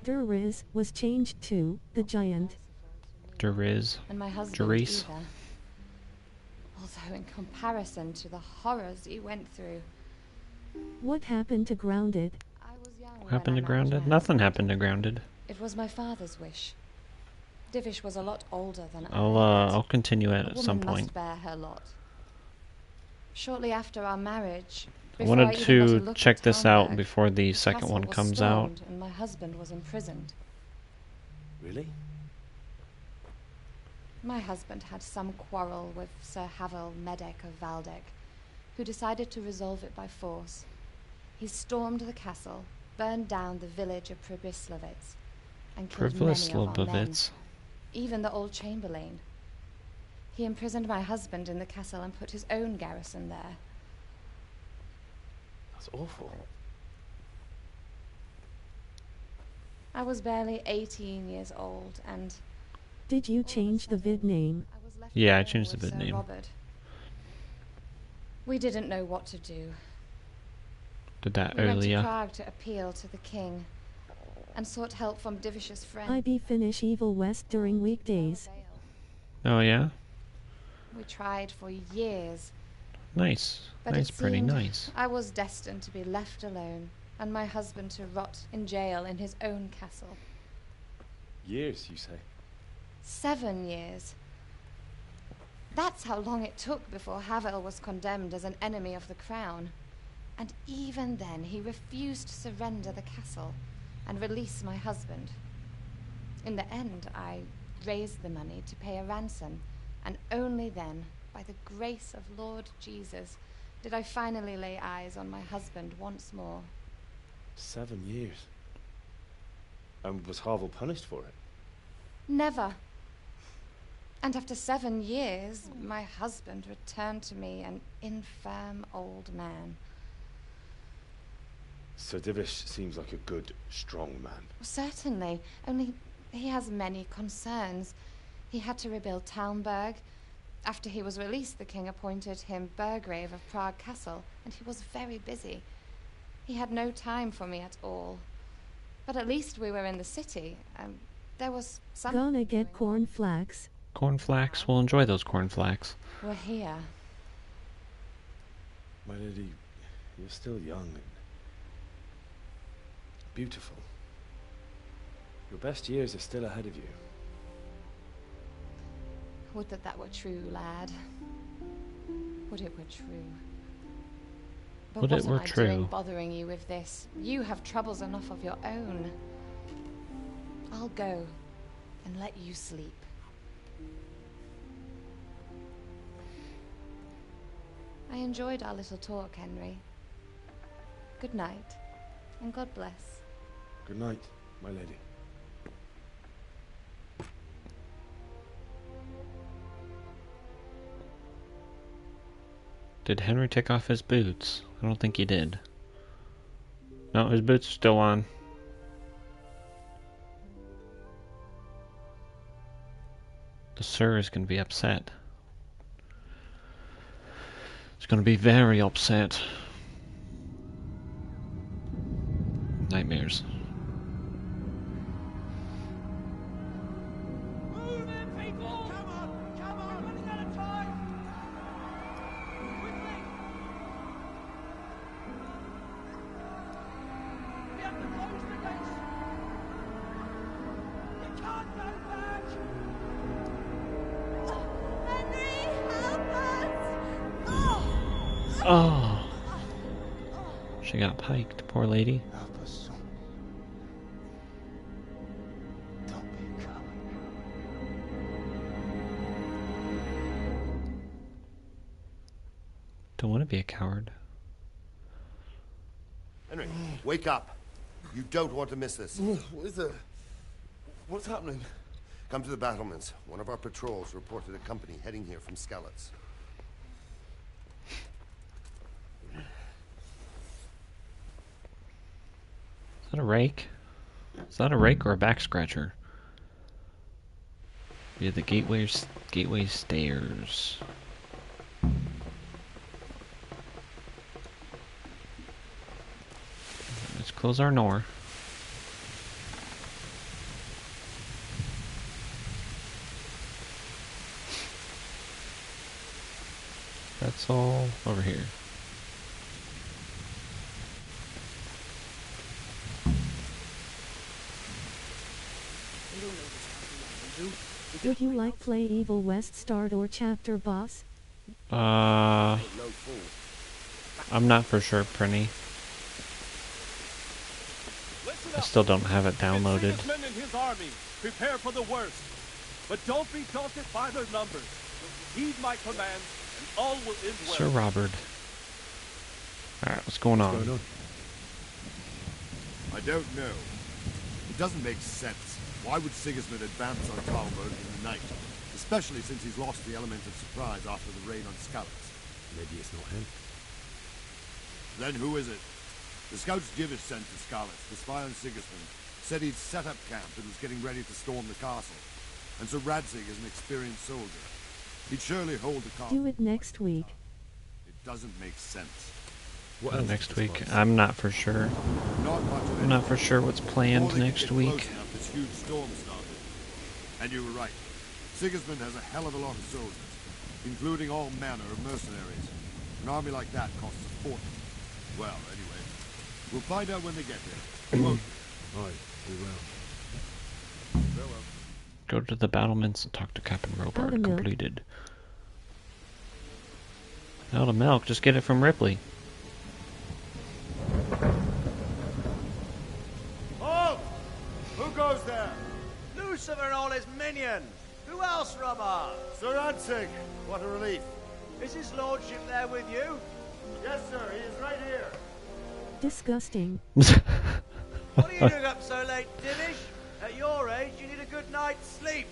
Duriz was changed to the giant. Duriz. And my husband Duriz. either. Although in comparison to the horrors he went through. What happened to Grounded? What happened to Grounded? Nothing happened to Grounded. It was my father's wish. Divish was a lot older than I. I'll continue it at some A woman point. must bear her lot. Shortly after our marriage, I before wanted even got a to look check at this out Talmberg, before the the second castle one was comes out. stormed and my husband was imprisoned. Really? My husband had some quarrel with Sir Havel Medek of Valdek, who decided to resolve it by force. He stormed the castle, burned down the village of Pribyslavitz, and killed many of our men, Pribyslavitz. even the old chamberlain. He imprisoned my husband in the castle and put his own garrison there. That's awful. I was barely 18 years old, and Did you change the vid name? Yeah, I changed the with vid Sir name. Robert. We didn't know what to do. Did that We went to earlier. Prague to appeal to the king, and sought help from Divish's friend. I be finish Evil West during weekdays. Oh yeah? We tried for years, Nice. but Nice, it pretty seemed nice. I was destined to be left alone, and my husband to rot in jail in his own castle. Years, you say? 7 years. That's how long it took before Havel was condemned as an enemy of the crown. And even then, he refused to surrender the castle and release my husband. In the end, I raised the money to pay a ransom, and only then, by the grace of Lord Jesus, did I finally lay eyes on my husband once more. 7 years. And was Havel punished for it? Never. And after 7 years, my husband returned to me an infirm old man. Sir Divish seems like a good, strong man. Certainly, only he has many concerns. He had to rebuild Talmberg. After he was released, the king appointed him Burgrave of Prague Castle, and he was very busy. He had no time for me at all. But at least we were in the city, and there was some... Gonna get cornflakes. Cornflakes? We'll enjoy those cornflakes. We're here. My lady, you're still young and beautiful. Your best years are still ahead of you. Would that that were true, lad. Would it were true. But Would it what am were I true. doing bothering you with this? You have troubles enough of your own. I'll go and let you sleep. I enjoyed our little talk, Henry. Good night, and God bless. Good night, my lady. Did Henry take off his boots? I don't think he did. No, his boots are still on. The sir is going to be upset. He's going to be very upset. Nightmares. Oh, she got piked, poor lady. Help us, son. Don't be a coward. Don't want to be a coward. Henry, wake up. You don't want to miss this. What is it? What's happening? Come to the battlements. One of our patrols reported a company heading here from Skalitz. Is that a rake? Is that a rake or a back scratcher? Via the gateway stairs. Let's close our door. That's all over here. Would you like play Evil West start or chapter boss? I'm not for sure, Prinny. I still don't have it downloaded. Sigismund and his army prepare for the worst, but don't be daunted by their numbers. Heed my command, and all will end well. Sir Robert. Alright, what's going on? I don't know. It doesn't make sense. Why would Sigismund advance on Talmud in the night? Especially since he's lost the element of surprise after the raid on Skalitz. Maybe it's not him. Then who is it? The scouts Jivish sent to Skalitz to spy on Sigismund said he'd set up camp and was getting ready to storm the castle. And so Radzig is an experienced soldier. He'd surely hold the castle. Do it next week. It doesn't make sense. Next week. I'm not for sure. I'm not for sure what's planned next week. This huge storm started. And you were right. Sigismund has a hell of a lot of soldiers, including all manner of mercenaries. An army like that costs a fortune. Well, anyway, we'll find out when they get there. Won't we? Aye, we will. Farewell. Go to the battlements and talk to Captain Robart. Completed. Out of milk, just get it from Ripley. Halt! Who goes there? Lucifer and all his minions. Who else, Robert? Sir Radzig. What a relief. Is his lordship there with you? Yes, sir. He is right here. Disgusting. What are you doing up so late, Divish? At your age, you need a good night's sleep.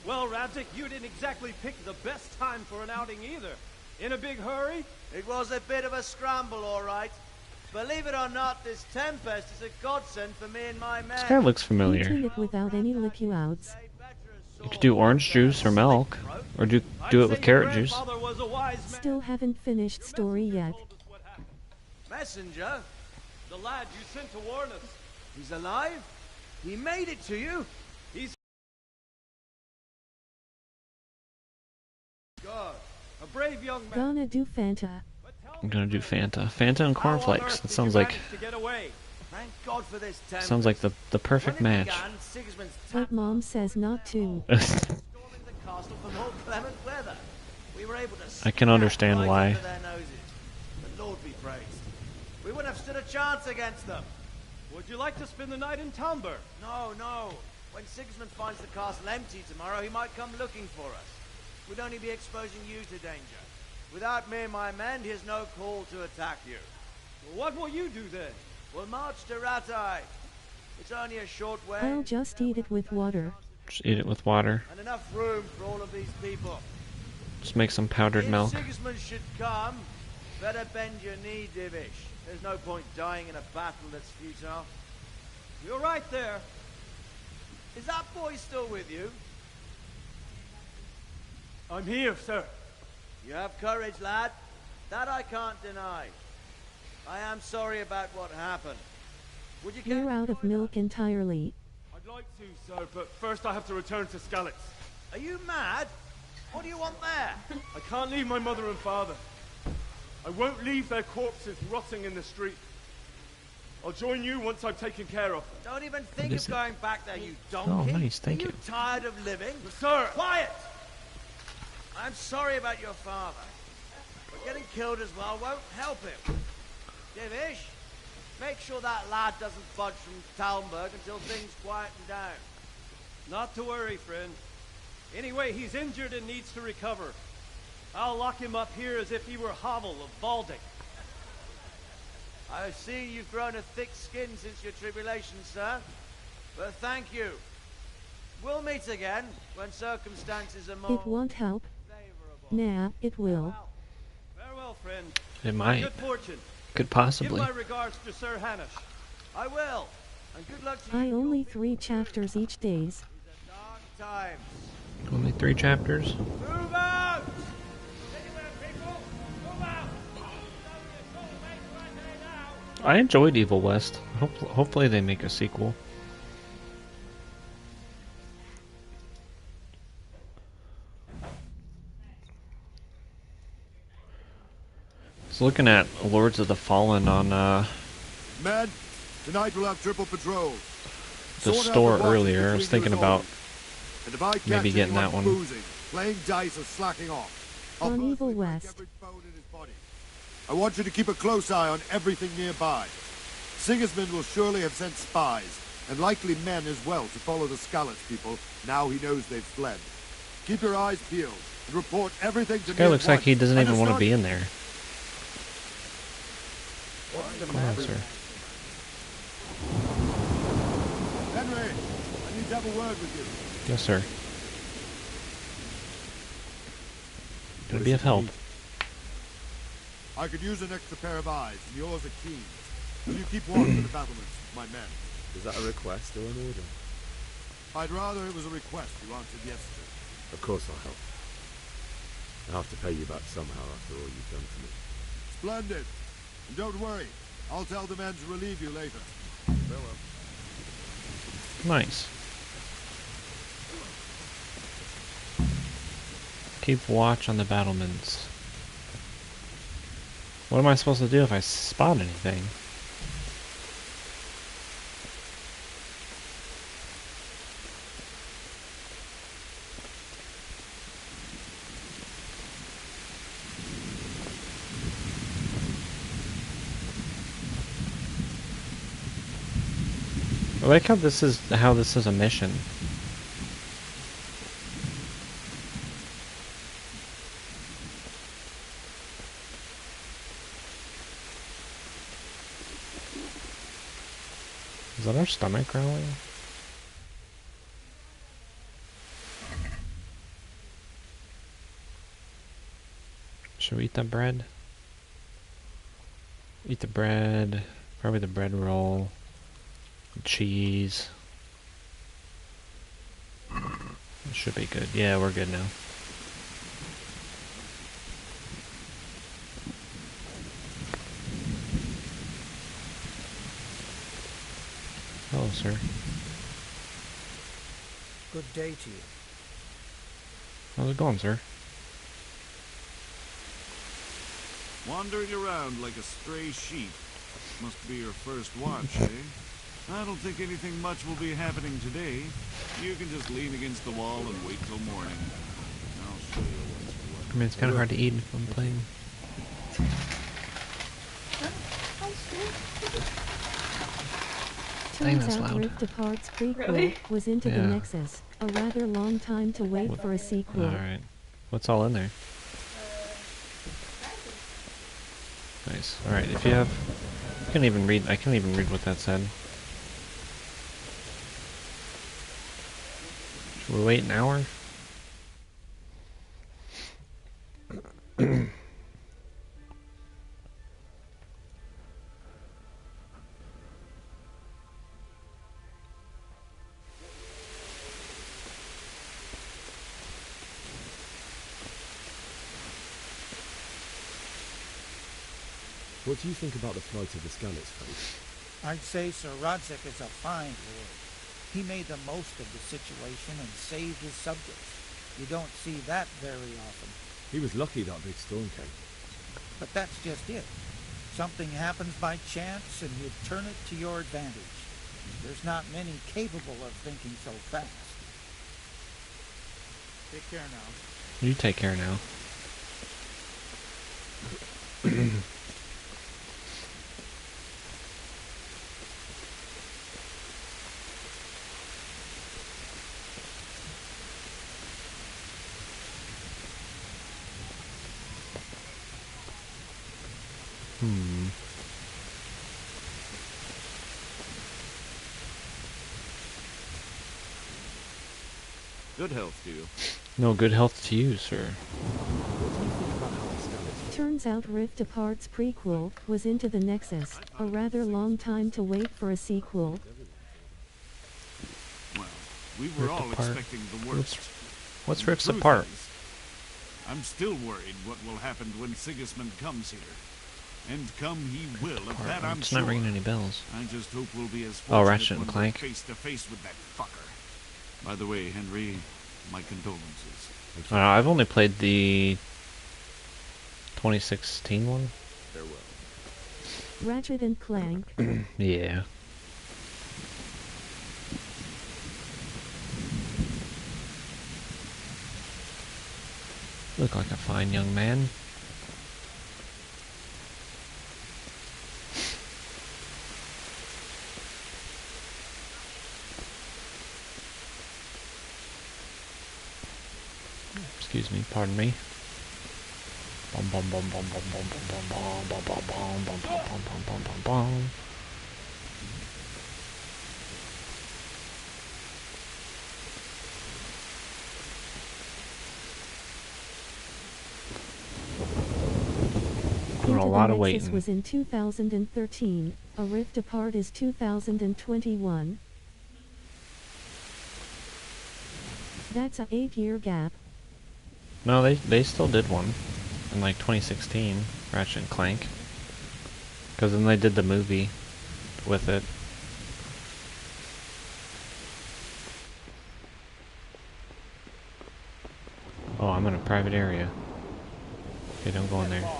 Well, Radzig, you didn't exactly pick the best time for an outing either. In a big hurry? It was a bit of a scramble, all right. Believe it or not, this tempest is a godsend for me and my men. This guy looks familiar. Eating it without any liquid-outs. You could do orange juice or milk, or do it with carrot juice. Still haven't finished story yet. Messenger? The lad you sent to warn us. He's alive? He made it to you? He's God. a brave young man. Gonna do Fanta. I'm gonna do Fanta. Fanta and cornflakes. That sounds like Thank God for this tempest. sounds like the perfect match. But Mom says not to. I can understand why. The Lord be praised. We wouldn't have stood a chance against them. Would you like to spend the night in Talmber? No, no. When Sigismund finds the castle empty tomorrow, he might come looking for us. We'd only be exposing you to danger. Without me and my men, he has no call to attack you. Well, what will you do then? We'll march to Ratai. It's only a short way. I'll just eat it with water. Just eat it with water. And enough room for all of these people. Just make some powdered If milk. Sigismund should come, better bend your knee, Divish. There's no point dying in a battle that's futile. You're right there. Is that boy still with you? I'm here, sir. You have courage, lad. That I can't deny. I am sorry about what happened. Would you You're out of milk entirely. I'd like to, sir, but first I have to return to Skalitz. Are you mad? What do you want there? I can't leave my mother and father. I won't leave their corpses rotting in the street. I'll join you once I've taken care of them. Don't even think of going back there, you donkey. Oh, nice, thank Are you you. tired of living? Sir! Quiet! I'm sorry about your father. But getting killed as well won't help him. Divish, make sure that lad doesn't budge from Talmberg until things quieten down. Not to worry, friend. Anyway, he's injured and needs to recover. I'll lock him up here as if he were Havel of Baldic. I see you've grown a thick skin since your tribulation, sir. But thank you. We'll meet again when circumstances are more... It won't help. Nah, it will. Farewell, friend. It might. Good fortune. Could possibly. Give my regards to Sir Hanush. I will. And good luck to you. I only 3 chapters each days. Times. Only 3 chapters. Move out! I enjoyed Evil West. Hopefully they make a sequel. I was looking at Lords of the Fallen on Men, tonight we'll have triple patrol. the store earlier. I was thinking about And if I catch maybe getting that anyone one. boozing, playing dice or slacking off, I'll On Evil personally break West. every bone in his body. I want you to keep a close eye on everything nearby. Sigismund will surely have sent spies, and likely men as well, to follow the Skalitz people, now he knows they've fled. Keep your eyes peeled, and report everything to This me guy at looks like once. he doesn't even want to Understood? be in there. What's the Come on, matter? sir. Henry, I need to have a word with you. Yes, sir. Gonna be of help. I could use an extra pair of eyes, and yours are keen. Will you keep watch for the battlements, my men? Is that a request or an order? I'd rather it was a request you answered yes to. Of course I'll help. I'll have to pay you back somehow after all you've done for me. Splendid. And don't worry, I'll tell the men to relieve you later. Farewell. Nice. Keep watch on the battlements. What am I supposed to do if I spot anything? I like how this is a mission. Is that our stomach growling? Should we eat the bread? Eat the bread. Probably the bread roll. Cheese. It should be good. Yeah, we're good now. Hello, sir. Good day to you. How's it going, sir? Wandering around like a stray sheep. Must be your first watch, eh? I don't think anything much will be happening today. You can just lean against the wall and wait till morning. I'll show you what's what. I mean, it's kind of hard to eat if I'm playing. Dang, that's Turns out loud. Rift Apart's prequel Really? was into the Yeah. Nexus. A rather long time to wait for a sequel. Alright. What's all in there? Nice. Alright, if you have... I can't even read what that said. Should we wait an hour? What do you think about the flight of the Skalitz folk? I'd say Sir Rodzik is a fine lord. He made the most of the situation and saved his subjects. You don't see that very often. He was lucky that big storm came. But that's just it. Something happens by chance and you turn it to your advantage. There's not many capable of thinking so fast. Take care now. You take care now. Good health to you. No, good health to you, sir. Turns out Rift Apart's prequel was Into the Nexus, a rather long time to wait for a sequel. Well, we were Rift all Apart. expecting the worst. What's The Rifts truth Apart? is, I'm still worried what will happen when Sigismund comes here. And come he will, of that I'm It's sure. not ringing any bells. I just hope we'll be as Oh, fortunate Ratchet and when we're Clank. face to face with that fucker. By the way, Henry, my condolences. I've only played the 2016 one. Farewell. Ratchet and Clank. Yeah. Look like a fine young man. Excuse me, pardon me. Bum bum bum bum bum bum bum bum bum bum bum bum bum bum bum bum bum bum. Doing a lot of Into the Nexus waiting. was in 2013. A Rift Apart is 2021. That's a 8-year gap. No, they still did one in like 2016, Ratchet and Clank. Because then they did the movie with it. Oh, I'm in a private area. Okay, don't go in there.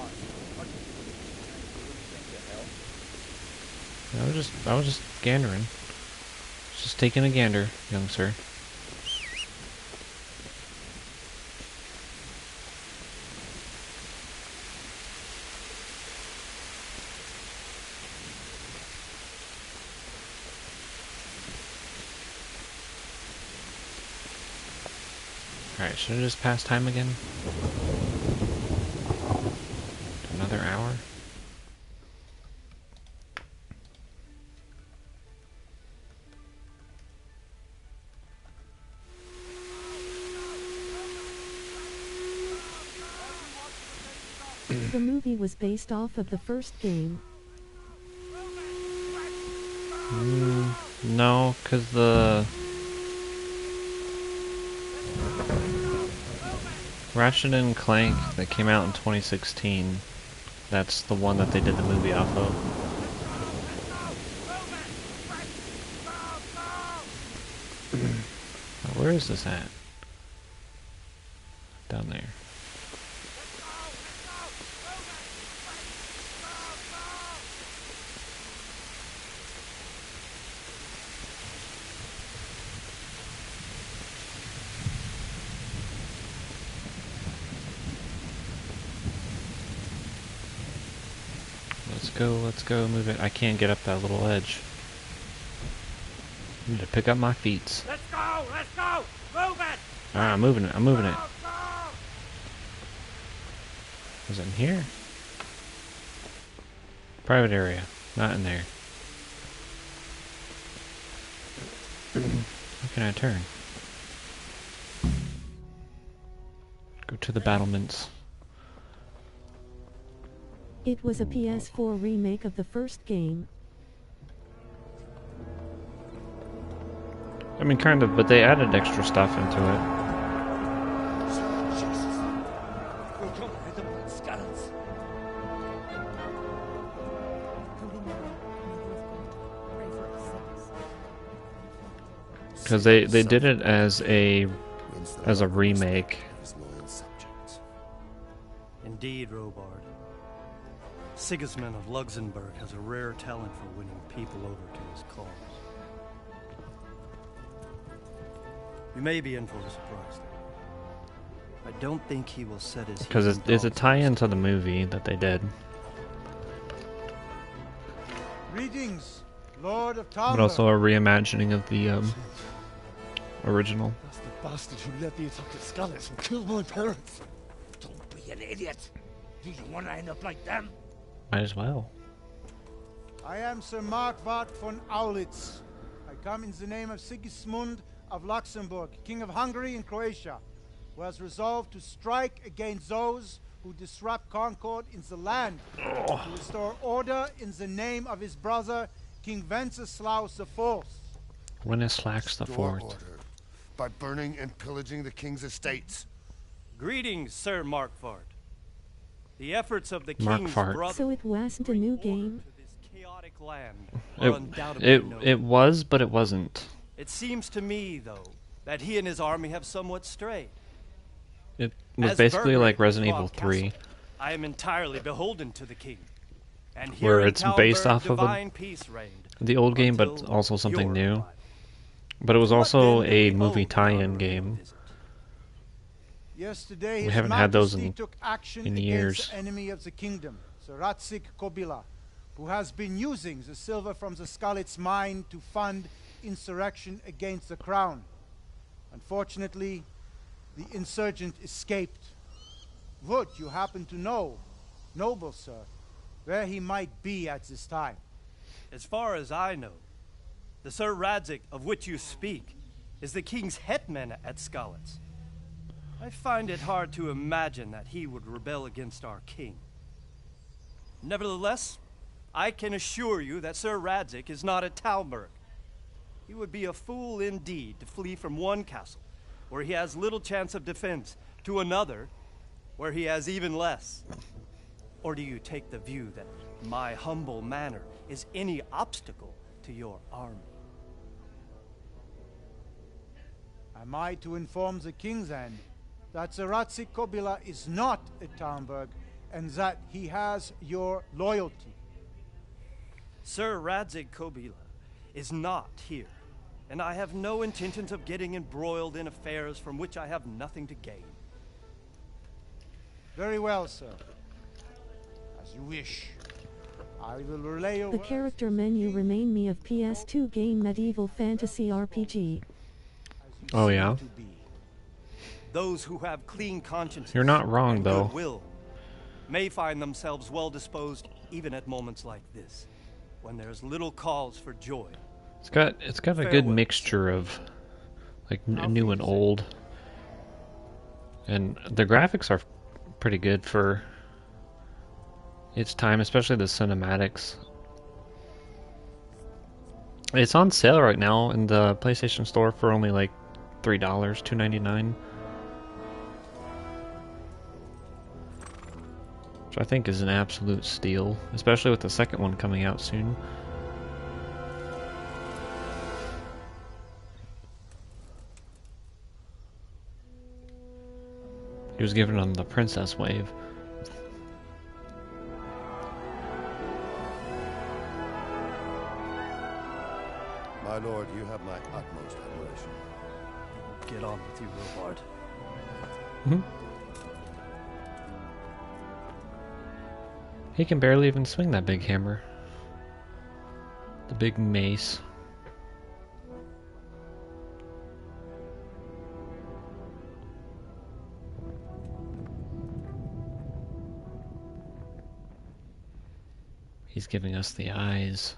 I was just gandering. Just taking a gander, young sir. Alright, should I just pass time again? Another hour? The movie was based off of the first game. No, because the Ratchet and Clank that came out in 2016, that's the one that they did the movie off of. Now, where is this at? Down there. Let's go, move it. I can't get up that little edge. I need to pick up my feet. Let's go! Let's go! Move it! Alright, I'm moving it. I'm moving it. Was it in here? Private area. Not in there. How can I turn? Go to the battlements. It was a PS4 remake of the first game. I mean, kind of, but they added extra stuff into it. Because they did it as a remake. Indeed, Robard. Sigismund of Luxembourg has a rare talent for winning people over to his cause. You may be in for a surprise. I don't think he will set his... Because it's a tie-in to the movie that they did. Greetings, Lord of Talmud. But also a reimagining of the original. That's the bastard who led the attack at Skalitz and killed my parents. Don't be an idiot. Do you want to end up like them? Might as well. I am Sir Markwart von Aulitz. I come in the name of Sigismund of Luxembourg, King of Hungary and Croatia, who has resolved to strike against those who disrupt concord in the land, to restore order in the name of his brother, King Wenceslaus IV. Wenceslaus the Fourth. Order by burning and pillaging the king's estates. Greetings, Sir Markwart. The efforts of the king's brother... So it wasn't a new game? It was, but it wasn't. It seems to me, though, that he and his army have somewhat strayed. It was basically like Resident Evil 3. I am entirely beholden to the king. And where it's based off of the old game, but also something new. But it was also a movie tie-in game. Yesterday, we haven't had those in against years. the enemy of the kingdom, Sir Ratzik Kobila, who has been using the silver from the Skalitz mine to fund insurrection against the crown. Unfortunately, the insurgent escaped. Would you happen to know, noble sir, where he might be at this time? As far as I know, the Sir Radzik of which you speak is the king's hetman at Skalitz. I find it hard to imagine that he would rebel against our king. Nevertheless, I can assure you that Sir Radzik is not at Talmberg. He would be a fool indeed to flee from one castle, where he has little chance of defense, to another, where he has even less. Or do you take the view that my humble manner is any obstacle to your army? Am I to inform the king then that Sir Ratzik Kobila is not at Talmberg and that he has your loyalty? Sir Radzik Kobila is not here, and I have no intentions of getting embroiled in affairs from which I have nothing to gain. Very well, sir. As you wish. I will relay your The character menu remind me of PS2 game Medieval Fantasy RPG. Oh yeah? Those who have clean consciences You're not wrong, and though. goodwill may find themselves well disposed even at moments like this, when there's little cause for joy. It's got a good mixture of like new and old, and the graphics are pretty good for its time, especially the cinematics. It's on sale right now in the PlayStation Store for only like $3, $2.99. Which I think is an absolute steal, especially with the second one coming out soon. He was giving them the princess wave. My lord, you have my utmost admiration. Get on with you, Robard. Mm-hmm. He can barely even swing that big hammer. The big mace. He's giving us the eyes.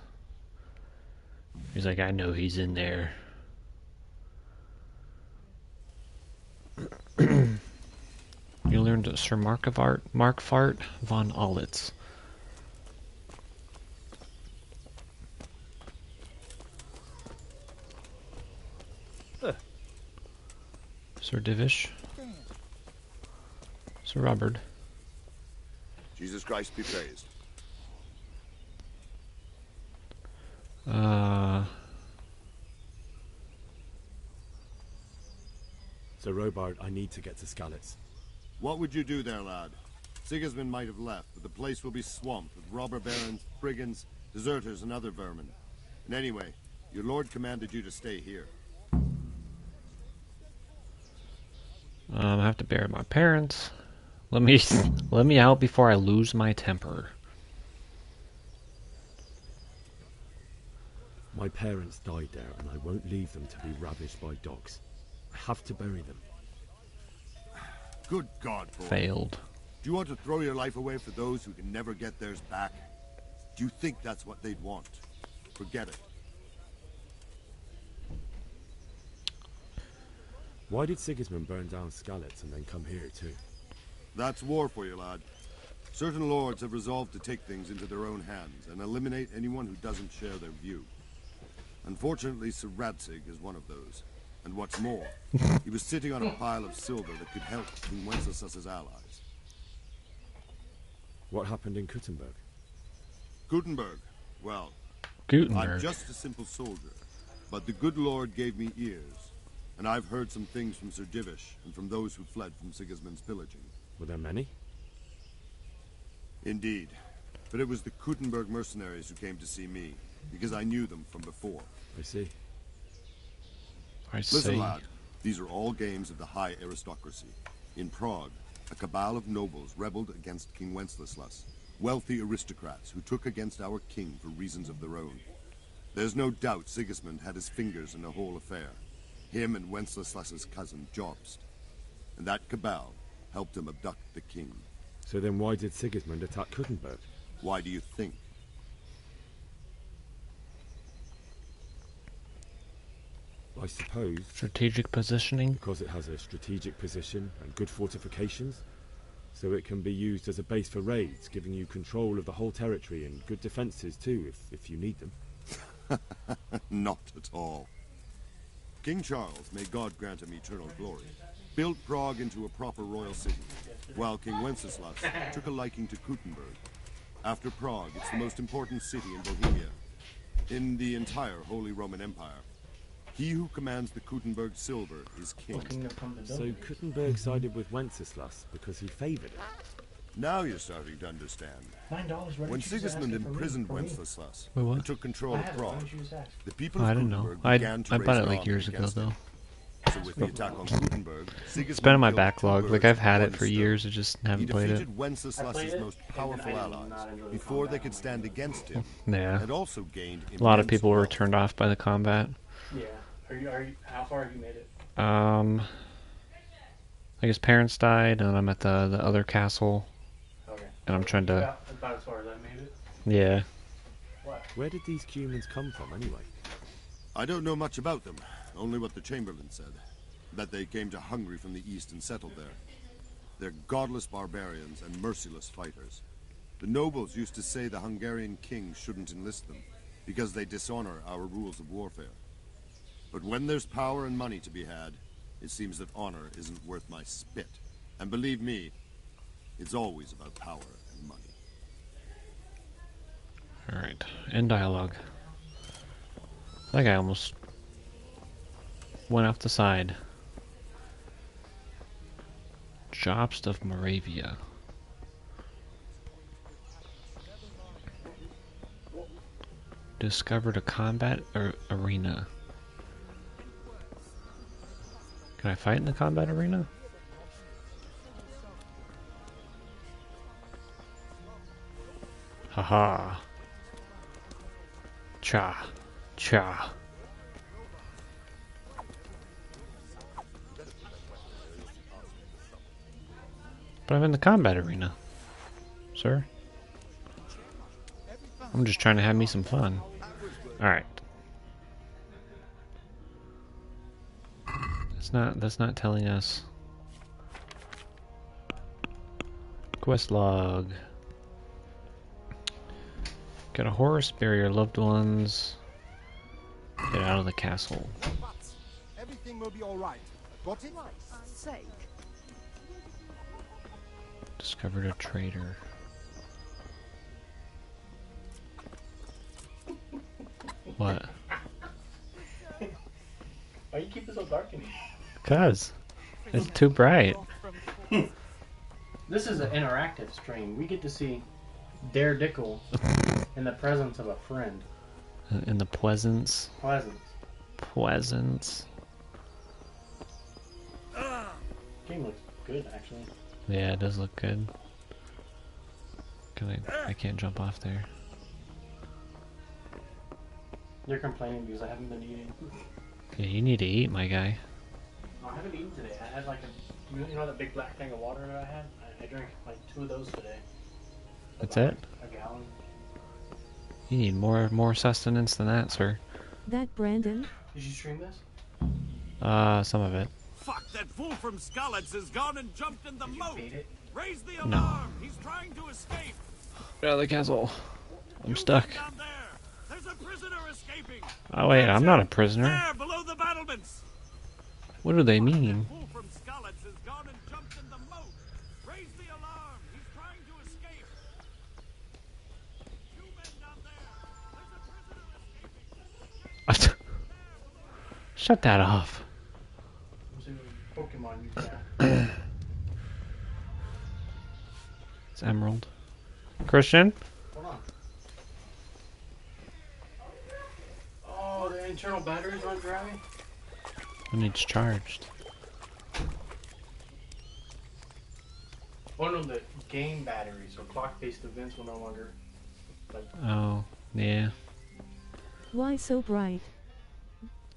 He's like, I know he's in there. You learned Sir Markwart von Aulitz. Sir Divish. Sir Robert. Jesus Christ be praised. Sir Robard, I need to get to Skalitz. What would you do there, lad? Sigismund might have left, but the place will be swamped with robber barons, brigands, deserters, and other vermin. And anyway, your lord commanded you to stay here. I have to bury my parents. Let me out before I lose my temper. My parents died there, and I won't leave them to be ravished by dogs. I have to bury them. Good God, boy. Failed. Do you want to throw your life away for those who can never get theirs back? Do you think that's what they'd want? Forget it. Why did Sigismund burn down Skalitz and then come here too? That's war for you, lad. Certain lords have resolved to take things into their own hands and eliminate anyone who doesn't share their view. Unfortunately, Sir Radzig is one of those. And what's more, he was sitting on a pile of silver that could help King Wenceslas's allies. What happened in Kuttenberg? Gutenberg? Well, Gutenberg. I'm just a simple soldier, but the good Lord gave me ears, and I've heard some things from Sir Divish and from those who fled from Sigismund's pillaging. Were there many? Indeed, but it was the Kuttenberg mercenaries who came to see me, because I knew them from before. I see. Listen, lad, these are all games of the high aristocracy. In Prague, a cabal of nobles rebelled against King Wenceslas, wealthy aristocrats who took against our king for reasons of their own. There's no doubt Sigismund had his fingers in the whole affair. Him and Wenceslas's cousin, Jobst. And that cabal helped him abduct the king. So then why did Sigismund attack Kuttenberg? Why do you think? I suppose... Strategic positioning? Because it has a strategic position and good fortifications. So it can be used as a base for raids, giving you control of the whole territory and good defenses too, if you need them. Not at all. King Charles, may God grant him eternal glory, built Prague into a proper royal city, while King Wenceslas took a liking to Kuttenberg. After Prague, it's the most important city in Bohemia, in the entire Holy Roman Empire. He who commands the Kuttenberg silver is king. So Kuttenberg sided with Wenceslas because he favored it? Now you're starting to understand. $9 When Sigismund imprisoned Wenceslas Wait, what? and took control of Prague, the people Oh, of I didn't know. Kuttenberg I began to bought it raise like an years army ago against though. him. So with the attack on Kuttenberg, It's been in my killed backlog. 2 Like birds I've had with it for 1 stone. years. I just haven't He played it. defeated Wenceslas's most powerful allies before they could stand against him. Yeah. And also gained A lot of immense people were wealth. turned off by the combat. Yeah. Are you? How far have you made it? I guess parents died, and I'm at the other castle. Okay. And I'm trying to. About as far as I made it. Yeah. What? Where did these humans come from anyway? I don't know much about them, only what the Chamberlain said. That they came to Hungary from the east and settled there. They're godless barbarians and merciless fighters. The nobles used to say the Hungarian king shouldn't enlist them, because they dishonor our rules of warfare. But when there's power and money to be had, it seems that honor isn't worth my spit. And believe me, it's always about power and money. Alright, end dialogue. That guy almost went off the side. Jobst of Moravia. Discovered a combat arena. Can I fight in the combat arena? Haha. Cha. Cha. But I'm in the combat arena, sir. I'm just trying to have me some fun. Alright. That's not telling us. Quest log. Got a horse, bury your loved ones. Get out of the castle. Everything will be all right. Got it? Sake. Discovered a traitor. What? Why you keep it so dark in here? Cause it's too bright. This is an interactive stream. We get to see Daredevil in the presence of a friend. In the Pleasance. Pleasant. Pleasance. Game looks good, actually. Yeah, it does look good. Can I can't jump off there. You're complaining because I haven't been eating. Yeah, you need to eat, my guy. No, I haven't eaten today. I had like you know that big black thing of water that I had? I drank like 2 of those today. That's it? A gallon. You need more sustenance than that, sir. That Brandon? Did you stream this? Some of it. Fuck, that fool from Skalitz has gone and jumped in the moat. Raise the alarm. No. He's trying to escape. Get out of the castle. I'm stuck. Down there. There's a prisoner escaping. Oh wait, I'm not a prisoner. There, below the battlements. What do they mean? Fool from Skalitz has gone and jumped in the moat. Raise the alarm. He's trying to escape. You men down there. There's a prisoner escaping. Shut that off. Pokemon you got. It's Emerald. Christian? Hold on. Oh, the internal batteries aren't driving? When it's charged. Oh no, the game batteries or clock-based events will no longer. Like, Oh, yeah. Why so bright?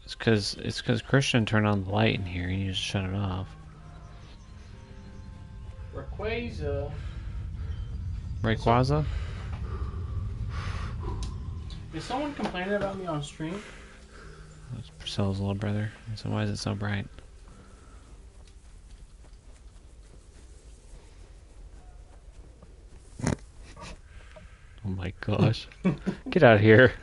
It's cause Christian turned on the light in here and you just shut it off. Rayquaza. Rayquaza? Is someone complaining about me on stream? That's Priscilla's little brother. So why is it so bright? Oh my gosh. Get out of here.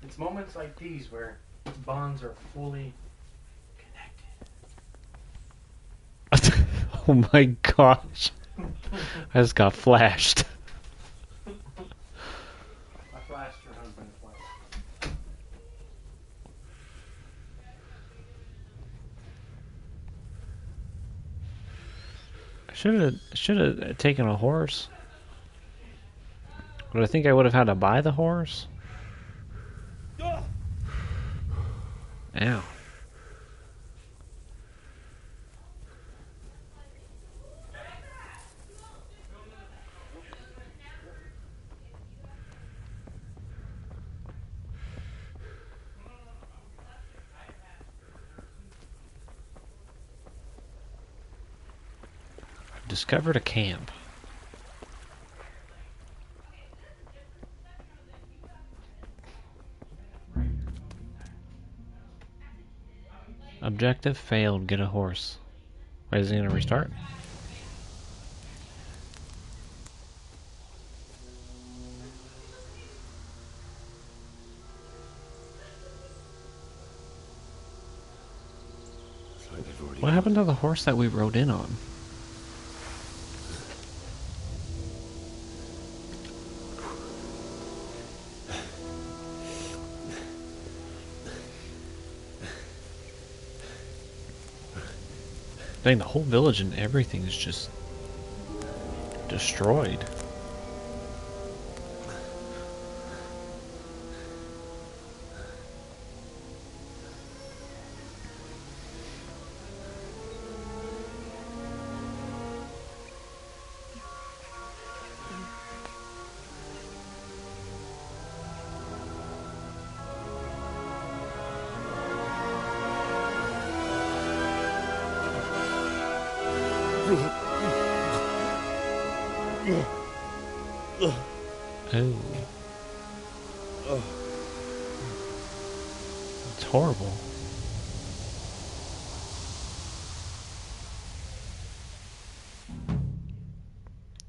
It's moments like these where bonds are fully connected. Oh my gosh. I just got flashed. I flashed your husband twice. I should have taken a horse. But I think I would have had to buy the horse. Ow. I've discovered a camp. Objective failed. Get a horse. Wait, is it gonna restart? What happened to the horse that we rode in on? Dang, the whole village and everything is just destroyed. Oh. It's horrible.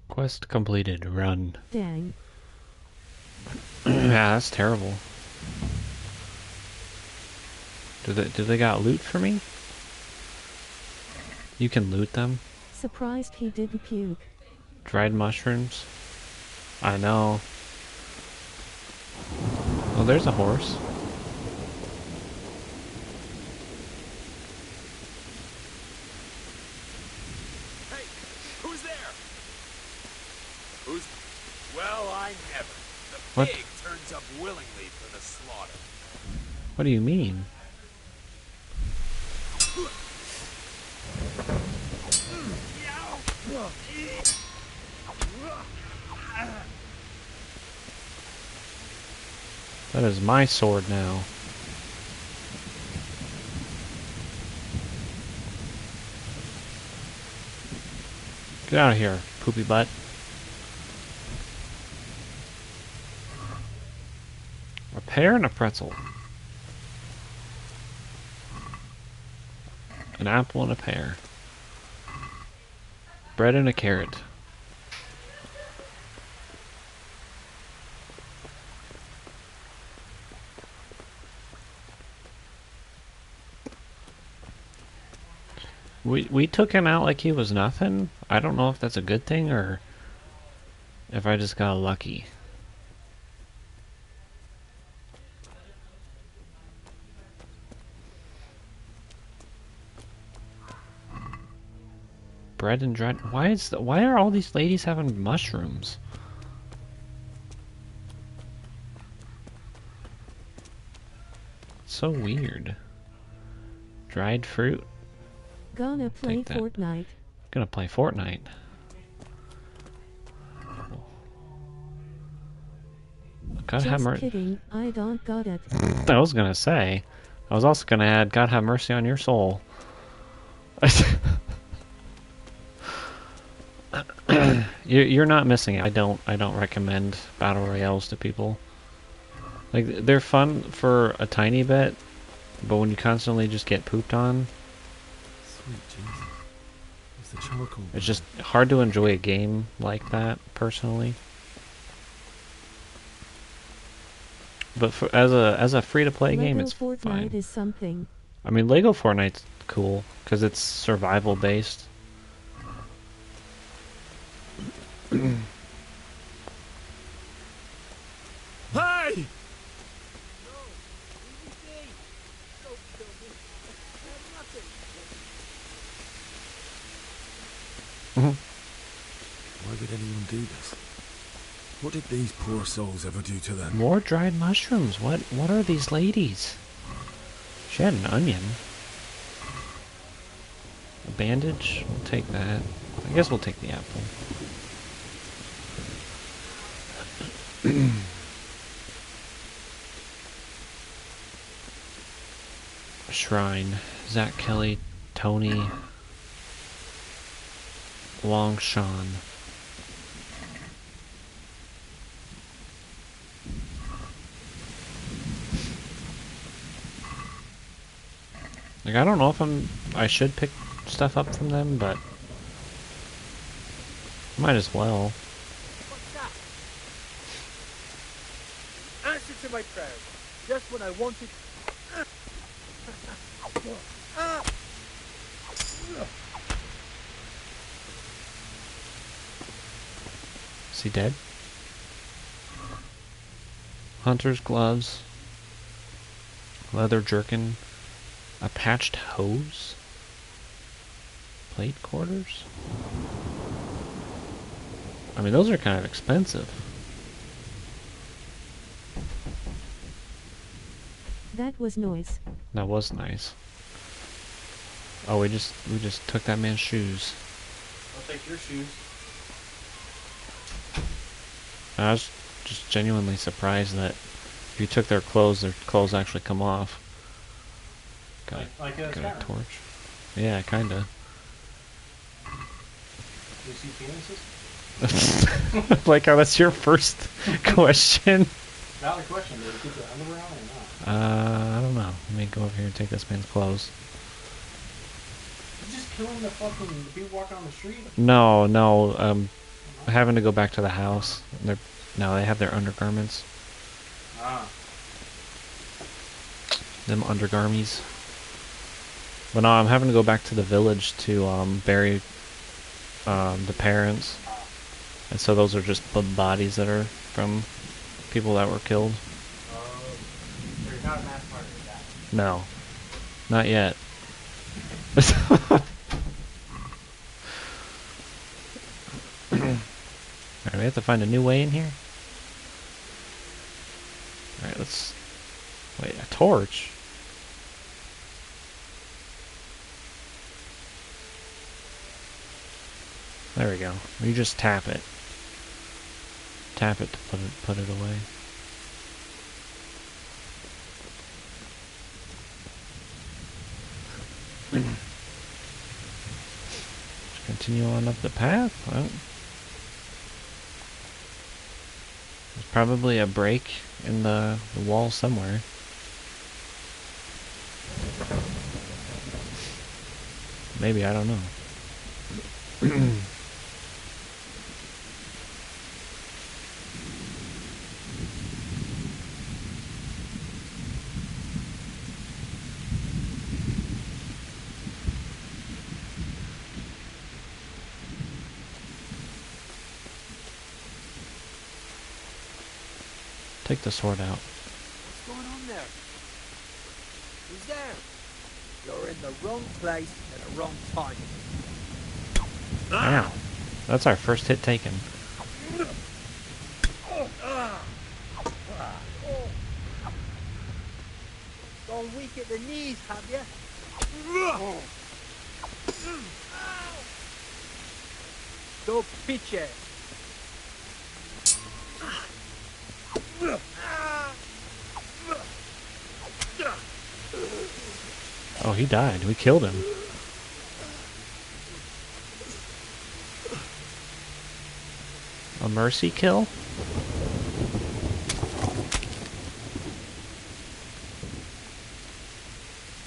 Quest completed. Run. Dang. Yeah, that's terrible. Do they got loot for me? You can loot them. Surprised he didn't puke. Dried mushrooms. I know. Oh, there's a horse. Hey, who's there? Who's... Well, I never. The What? pig turns up willingly for the slaughter. What do you mean? That is my sword now. Get out of here, poopy butt. A pear and a pretzel. An apple and a pear. Bread and a carrot. We took him out like he was nothing. I don't know if that's a good thing or if I just got lucky. Bread and dried. Why are all these ladies having mushrooms? So weird. Dried fruit. Gonna play Fortnite. Gonna play Fortnite. God have mercy. Just kidding, I don't got it. I was gonna say. I was also gonna add, God have mercy on your soul. You're not missing it. I don't recommend battle royales to people. Like, they're fun for a tiny bit, but when you constantly just get pooped on, Sweet Jesus. It's the charcoal. it's just hard to enjoy a game like that, personally. But as a free-to-play game, it's Fortnite fine. is something. I mean, Lego Fortnite's cool because it's survival based. Hey! Why would anyone do this? What did these poor souls ever do to them? More dried mushrooms. What are these ladies? She had an onion. A bandage. We'll take that. I guess we'll take the apple. Shrine. Zach Kelly, Tony, Longshan. Like, I don't know if I should pick stuff up from them, but might as well. Answer to my prayers. Just when I wanted. Is he dead? Hunter's gloves. Leather jerkin. A patched hose. Plate quarters. I mean, those are kind of expensive. That was noise. That was nice. Oh, we just took that man's shoes. I'll take your shoes. I was just genuinely surprised that if you took their clothes actually come off. Got Like a Skyrim. torch. Yeah, kinda. Do you see penises? Like how that's your first question. Valid question. Do you keep your underwear on or not? I don't know. Let me go over here and take this man's clothes. You just killing the fucking people walking on the street? No, having to go back to the house. No, they have their undergarments. Ah. Them undergarmies. But now I'm having to go back to the village to bury the parents. And so those are just the bodies that are from people that were killed. There's not a mass murder of that. No. Not yet. Alright, we have to find a new way in here. Alright, let's... Wait, a torch? There we go. You just tap it. Tap it to put it away. Just continue on up the path. Well, there's probably a break in the wall somewhere. Maybe, I don't know. Take the sword out. What's going on there? Who's there? You're in the wrong place at the wrong time. Ow. That's our first hit taken. Gone weak at the knees, have you? Go pitch it. Oh, he died. We killed him. A mercy kill?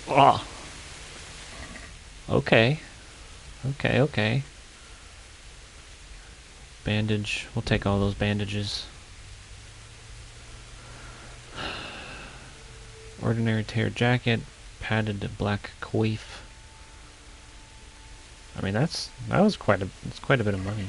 Oh. Okay. Okay. Bandage. We'll take all those bandages. Ordinary tear jacket. Padded black coif. I mean, that's quite a bit of money.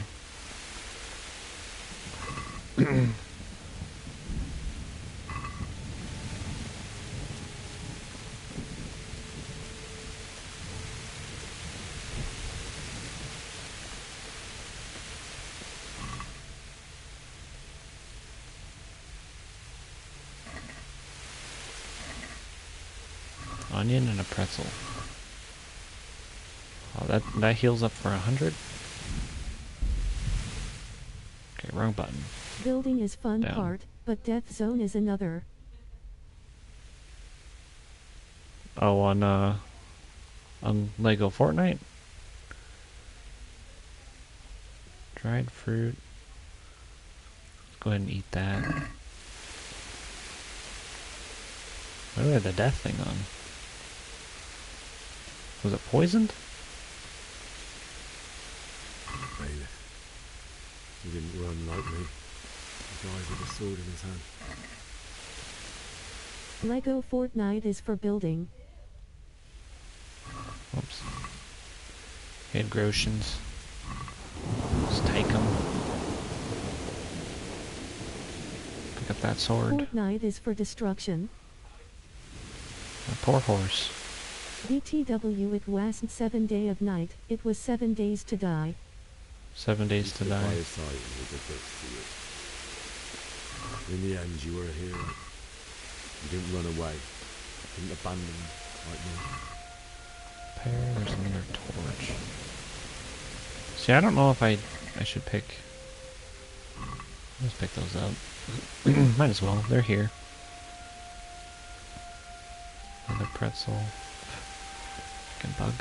Onion and a pretzel. Oh, that heals up for 100. Okay, wrong button. Building is fun Down. part, but death zone is another. Oh, on Lego Fortnite. Dried fruit. Let's go ahead and eat that. Why do we have the death thing on? Was it poisoned? Bailiff. He didn't run like me. He died with a sword in his hand. Lego Fortnite is for building. Oops. Head grotions. Let's take them. Pick up that sword. Fortnite is for destruction. A poor horse. BTW, it wasn't 7 day of night, it was 7 days to die. 7 days to die. By his side and he did this to you. In the end, you were a hero. You didn't run away. Didn't abandon me like me. Pear, there's another torch. See, I don't know if I should pick... Let's pick those up. Might as well, they're here. Another pretzel. Fucking bug.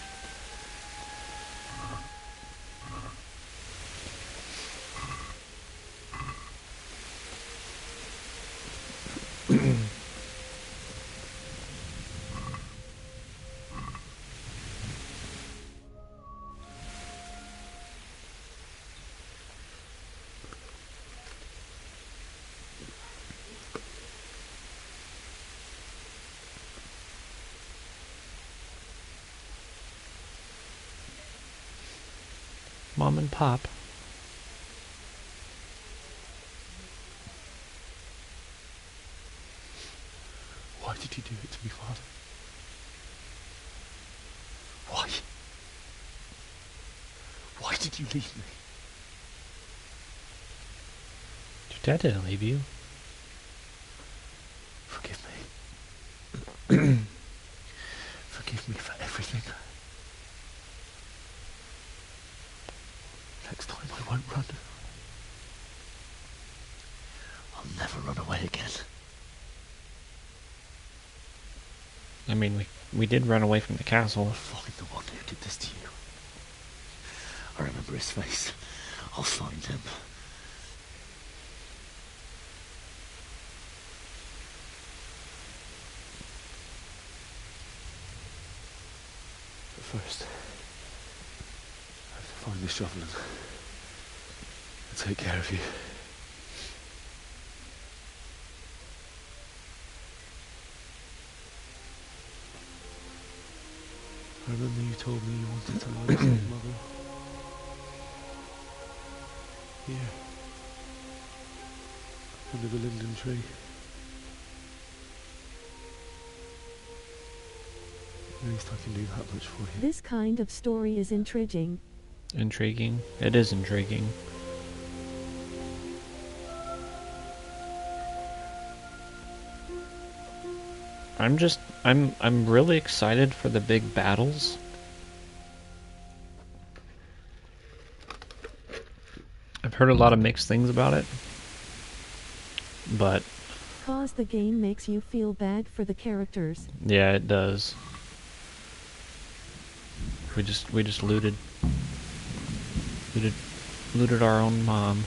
Mom and Pop. Why did you do it to me, Father? Why? Why did you leave me? Your dad didn't leave you. Forgive me. Forgive me for everything. Next time I won't run. I'll never run away again. I mean, we did run away from the castle. I'll find the one who did this to you. I remember his face. I'll find him. But first, I have to find the shovel and take care of you. I remember you told me you wanted to lie to Mother. Here. Under the linden tree. At least I can do that much for you. This kind of story is intriguing. Intriguing? It is intriguing. I'm really excited for the big battles. I've heard a lot of mixed things about it, but 'Cause the game makes you feel bad for the characters. yeah, it does. We just looted our own mom.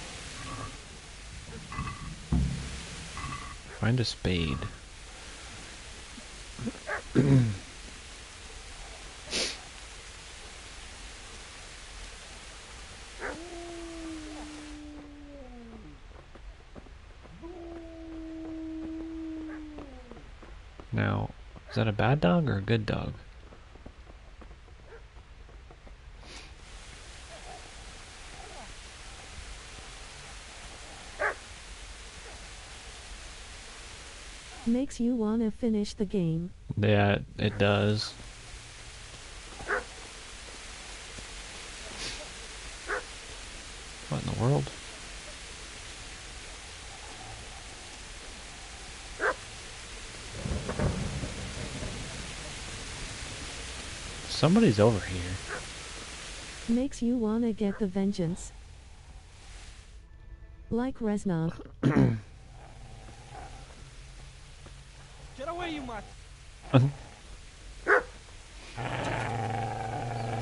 Find a spade. Now, is that a bad dog or a good dog? Makes you wanna finish the game. Yeah, it does. What in the world? Somebody's over here. Makes you wanna get the vengeance. Like Reznov. Get away, you mutt!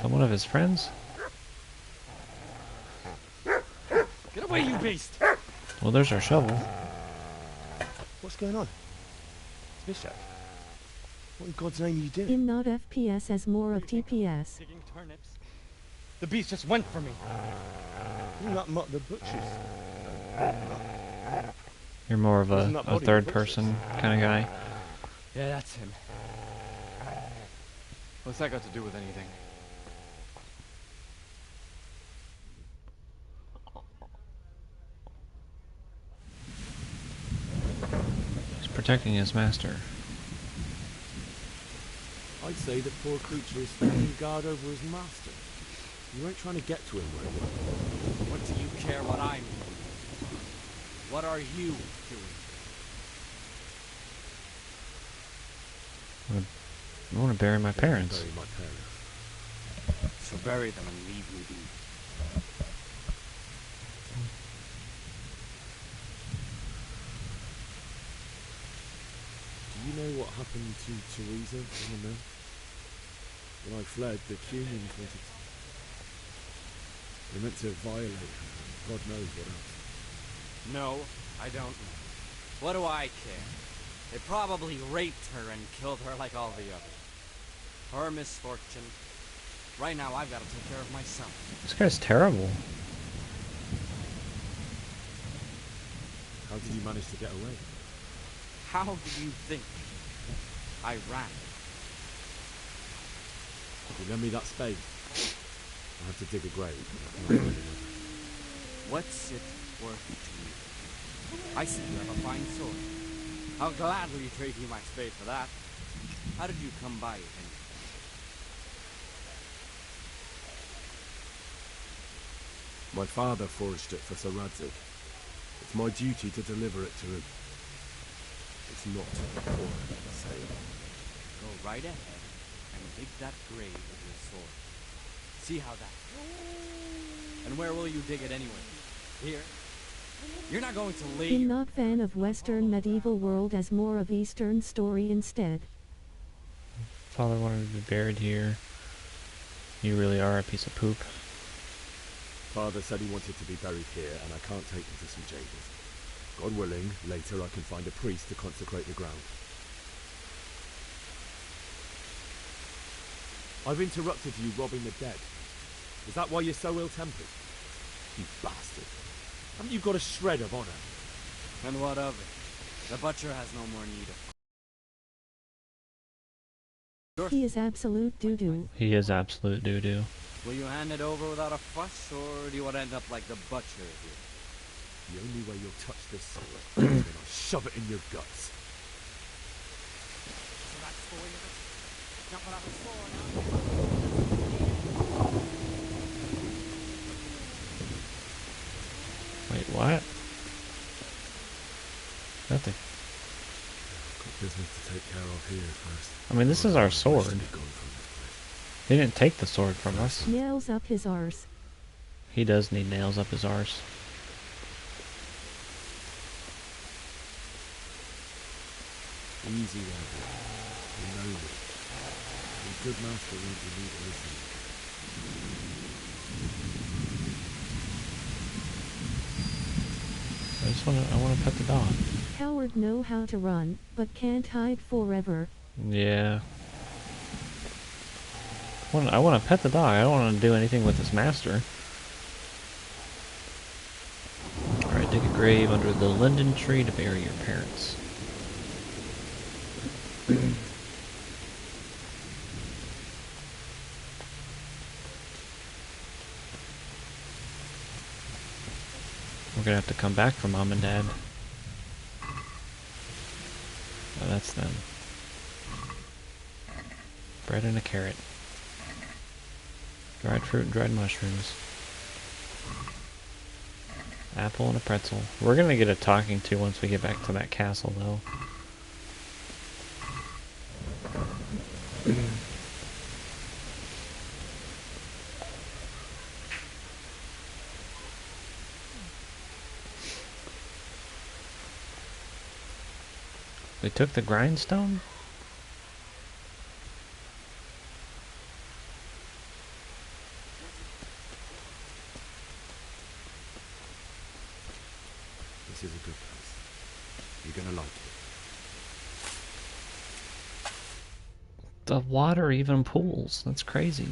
One of his friends? Get away, you beast! Well, there's our shovel. What's going on? It's Bishop. What in God's name are you doing? In not FPS as more of TPS. Digging turnips. The beast just went for me. You're not Mutt the butchers. You're more of a third person kind of guy. Yeah, that's him. What's that got to do with anything? He's protecting his master. I'd say the poor creature is standing guard over his master. You weren't trying to get to him, were you? What do you care what I'm doing? What are you doing? I want to bury my parents. Bury my parents. So bury them and leave me be. Do you know what happened to Teresa in the mill? When I fled, the Cumans wanted to... They meant to violate her, and God knows what else. No, I don't know. What do I care? They probably raped her and killed her like all the others. Her misfortune. Right now, I've got to take care of myself. This guy's terrible. How did you manage to get away? How do you think I ran? You lend me that spade. I'll have to dig a grave. I can't find another. What's it worth to you? I see you have a fine sword. I'll gladly trade you my spade for that. How did you come by it anyway? My father forged it for Sir Radzig. It's my duty to deliver it to him. It's not for sale. Go right ahead and dig that grave with your sword. See how that goes. And where will you dig it anyway? Here? You're not going to leave. I'm not fan of Western medieval world as more of Eastern story instead. Father wanted to be buried here. You really are a piece of poop. Father said he wanted to be buried here, and I can't take him to St. James's. God willing, later I can find a priest to consecrate the ground. I've interrupted you robbing the dead. Is that why you're so ill-tempered? You bastard. Haven't you got a shred of honor? And what of it? The butcher has no more need of... He is absolute doo-doo. He is absolute doo-doo. Will you hand it over without a fuss, or do you want to end up like the butcher here? The only way you'll touch this sword is when I shove it in your guts. So that's the way of it. Not without a sword, Wait, what? Nothing. Got business to take care of here first. I mean, this is our sword. He didn't take the sword from us. Nails up his arse. He does need nails up his arse. Easy there. You know me. A good master won't be need to listen. I want to pet the dog. Coward know how to run, but can't hide forever. Yeah. I want to pet the dog. I don't want to do anything with his master. Alright, dig a grave under the linden tree to bury your parents. We're gonna have to come back for Mom and Dad. Oh, that's them. Bread and a carrot. Dried fruit and dried mushrooms. Apple and a pretzel. We're gonna get a talking to once we get back to that castle, though. They took the grindstone? This is a good place. You're gonna like it. The water even pools. That's crazy.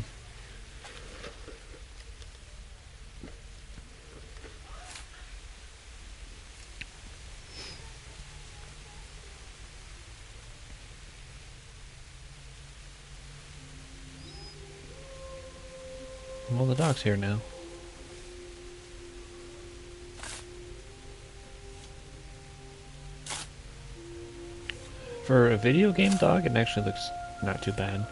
Well, the dog's here now. For a video game dog, it actually looks not too bad.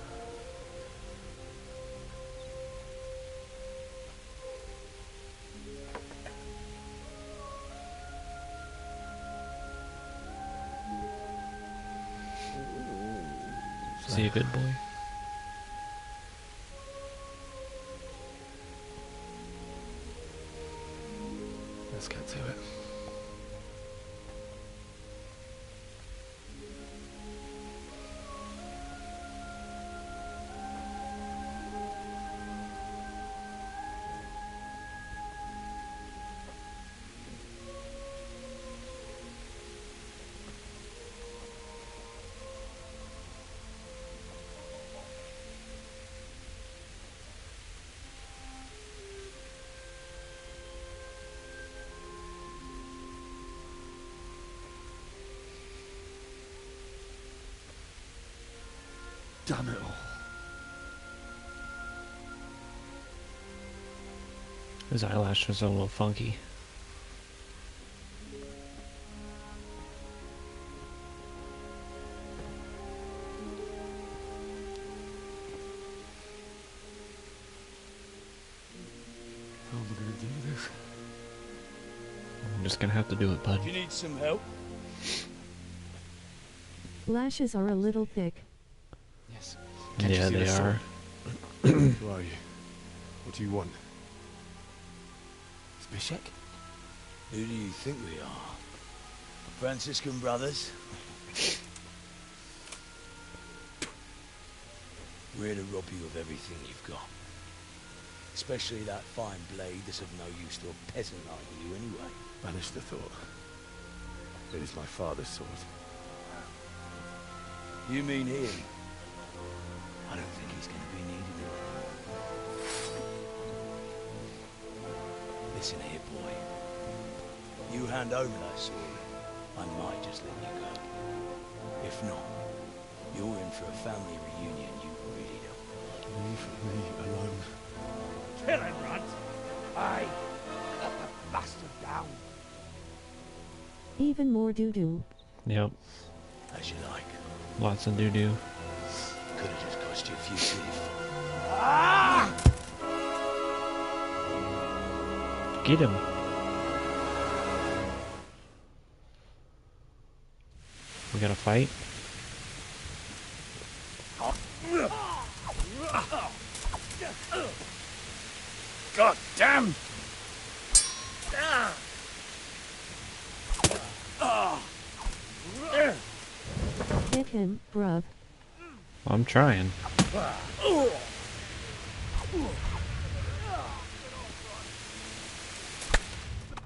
Is he a good boy? Let's get to it. Damn it all. His eyelashes are a little funky. How am I gonna do this? I'm just gonna have to do it, bud. Do you need some help? Lashes are a little thick. Yes. Yeah, they are. Who are you? What do you want? Zbyszek? Who do you think we are? Franciscan brothers? We're here to rob you of everything you've got. Especially that fine blade that's of no use to a peasant like you anyway. Banish the thought. It is my father's sword. You mean him? I don't think he's going to be needing it. Listen here, boy. You hand over that sword, I might just let you go. If not, you're in for a family reunion you really don't. Leave me alone. Kill him, Runt! Aye! Cut the bastard down! Even more doo-doo. Yep. As you like. Lots of doo-doo. Could have just cost you a few teeth. Get him. We gotta fight? God damn! Hit him, bruv. I'm trying.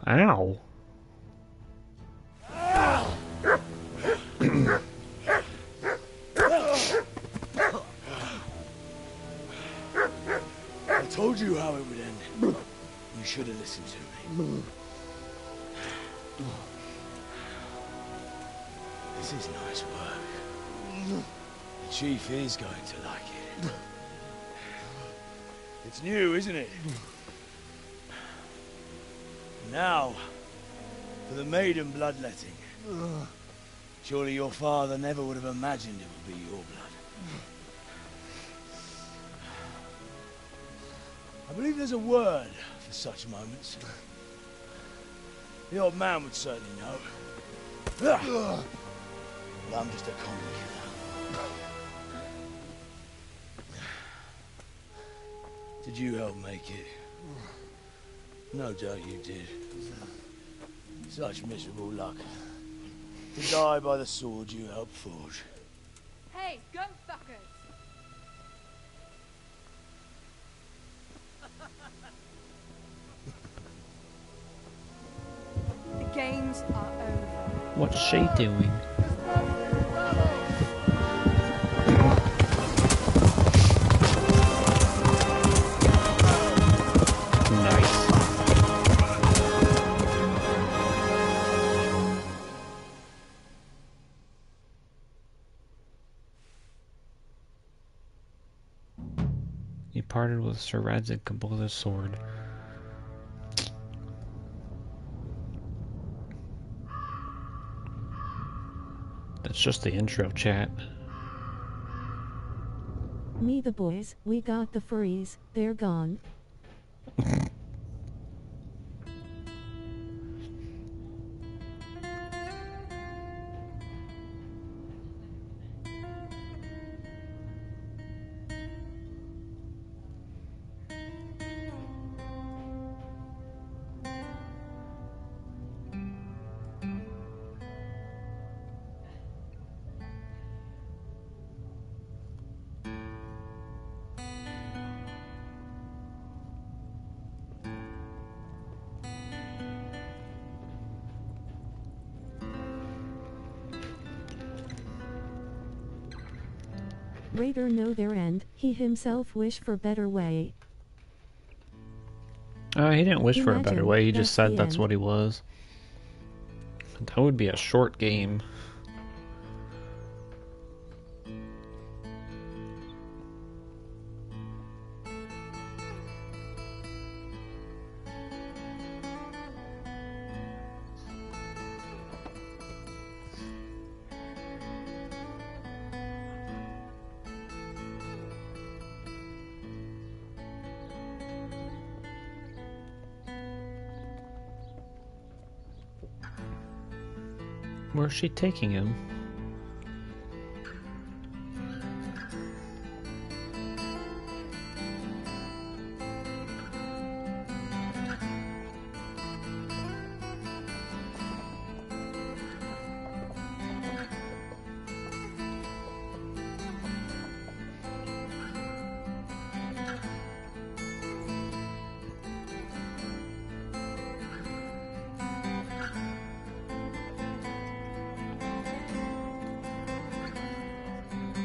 Ow. I told you how it would end. You should have listened to me. This is nice work. The chief is going to like it. It's new, isn't it? Now, for the maiden bloodletting. Surely your father never would have imagined it would be your blood. I believe there's a word for such moments. The old man would certainly know. But I'm just a common killer. Did you help make it? No doubt you did. Such miserable luck. To die by the sword you helped forge. Hey, gun fuckers! The games are over. What's she doing? Nice. He parted with Sir Radzig Kabula's sword. That's just the intro, chat. Me the boys, we got the furries, they're gone. Raider know their end, he himself wish for better way. He didn't wish for a better Imagine, way, he just that's said the that's end. what he was. That would be a short game. Where's she taking him?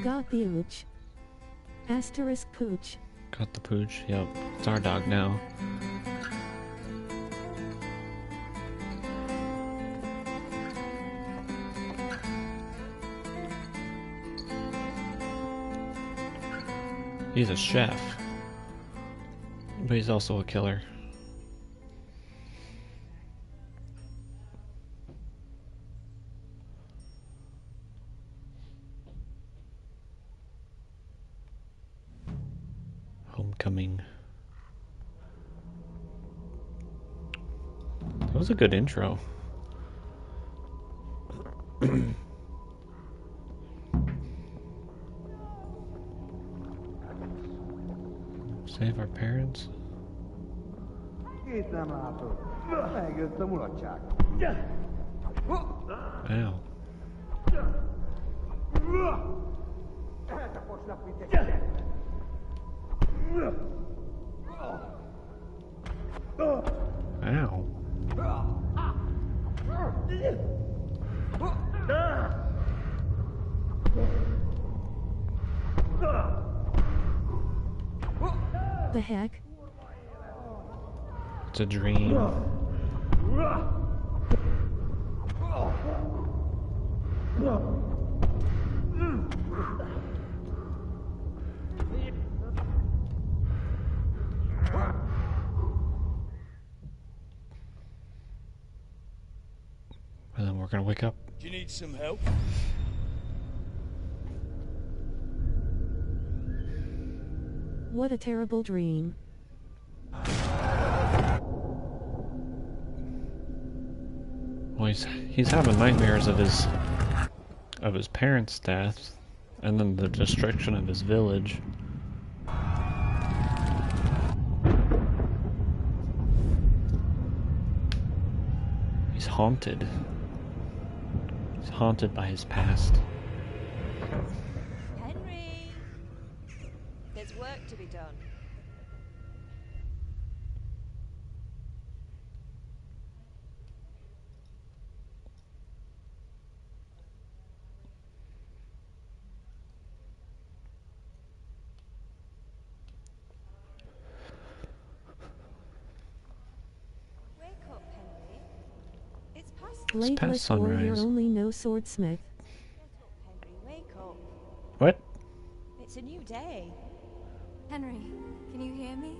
Got the ooch. Asterisk pooch. Got the pooch. Yep. It's our dog now. He's a chef. But he's also a killer. Homecoming. That was a good intro. Save our parents? Ow. Ow. The heck? It's a dream. And then we're gonna wake up. Do you need some help? What a terrible dream. Well, he's having nightmares of his parents' death, and then the destruction of his village. He's haunted. He's haunted by his past. Henry! There's work to be done. Wake up, Henry. It's past Bladeless warrior, only no swordsmith. Henry, wake up. What? It's a new day. Henry, can you hear me?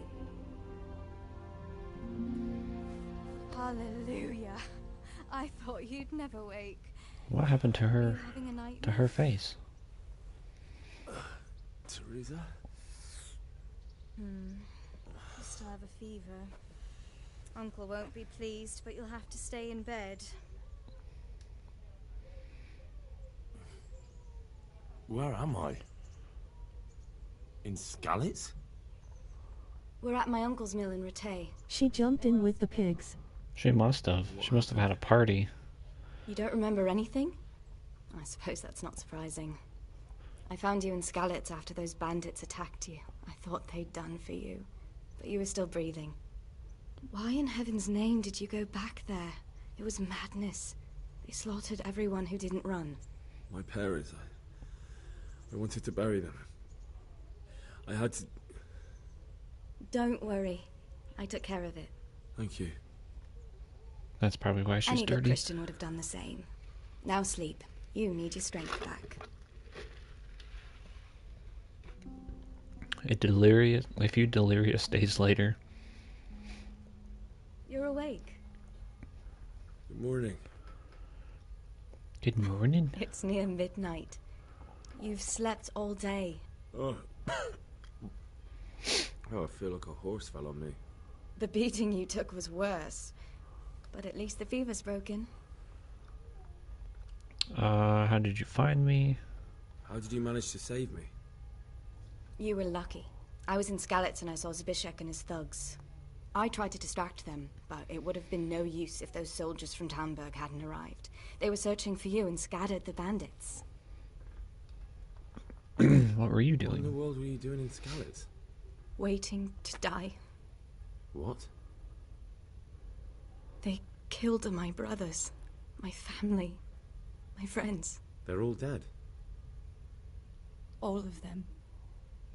Hallelujah. I thought you'd never wake. What happened to her? Having a nightmare? To her face? Teresa? You still have a fever. Uncle won't be pleased, but you'll have to stay in bed. Where am I? In Skalitz? We're at my uncle's mill in Rattay. She jumped in with the pigs. She must have. She must have had a party. You don't remember anything? I suppose that's not surprising. I found you in Skalitz after those bandits attacked you. I thought they'd done for you, but you were still breathing. Why in heaven's name did you go back there? It was madness. They slaughtered everyone who didn't run. My parents, I wanted to bury them. I had to... Don't worry. I took care of it. Thank you. That's probably why she's Any good dirty. Christian would have done the same. Now sleep. You need your strength back. A few delirious days later. You're awake. Good morning. Good morning. It's near midnight. You've slept all day. Oh. Oh, I feel like a horse fell on me. The beating you took was worse. But at least the fever's broken. How did you find me? How did you manage to save me? You were lucky. I was in Skalitz and I saw Zbyszek and his thugs. I tried to distract them, but it would have been no use if those soldiers from Talmberg hadn't arrived. They were searching for you and scattered the bandits. What were you doing? What in the world were you doing in Skalitz? Waiting to die. What? They killed my brothers, my family, my friends. They're all dead. All of them.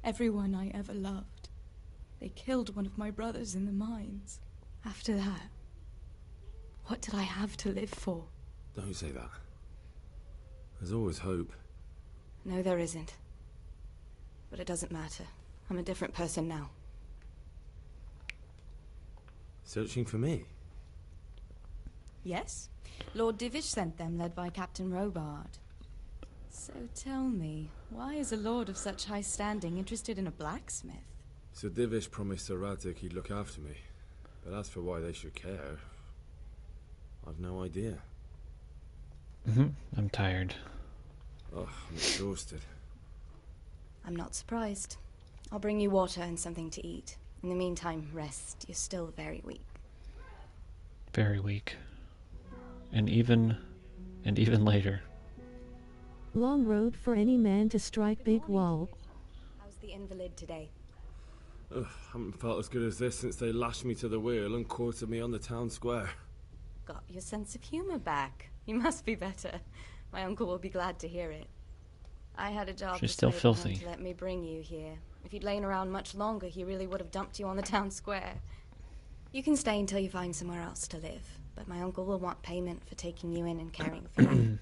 Everyone I ever loved. They killed one of my brothers in the mines. After that, what did I have to live for? Don't say that. There's always hope. No, there isn't. But it doesn't matter. I'm a different person now. Searching for me? Yes. Lord Divish sent them, led by Captain Robard. So tell me, why is a lord of such high standing interested in a blacksmith? Sir Divish promised Sir Radzik he'd look after me. But as for why they should care, I've no idea. I'm tired. Oh, I'm exhausted. I'm not surprised. I'll bring you water and something to eat. In the meantime, rest. You're still very weak. Very weak. And even later. Long road for any man to strike big wall. How's the invalid today? Ugh, haven't felt as good as this since they lashed me to the wheel and quartered me on the town square. Got your sense of humor back. You must be better. My uncle will be glad to hear it. I had a job She's still filthy. to let me bring you here. If you'd lain around much longer, he really would have dumped you on the town square. You can stay until you find somewhere else to live, but my uncle will want payment for taking you in and caring for you.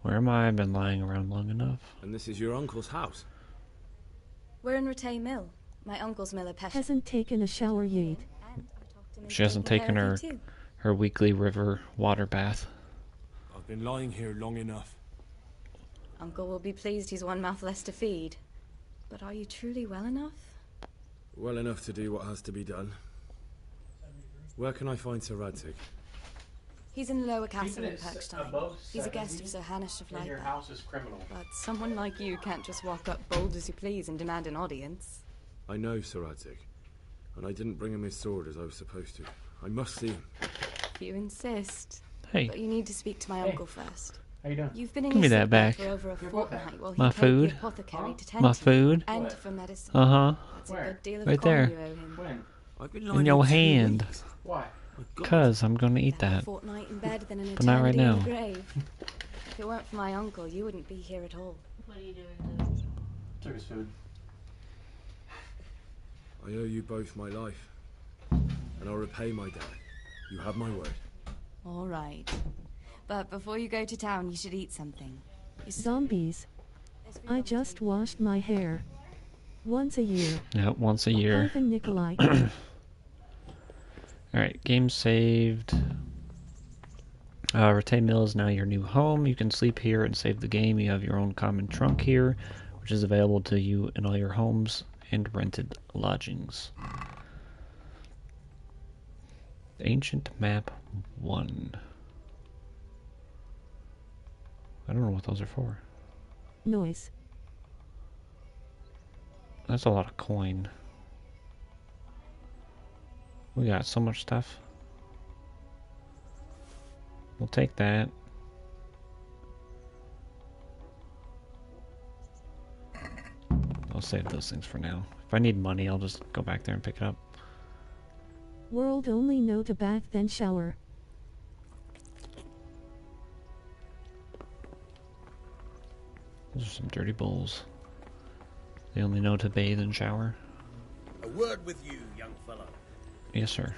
Where am I? I've been lying around long enough. And this is your uncle's house? We're in Ratay Mill. My uncle's mill at Pesh. Hasn't taken a shower yet. She hasn't taken her weekly river water bath. I've been lying here long enough. Uncle will be pleased he's one mouth less to feed. But are you truly well enough? Well enough to do what has to be done. Where can I find Sir Radzik? He's in the lower castle at Perkstein. He's a guest of Sir Hanush of Your Leitha. house is criminal. But someone like you can't just walk up bold as you please and demand an audience. I know Sir Radzik, and I didn't bring him his sword as I was supposed to. I must see him. If you insist. Hey. But you need to speak to my uncle first. How you doing? You've been in Give me his that sick bed back. for over a fortnight while he My paid food. the apothecary to tend My to you, food. and for medicine. Uh-huh. That's a good deal of Right coin there. you owe him. When? I've been In lying your here 2 hand. weeks. Why? Cause I'm gonna eat Better a that. fortnight in bed than an But not right eternity in now. the grave. If it weren't for my uncle, you wouldn't be here at all. What are you doing? Took his food. I owe you both my life, and I'll repay my debt. You have my word. All right. But before you go to town, you should eat something. Zombies. I just washed my hair. Once a year. Yep, once a year. Ivan Nikolai. Alright, game saved. Ratay Mill is now your new home. You can sleep here and save the game. You have your own common trunk here, which is available to you in all your homes and rented lodgings. Ancient Map 1. I don't know what those are for. Noise. That's a lot of coin. We got so much stuff. We'll take that. I'll save those things for now. If I need money, I'll just go back there and pick it up. World only know to bath then shower. Those are some dirty bowls. They only know to bathe and shower. A word with you, young fellow. Yes, sir.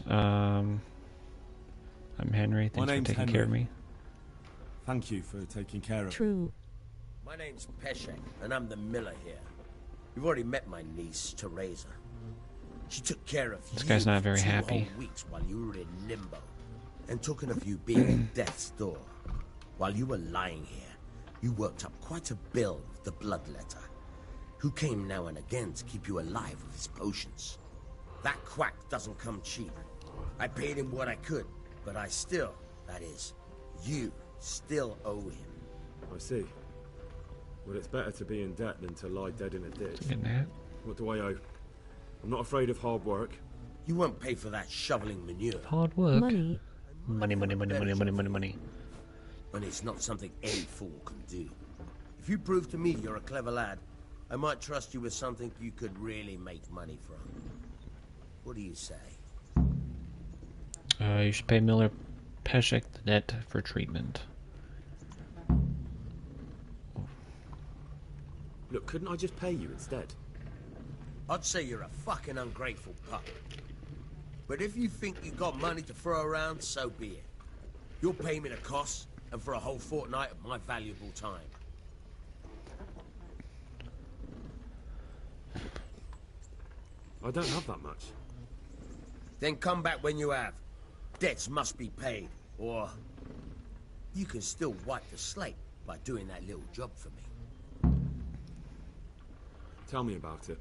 I'm Henry. Thanks for name's taking Henry. care of me. Thank you for taking care of True. My name's Peshek, and I'm the miller here. You've already met my niece, Teresa. She took care of This you guy's not for very 2 happy. whole weeks while you were in limbo, and token of you being at death's door. While you were lying here, you worked up quite a bill with the bloodletter, who came now and again to keep you alive with his potions. That quack doesn't come cheap. I paid him what I could, but I still, that is, you still owe him. I see. Well, it's better to be in debt than to lie dead in a ditch. That. What do I owe? I'm not afraid of hard work. You won't pay for that shoveling manure. Hard work. Money. Money, money, money, money, money, money, money. And it's not something any fool can do. If you prove to me you're a clever lad, I might trust you with something you could really make money from. What do you say? You should pay Miller Peshek the debt for treatment. Look, couldn't I just pay you instead? I'd say you're a fucking ungrateful pup. But if you think you got money to throw around, so be it. You'll pay me the costs, and for a whole fortnight of my valuable time. I don't have that much. Then come back when you have. Debts must be paid, or you can still wipe the slate by doing that little job for me. Tell me about it.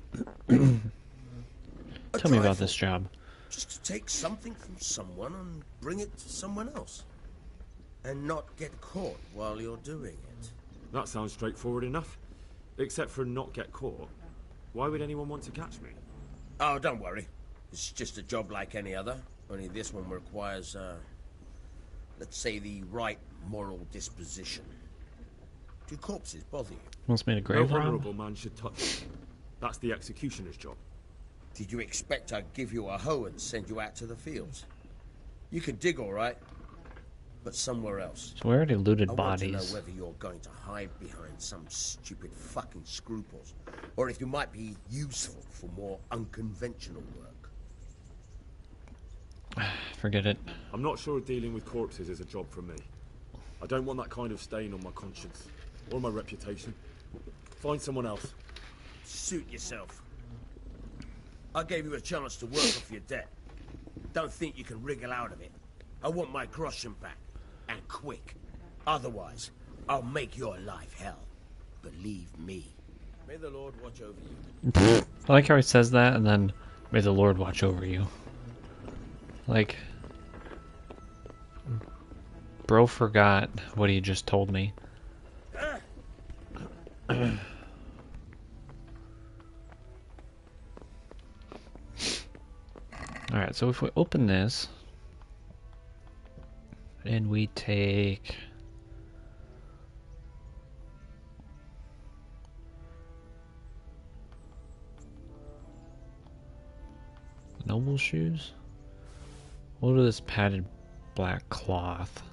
Tell me about this job. Just to take something from someone and bring it to someone else. And not get caught while you're doing it. That sounds straightforward enough. Except for not get caught. Why would anyone want to catch me? Oh, don't worry. It's just a job like any other. Only this one requires, let's say, the right moral disposition. Do corpses bother you? Wants me to grave No rob? honourable man should touch it. That's the executioner's job. Did you expect I'd give you a hoe and send you out to the fields? You can dig all right, but somewhere else. So we already looted I bodies. want to know whether you're going to hide behind some stupid fucking scruples, or if you might be useful for more unconventional work. Forget it. I'm not sure dealing with corpses is a job for me. I don't want that kind of stain on my conscience, or my reputation. Find someone else. Suit yourself. I gave you a chance to work off your debt. Don't think you can wriggle out of it. I want my groschen back, and quick. Otherwise, I'll make your life hell. Believe me. May the Lord watch over you. I like how he says that, and then, may the Lord watch over you. Like, bro forgot what he just told me. Alright, so if we open this, and we take noble shoes, we'll do this padded black cloth.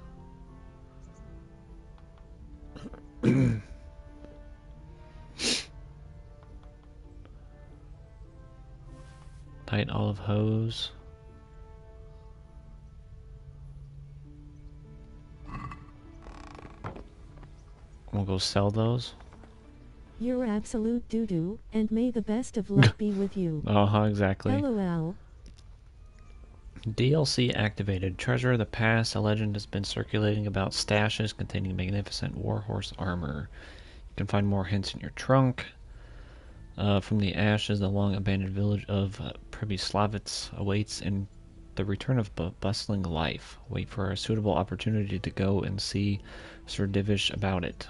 Tight olive hose. We'll go sell those. You're absolute doo-doo, and may the best of luck be with you. Exactly. LOL. DLC activated. Treasure of the Past. A legend has been circulating about stashes containing magnificent warhorse armor. You can find more hints in your trunk. From the ashes, the long-abandoned village of Przemysławice awaits in the return of bustling life. Wait for a suitable opportunity to go and see Sir Divish about it.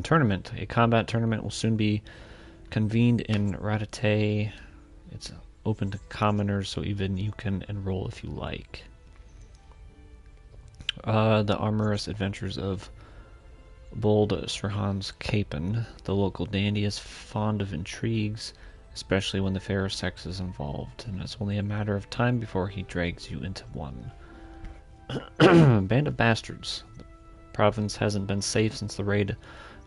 Tournament. A combat tournament will soon be convened in Ratate. It's open to commoners, so even you can enroll if you like. The amorous adventures of bold Sir Hans Capen. The local dandy is fond of intrigues, especially when the fairer sex is involved, and it's only a matter of time before he drags you into one. Band of Bastards. The province hasn't been safe since the raid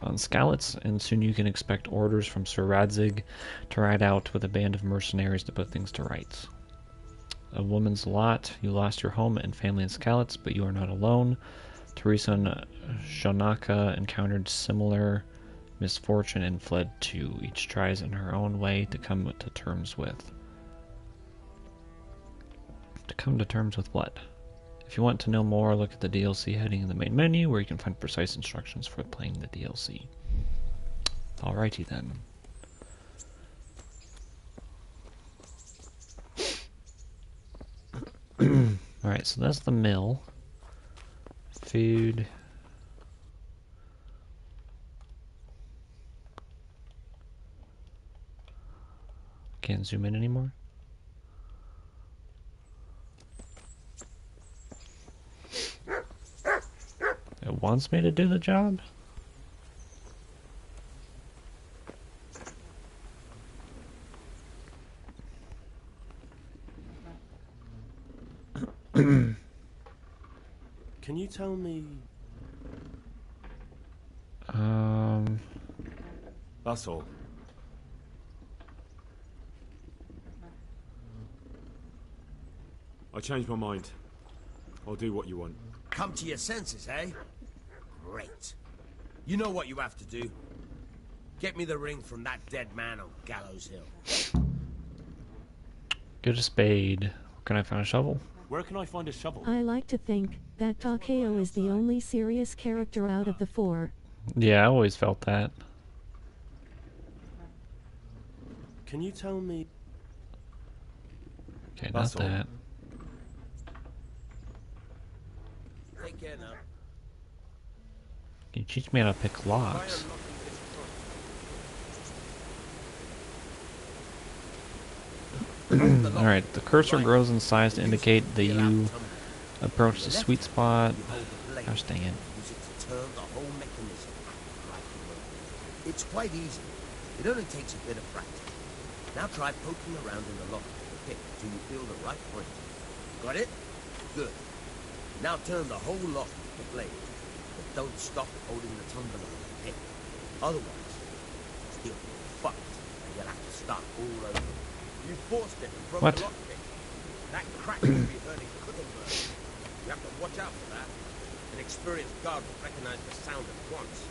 on Skalitz, and soon you can expect orders from Sir Radzig to ride out with a band of mercenaries to put things to rights. A woman's lot. You lost your home and family in Skalitz, but you are not alone. Teresa and Shonaka encountered similar misfortune and fled too. Each tries in her own way to come to terms with. To come to terms with what? If you want to know more, look at the DLC heading in the main menu, where you can find precise instructions for playing the DLC. Alrighty then. Alright, so that's the mill. Food. Can't zoom in anymore. It wants me to do the job? Can you tell me? That's all. I changed my mind. I'll do what you want. Come to your senses, eh? Great. You know what you have to do. Get me the ring from that dead man on Gallows Hill. Get a spade. Where can I find a shovel? Where can I find a shovel? I like to think that Takeo is the only serious character out of the four. Yeah, I always felt that. Can you tell me? Okay, That's not all. that. Take care now. Can you teach me how to pick locks? Alright, the cursor grows in size to indicate that you approach the sweet spot. Gosh dang it. Use it to turn the whole mechanism. It's quite easy. It only takes a bit of practice. Now try poking around in the lock with the pick till you feel the right point. Got it? Good. Now turn the whole lock with the blade. But don't stop holding the tumbler on the pick. Otherwise, you'll be fucked and you'll have to start all over. You forced it and broke the lock pick. That crack will be hurting Cookenberg. You have to watch out for that. An experienced guard will recognize the sound at once.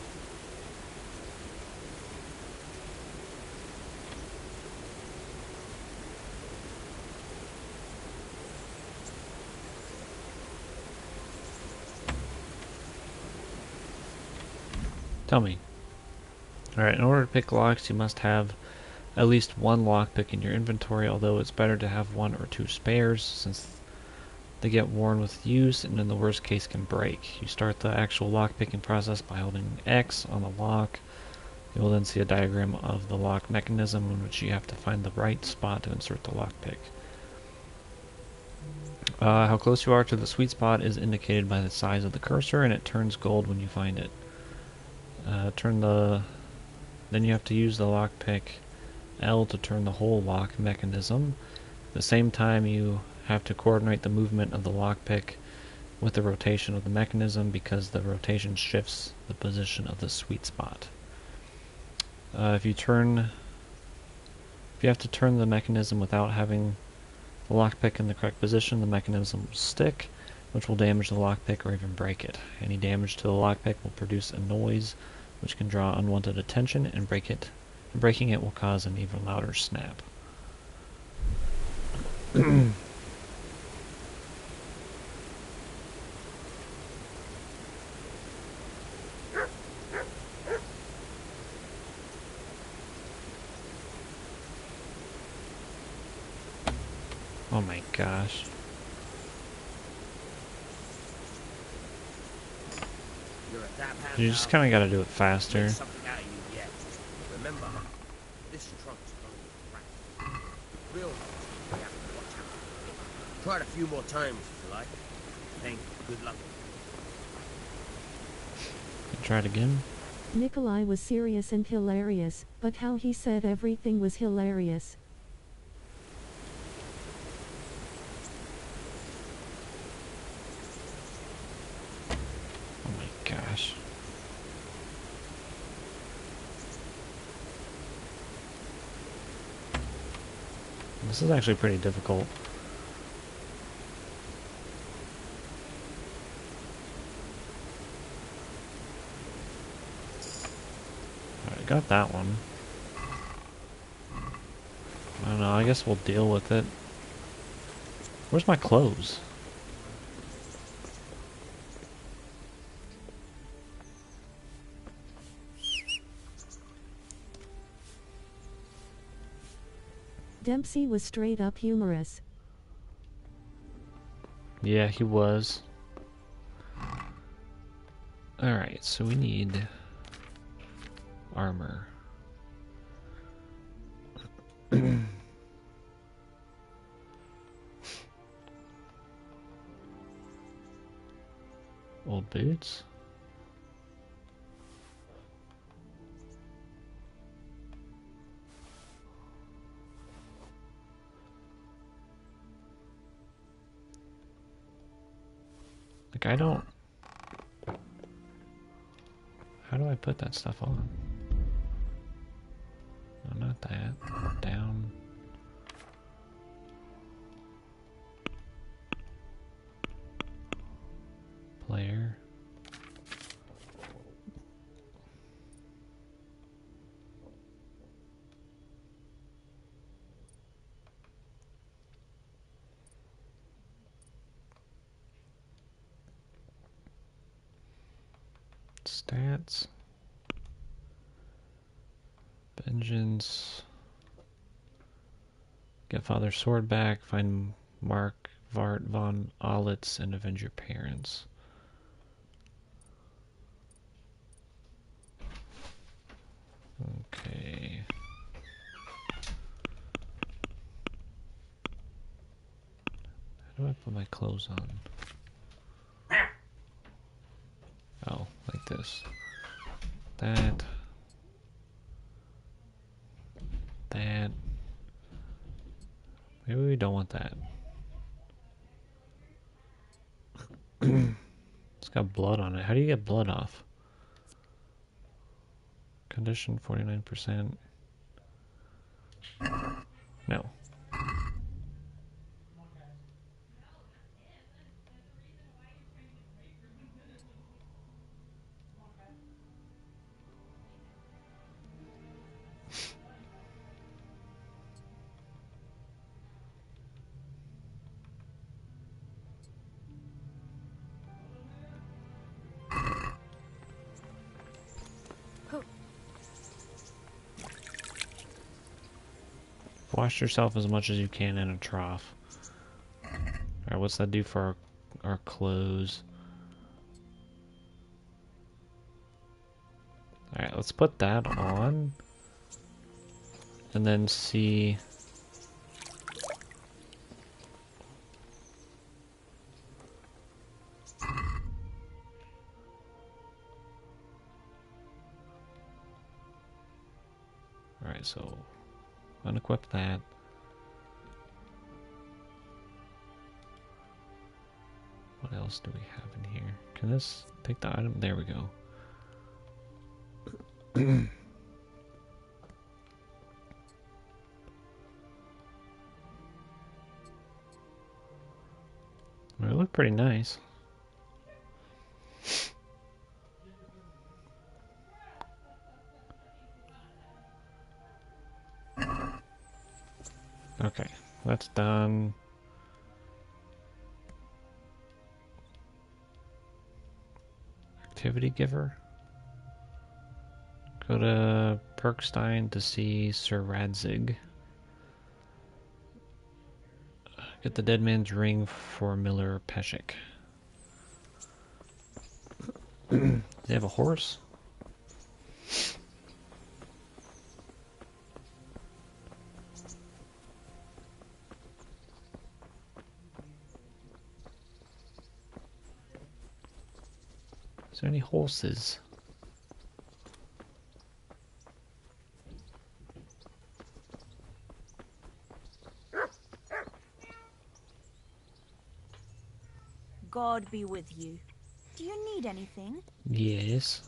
Tell me. Alright, in order to pick locks, you must have at least one lockpick in your inventory, although it's better to have one or two spares, since they get worn with use and in the worst case can break. You start the actual lockpicking process by holding X on the lock. You will then see a diagram of the lock mechanism in which you have to find the right spot to insert the lockpick. How close you are to the sweet spot is indicated by the size of the cursor, and it turns gold when you find it. Then you have to use the lockpick L to turn the whole lock mechanism. At the same time, you have to coordinate the movement of the lockpick with the rotation of the mechanism, because the rotation shifts the position of the sweet spot. If you have to turn the mechanism without having the lockpick in the correct position, the mechanism will stick, which will damage the lockpick or even break it. Any damage to the lockpick will produce a noise which can draw unwanted attention, and breaking it will cause an even louder snap. Oh my gosh. You just kind of got to do it faster. Remember, this trunk's only cracked. Real ones, you have to watch out. Try it a few more times if you like. Thank you. Good luck. Try it again. Nikolai was serious and hilarious, but how he said everything was hilarious. Oh my gosh. This is actually pretty difficult. Alright, got that one. I don't know, I guess we'll deal with it. Where's my clothes? Dempsey was straight up humorous. Yeah, he was. Alright, so we need armor. Old boots? Like, I don't... How do I put that stuff on? No, not that. Down. Player. Stats. Vengeance. Get father's sword back. Find Mark Vart von Aulitz and avenge your parents. Okay. How do I put my clothes on? Oh, like this. That. That. Maybe we don't want that. It's got blood on it. How do you get blood off? Condition 49%. No. Wash yourself as much as you can in a trough. Alright, what's that do for our clothes? Alright, let's put that on. And then see... Alright, so... unequip that. What else do we have in here? Can this take the item? There we go. Well, they look pretty nice. Okay, that's done. Activity giver. Go to Perkstein to see Sir Radzig. Get the dead man's ring for Miller Peshek. Do they have a horse? Is there any horses? God be with you. Do you need anything? Yes.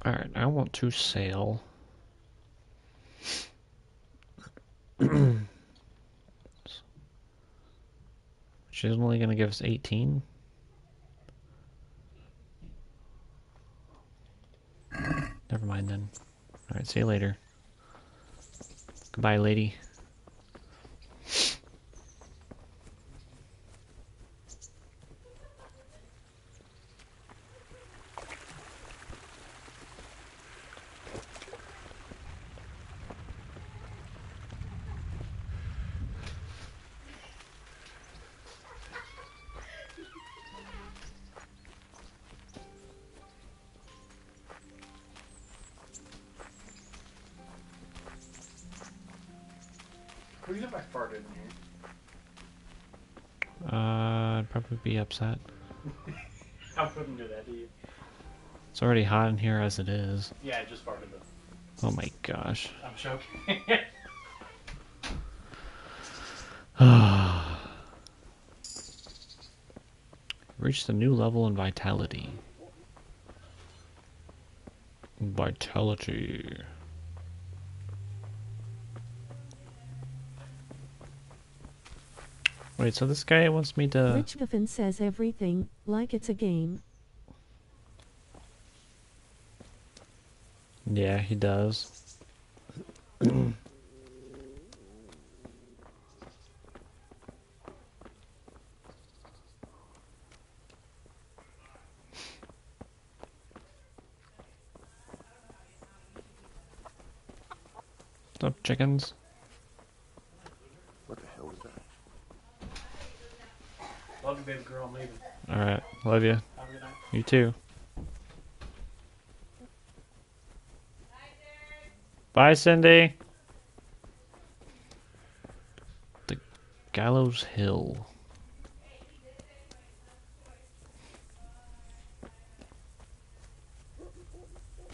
Alright, I want to sail. She's only going to give us 18. Never mind then. Alright, see you later. Goodbye, lady. Who's if I farted in here? I'd probably be upset. I wouldn't do that to you. It's already hot in here as it is. Yeah, I just farted though. Oh my gosh. I'm joking. Reached a new level in vitality. Vitality. Wait, so this guy wants me to... Rich Buffin says everything, like it's a game. Yeah, he does. What's up, chickens? What the hell was that? Love you, baby girl. I'm leaving. Alright, love you. Have a good night. You too. Bye, Cindy. The Gallows Hill.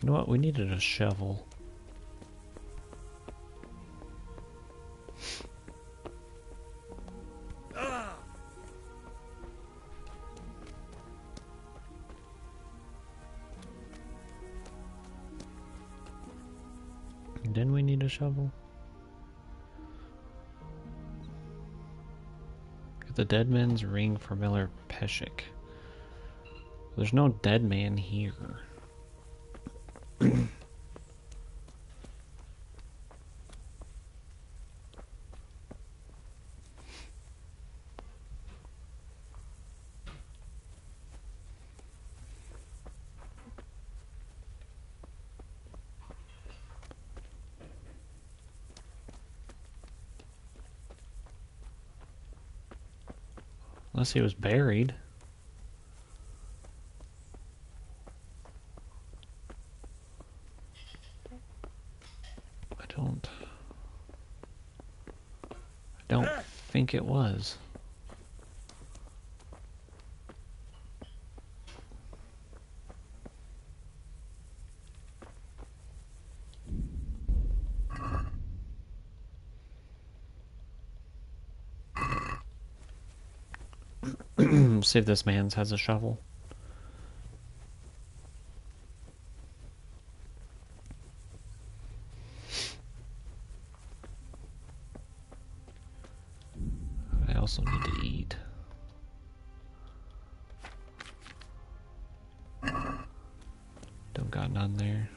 You know what? We needed a shovel. Didn't we need a shovel? Get the dead man's ring for Miller Peshik. There's no dead man here. Unless he was buried. I don't think it was. See if this man's has a shovel. I also need to eat. Don't got none there.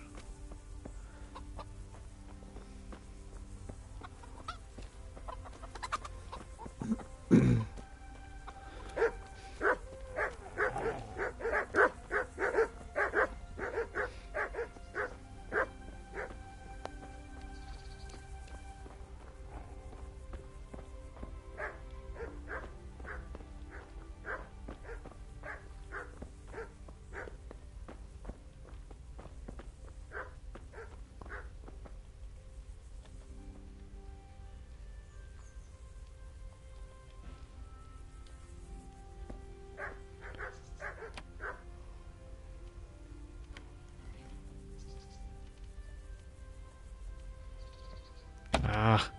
Ah.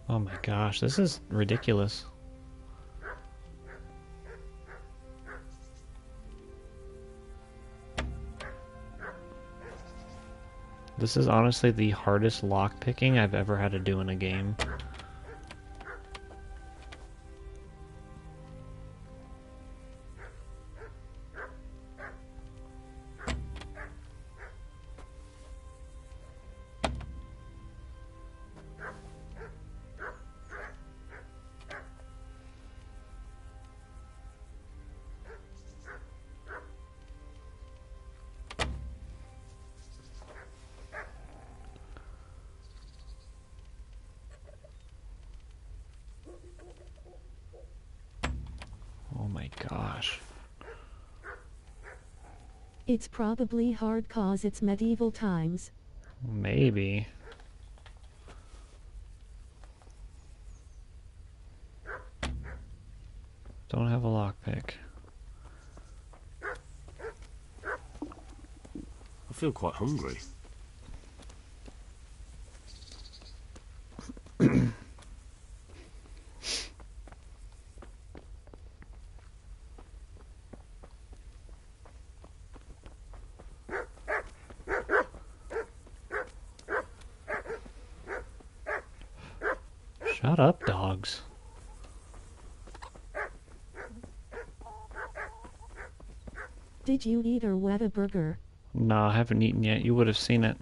Oh my gosh, this is ridiculous. This is honestly the hardest lockpicking I've ever had to do in a game. Oh my gosh. It's probably hard 'cause it's medieval times. Maybe. Don't have a lockpick. I feel quite hungry. Shut up, dogs. Did you eat or wet a burger? No, I haven't eaten yet. You would have seen it.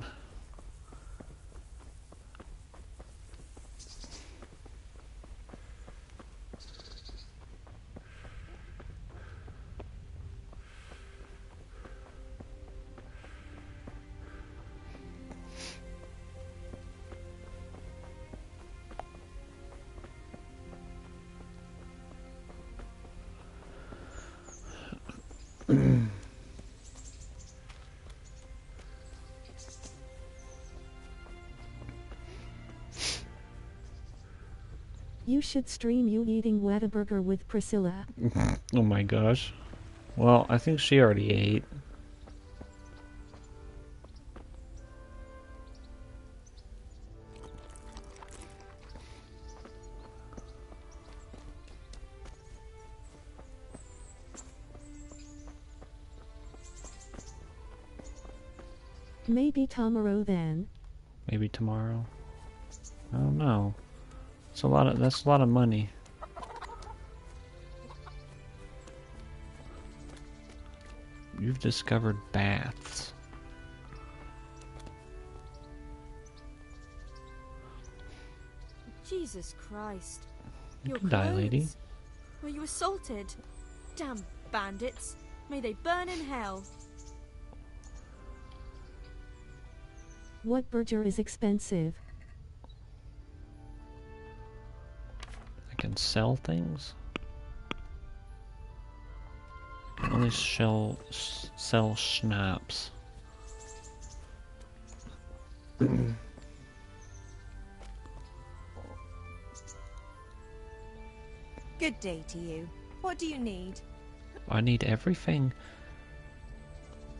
You should stream you eating Whataburger with Priscilla. Oh my gosh. Well, I think she already ate. Maybe tomorrow then. Maybe tomorrow. I don't know. It's a lot of, that's a lot of money. You've discovered baths. Jesus Christ. You Your can die, lady. clothes? Were you assaulted? Damn bandits. May they burn in hell. What burger is expensive? I can sell things? I can only sell schnapps. Good day to you. What do you need? I need everything.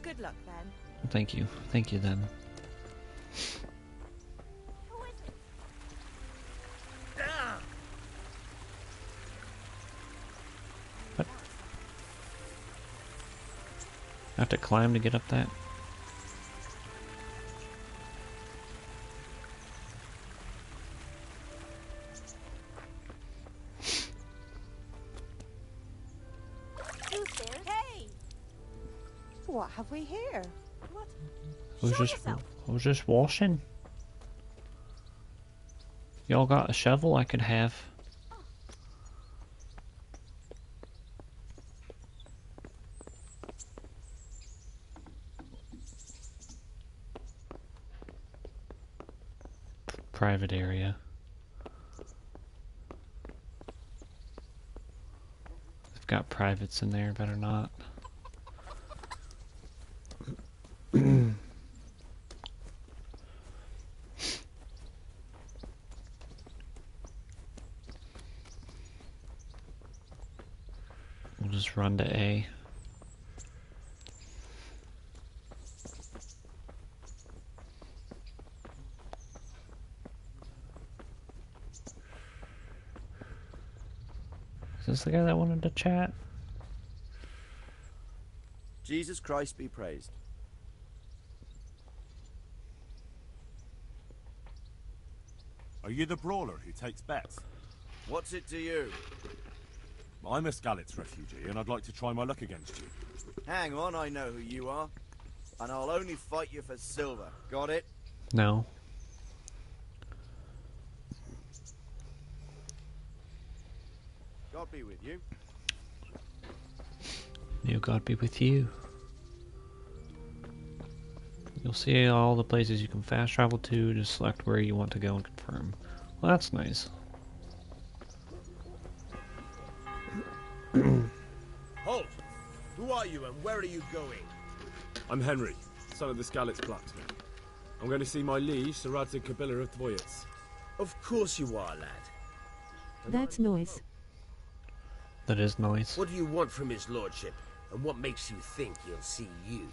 Good luck then. Thank you. Thank you then. What? I have to climb to get up that? Hey! What have we here? What? I was just washing. Y'all got a shovel I could have. Private area. I've got privates in there, better not. We'll just run to A. Is this the guy that wanted to chat? Jesus Christ be praised. Are you the brawler who takes bets? What's it to you? I'm a Skalitz refugee, and I'd like to try my luck against you. Hang on, I know who you are. And I'll only fight you for silver. Got it? No. God be with you. May God be with you. You'll see all the places you can fast travel to. Just select where you want to go and confirm. Well, that's nice. Who are you and where are you going? I'm Henry, son of the Skalitz blacksmith. I'm going to see my liege, Sir Radzig Kabila of Dvoyitz. Of course you are, lad. That's noise. That is noise. What do you want from his lordship? And what makes you think he'll see you?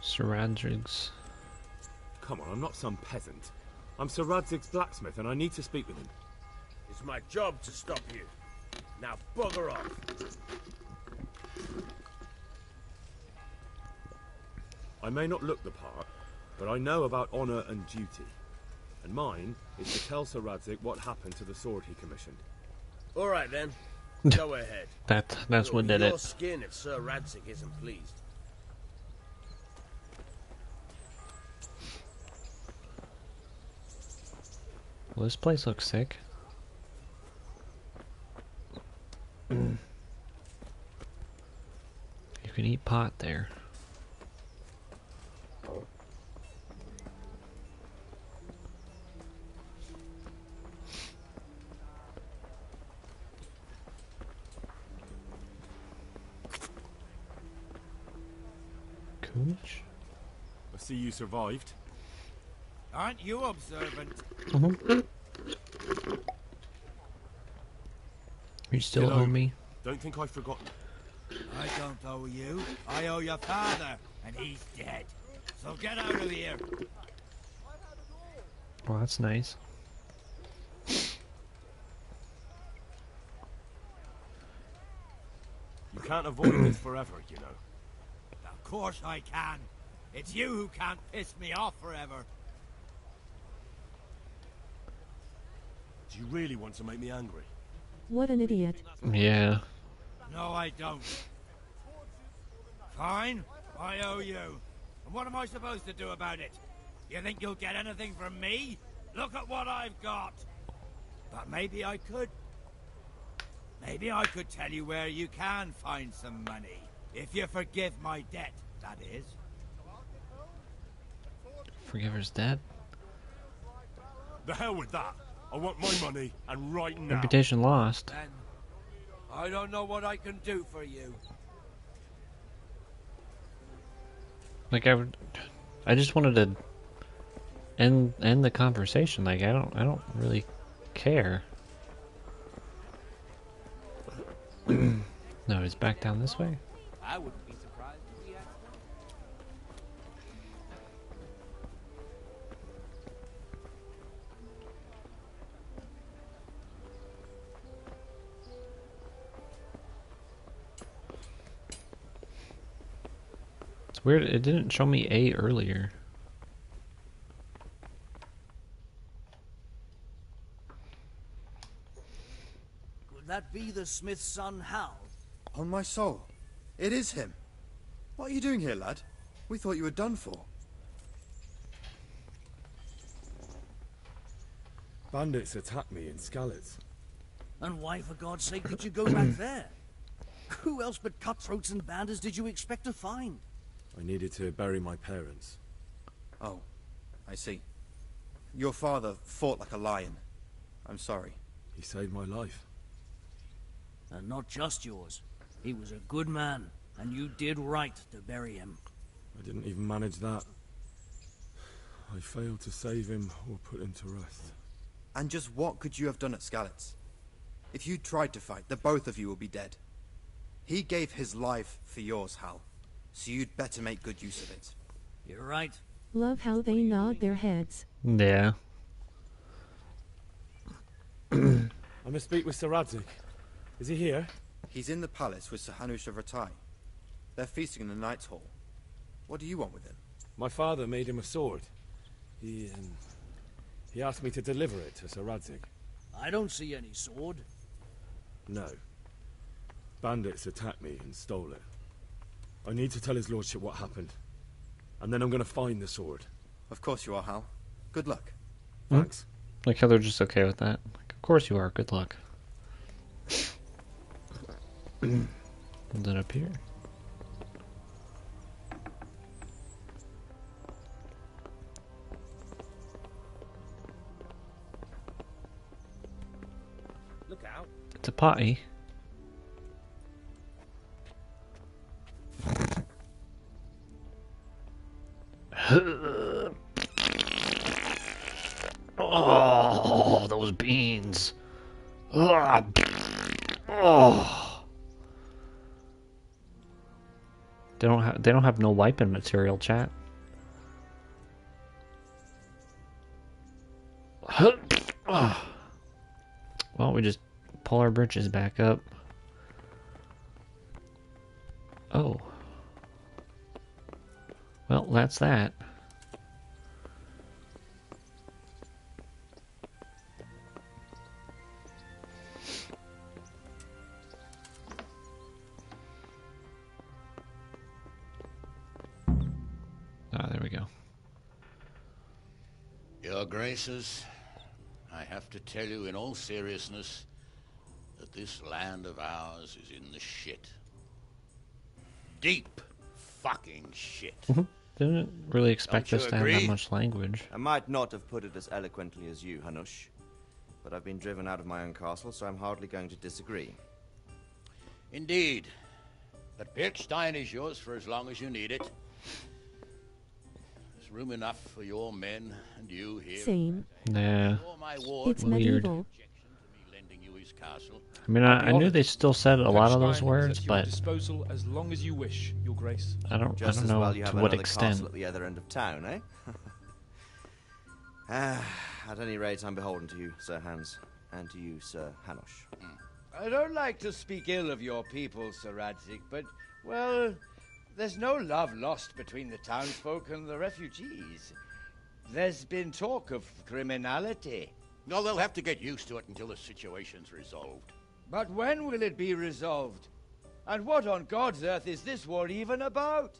Sir Radzig's. Come on, I'm not some peasant. I'm Sir Radzig's blacksmith and I need to speak with him. It's my job to stop you. Now bugger off. I may not look the part, but I know about honor and duty. And mine is to tell Sir Radzig what happened to the sword he commissioned. All right then. Go ahead. That's what did your it. Skin if Sir Radzig isn't pleased. Well, this place looks sick. You can eat pot there. Cooch? I see you survived. Aren't you observant? You still owe me? Don't think I've forgotten. I don't owe you. I owe your father, and he's dead. So get out of here. Well, that's nice. You can't avoid this forever, you know. Of course I can. It's you who can't piss me off forever. Do you really want to make me angry? What an idiot. Yeah. No, I don't. Fine, I owe you. And what am I supposed to do about it? You think you'll get anything from me? Look at what I've got. But maybe I could. Maybe I could tell you where you can find some money. If you forgive my debt, that is. Forgiver's dead? The hell with that. I want my money, and right now. Reputation lost. Then I don't know what I can do for you. Like I just wanted to end the conversation. Like I don't really care. No, it's back down this way. I wouldn't be surprised if we had. It's weird. It didn't show me A earlier. Could that be the smith's son, Hal? On my soul. It is him. What are you doing here, lad? We thought you were done for. Bandits attacked me in Skalitz. And why, for God's sake, did you go back there? Who else but cutthroats and bandits did you expect to find? I needed to bury my parents. Oh, I see. Your father fought like a lion. I'm sorry. He saved my life. And not just yours. He was a good man, and you did right to bury him. I didn't even manage that. I failed to save him or put him to rest. And just what could you have done at Skalitz? If you tried to fight, the both of you will be dead. He gave his life for yours, Hal. So you'd better make good use of it. You're right. Love how they nod their heads. Yeah. I must speak with Sir Radzig. Is he here? He's in the palace with Sir Hanush of Ratai. They're feasting in the Knight's Hall. What do you want with him? My father made him a sword. He asked me to deliver it to Sir Radzig. I don't see any sword. No. Bandits attacked me and stole it. I need to tell his lordship what happened. And then I'm going to find the sword. Of course you are, Hal. Good luck. Thanks. Like how they're just okay with that. Like, of course you are. Good luck. What's it up here? potty. Oh, those beans. Oh. They don't have no wiping material, chat. Well, we just pull our britches back up. Oh. Well, that's that. Ah, there we go. Your Graces, I have to tell you in all seriousness that this land of ours is in the shit. Deep fucking shit. Didn't really expect Don't us you to have that agree? much language. I might not have put it as eloquently as you, Hanush, but I've been driven out of my own castle, so I'm hardly going to disagree. Indeed. But Birkstein is yours for as long as you need it. There's room enough for your men and you here. Same. Nah. It's Weird. medieval. I mean, I knew they still said a lot of those words, at your but disposal as long as you wish, Your Grace. I don't Just as know well you to have what another extent. castle at the other end of town, eh? At any rate, I'm beholden to you, Sir Hans, and to you, Sir Hanush. I don't like to speak ill of your people, Sir Radzik, but, well, there's no love lost between the townsfolk and the refugees. There's been talk of criminality. No, they'll have to get used to it until the situation's resolved. But when will it be resolved? And what on God's earth is this war even about?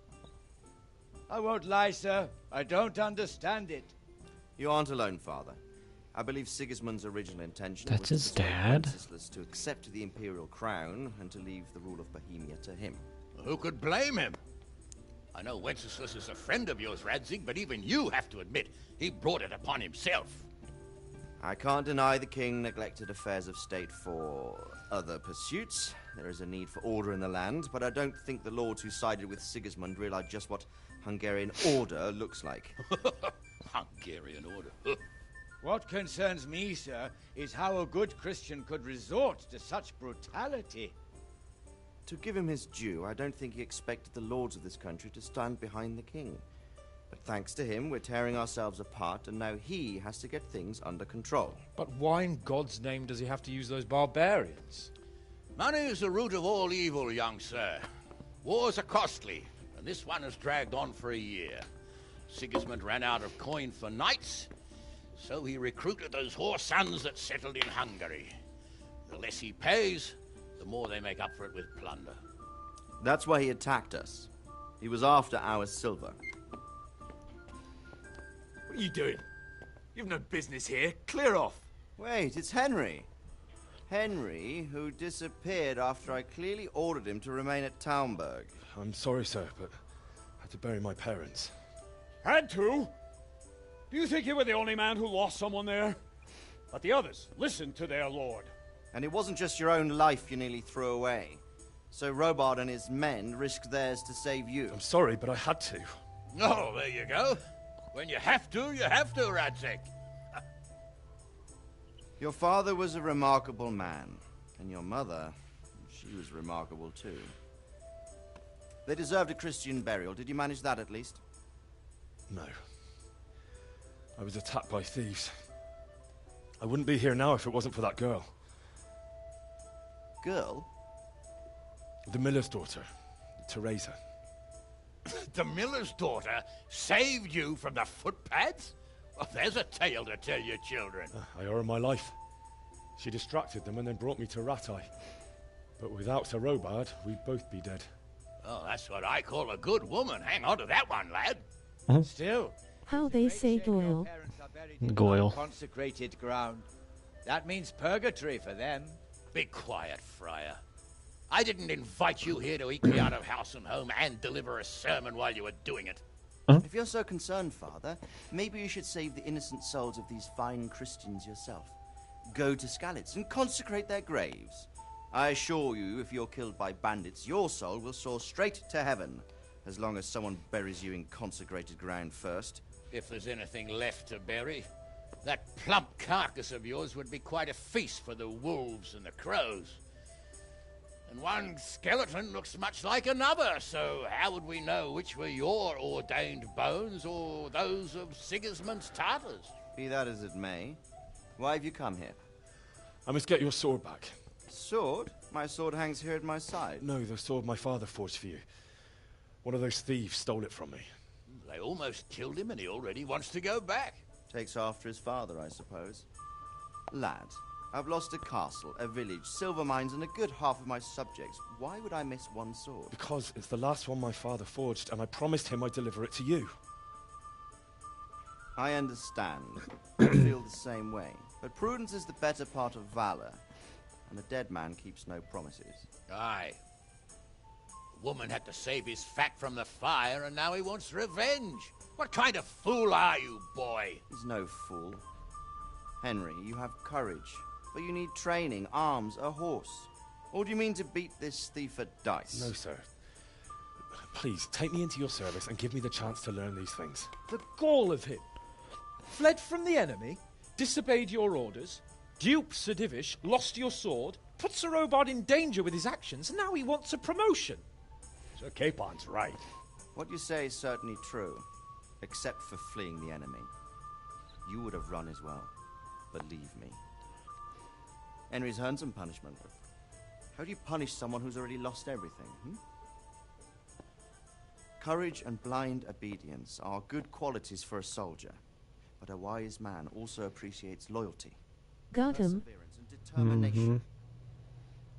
I won't lie, sir. I don't understand it. You aren't alone, Father. I believe Sigismund's original intention That's was his to persuade dad? Wenceslas to accept the imperial crown and to leave the rule of Bohemia to him. Who could blame him? I know Wenceslas is a friend of yours, Radzig, but even you have to admit he brought it upon himself. I can't deny the king neglected affairs of state for other pursuits. There is a need for order in the land, but I don't think the lords who sided with Sigismund realized just what Hungarian order looks like. Hungarian order. What concerns me, sir, is how a good Christian could resort to such brutality. To give him his due, I don't think he expected the lords of this country to stand behind the king. But thanks to him, we're tearing ourselves apart, and now he has to get things under control. But why in God's name does he have to use those barbarians? Money is the root of all evil, young sir. Wars are costly, and this one has dragged on for a year. Sigismund ran out of coin for knights, so he recruited those whore sons that settled in Hungary. The less he pays, the more they make up for it with plunder. That's why he attacked us. He was after our silver. What are you doing? You've no business here. Clear off. Wait, it's Henry. Henry, who disappeared after I clearly ordered him to remain at Taumberg. I'm sorry, sir, but I had to bury my parents. Had to? Do you think you were the only man who lost someone there? But the others listened to their lord. And it wasn't just your own life you nearly threw away. So Robard and his men risked theirs to save you. I'm sorry, but I had to. Oh, there you go. When you have to, Radzig. Your father was a remarkable man, and your mother, she was remarkable too. They deserved a Christian burial. Did you manage that at least? No. I was attacked by thieves. I wouldn't be here now if it wasn't for that girl. Girl? The miller's daughter, Teresa. The miller's daughter saved you from the footpads? Well, there's a tale to tell your children. I owe her my life. She distracted them and then brought me to Ratai. But without Sir Robard, we'd both be dead. Oh, that's what I call a good woman. Hang on to that one, lad. Still, How they say Goyle. Goyle. consecrated ground. That means purgatory for them. Be quiet, friar. I didn't invite you here to eke me out of house and home and deliver a sermon while you were doing it. If you're so concerned, Father, maybe you should save the innocent souls of these fine Christians yourself. Go to Skalitz and consecrate their graves. I assure you, if you're killed by bandits, your soul will soar straight to heaven, as long as someone buries you in consecrated ground first. If there's anything left to bury, that plump carcass of yours would be quite a feast for the wolves and the crows. And one skeleton looks much like another, so how would we know which were your ordained bones or those of Sigismund's Tartars? Be that as it may, why have you come here? I must get your sword back. Sword? My sword hangs here at my side. No, the sword my father forged for you. One of those thieves stole it from me. They almost killed him and he already wants to go back. Takes after his father, I suppose. Lad, I've lost a castle, a village, silver mines, and a good half of my subjects. Why would I miss one sword? Because it's the last one my father forged, and I promised him I'd deliver it to you. I understand. I feel the same way. But prudence is the better part of valor, and a dead man keeps no promises. Aye. The woman had to save his fat from the fire, and now he wants revenge. What kind of fool are you, boy? He's no fool. Henry, you have courage, but you need training, arms, a horse. Or do you mean to beat this thief at dice? No, sir. Please, take me into your service and give me the chance to learn these things. The gall of him. Fled from the enemy, disobeyed your orders, duped Sir Divish, lost your sword, put Sir Robard in danger with his actions, and now he wants a promotion. Sir Capon's right. What you say is certainly true, except for fleeing the enemy. You would have run as well. Believe me. Henry's earned some punishment. How do you punish someone who's already lost everything? Courage and blind obedience are good qualities for a soldier, but a wise man also appreciates loyalty, Got him. perseverance, and determination.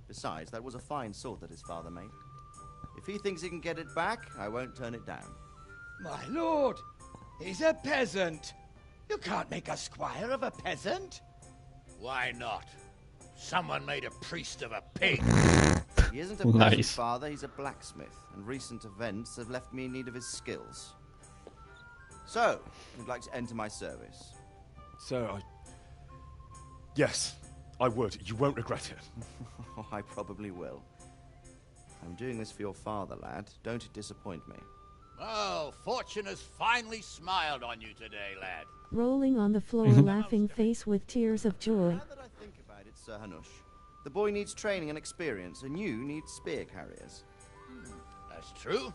Besides, that was a fine sword that his father made. If he thinks he can get it back, I won't turn it down. My lord, he's a peasant. You can't make a squire of a peasant. Why not? Someone made a priest of a pig. He isn't a peasant, father, he's a blacksmith, and recent events have left me in need of his skills. So, you'd like to enter my service? Sir, Yes, I would. You won't regret it. I probably will. I'm doing this for your father, lad. Don't disappoint me. Oh, fortune has finally smiled on you today, lad. Rolling on the floor, laughing face with tears of joy. Now that I think about it, Sir Hanush, the boy needs training and experience, and you need spear carriers. That's true.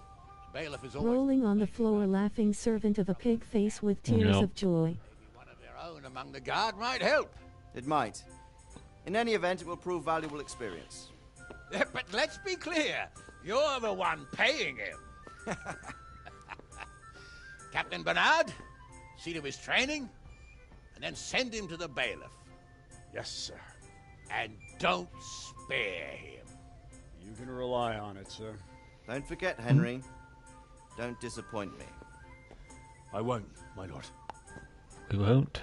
The bailiff is always Rolling on the floor, laughing servant of a pig face with tears of joy. one of their own among the guard might help. It might. In any event, it will prove valuable experience. But let's be clear. You're the one paying him. Captain Bernard, see to his training, and then send him to the bailiff. Yes, sir. And don't spare him. You can rely on it, sir. Don't forget, Henry. Don't disappoint me. I won't, my lord. We won't.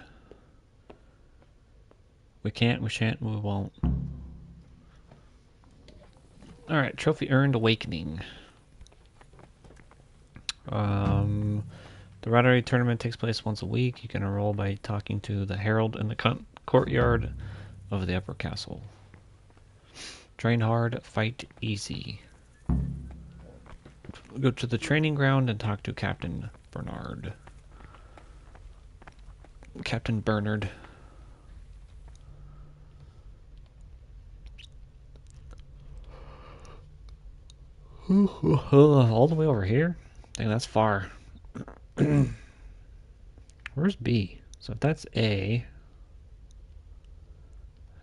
We can't, we shan't, we won't. Alright, trophy earned, awakening. The Rivalry tournament takes place once a week. You can enroll by talking to the herald in the courtyard of the upper castle. Train hard, fight easy. Go to the training ground and talk to Captain Bernard. Captain Bernard. All the way over here? Dang, that's far. Where's B? So if that's A,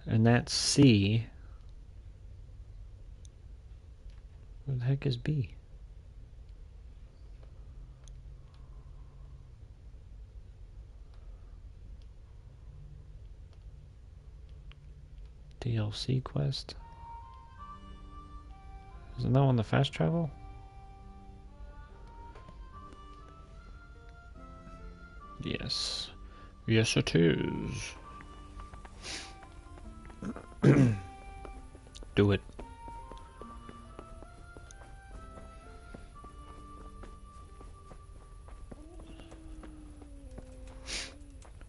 and that's C, where the heck is B? DLC quest? Isn't that one the fast travel? Yes. Yes, it is. Do it.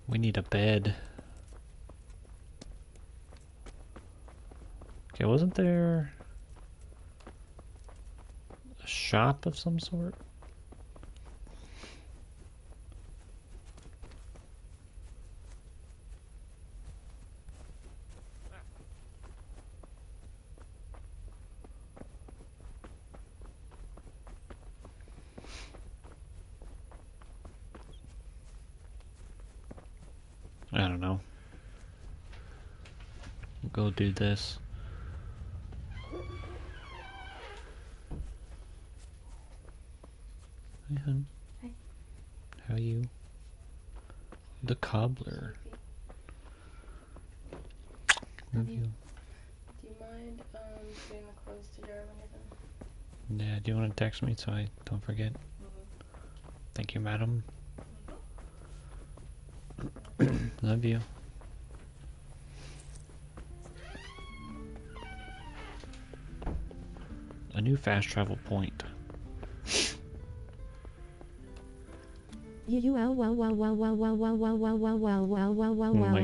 We need a bed. Okay, wasn't there a shop of some sort? I don't know. Go do this. Hey, hun. Hi. How are you? The cobbler. Love you. Do you mind putting the clothes to dry when you're done? Yeah, do you want to text me so I don't forget? Thank you, madam. Love you. A new fast travel point. You wow wow wow wow wow wow wow wow wow wow wow wow wow wow wow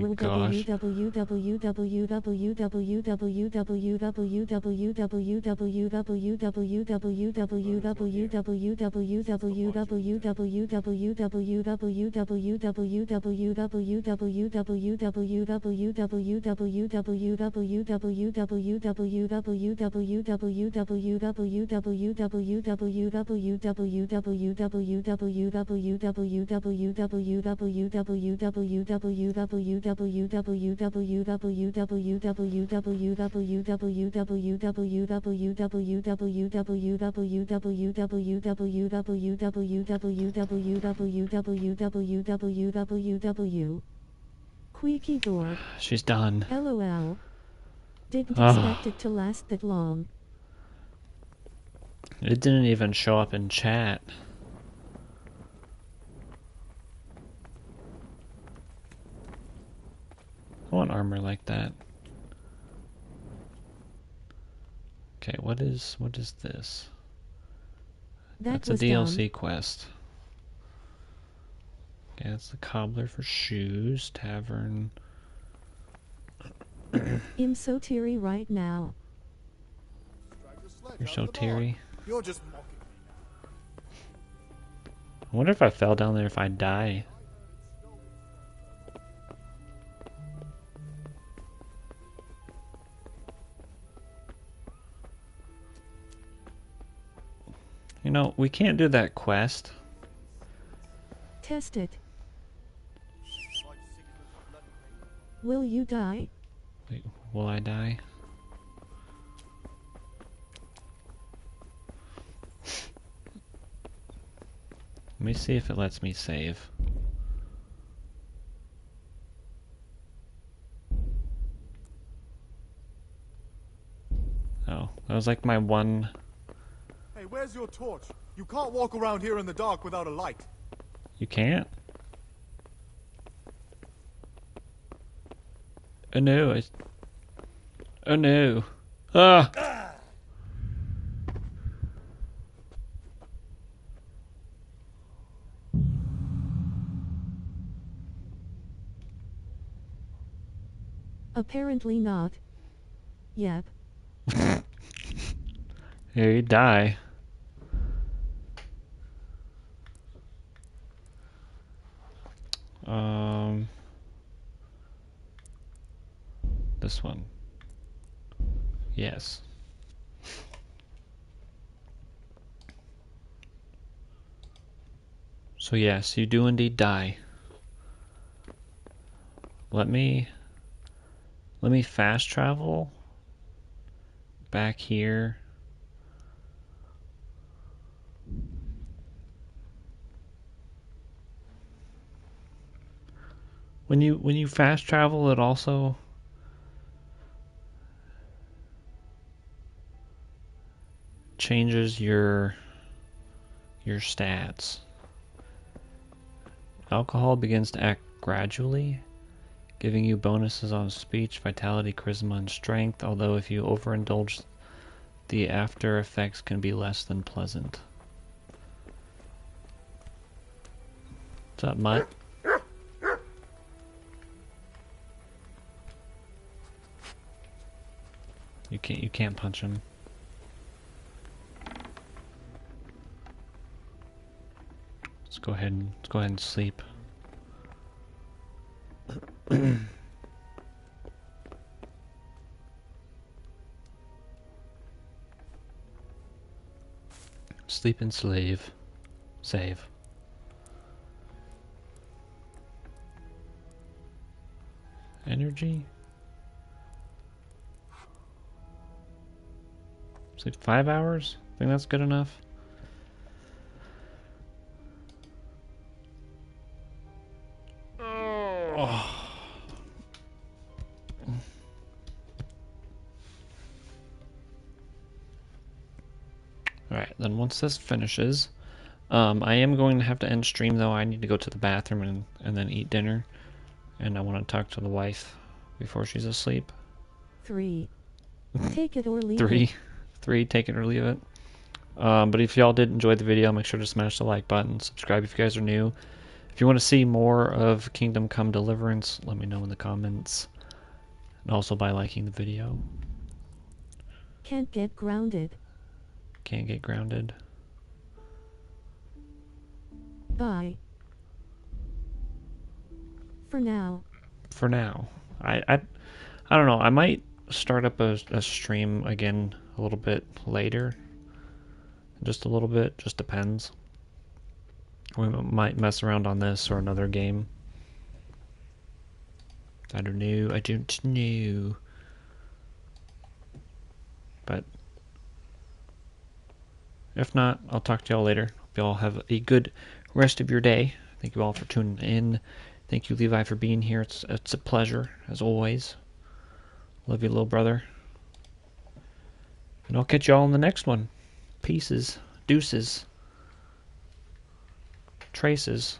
Squeaky door. She's done. LOL. Didn't expect it to last that long. It didn't even show up in chat. I want armor like that. Okay, what is this? That's a DLC quest. Okay, that's the cobbler for shoes, tavern. I'm so teary right now. You're so teary. You're just mocking me. I wonder if I fell down there if I die. You know, we can't do that quest. Test it. Will you die? Wait, will I die? Let me see if it lets me save. Oh, that was like my one... Hey, where's your torch? You can't walk around here in the dark without a light. You can't? Oh no, oh no. Ah! Apparently not. Yep. Here you die. This one. Yes. So yes, you do indeed die. Let me fast travel back here. When you fast travel, it also changes your stats. Alcohol begins to act gradually, giving you bonuses on speech, vitality, charisma, and strength, although if you overindulge, the after effects can be less than pleasant. What's up, Mutt? You can't punch him. Let's go ahead and sleep. Sleep and slave. Save. Energy? Sleep 5 hours? Think that's good enough? Oh. Alright, then once this finishes, I am going to have to end stream though. I need to go to the bathroom and then eat dinner. And I want to talk to the wife before she's asleep. 3. Take it or leave Three. it. 3, take it or leave it. But if y'all did enjoy the video, make sure to smash the like button. Subscribe if you guys are new. If you want to see more of Kingdom Come Deliverance, let me know in the comments. And also by liking the video. Can't get grounded. Can't get grounded. Bye. For now. For now. I don't know. I might start up a stream again a little bit later. Just a little bit. Just depends. We might mess around on this or another game. I don't know. I don't know. But if not, I'll talk to y'all later. Hope y'all have a good rest of your day. Thank you all for tuning in. Thank you, Levi, for being here. It's a pleasure, as always. Love you, little brother. And I'll catch y'all in the next one. Pieces. Deuces. Traces.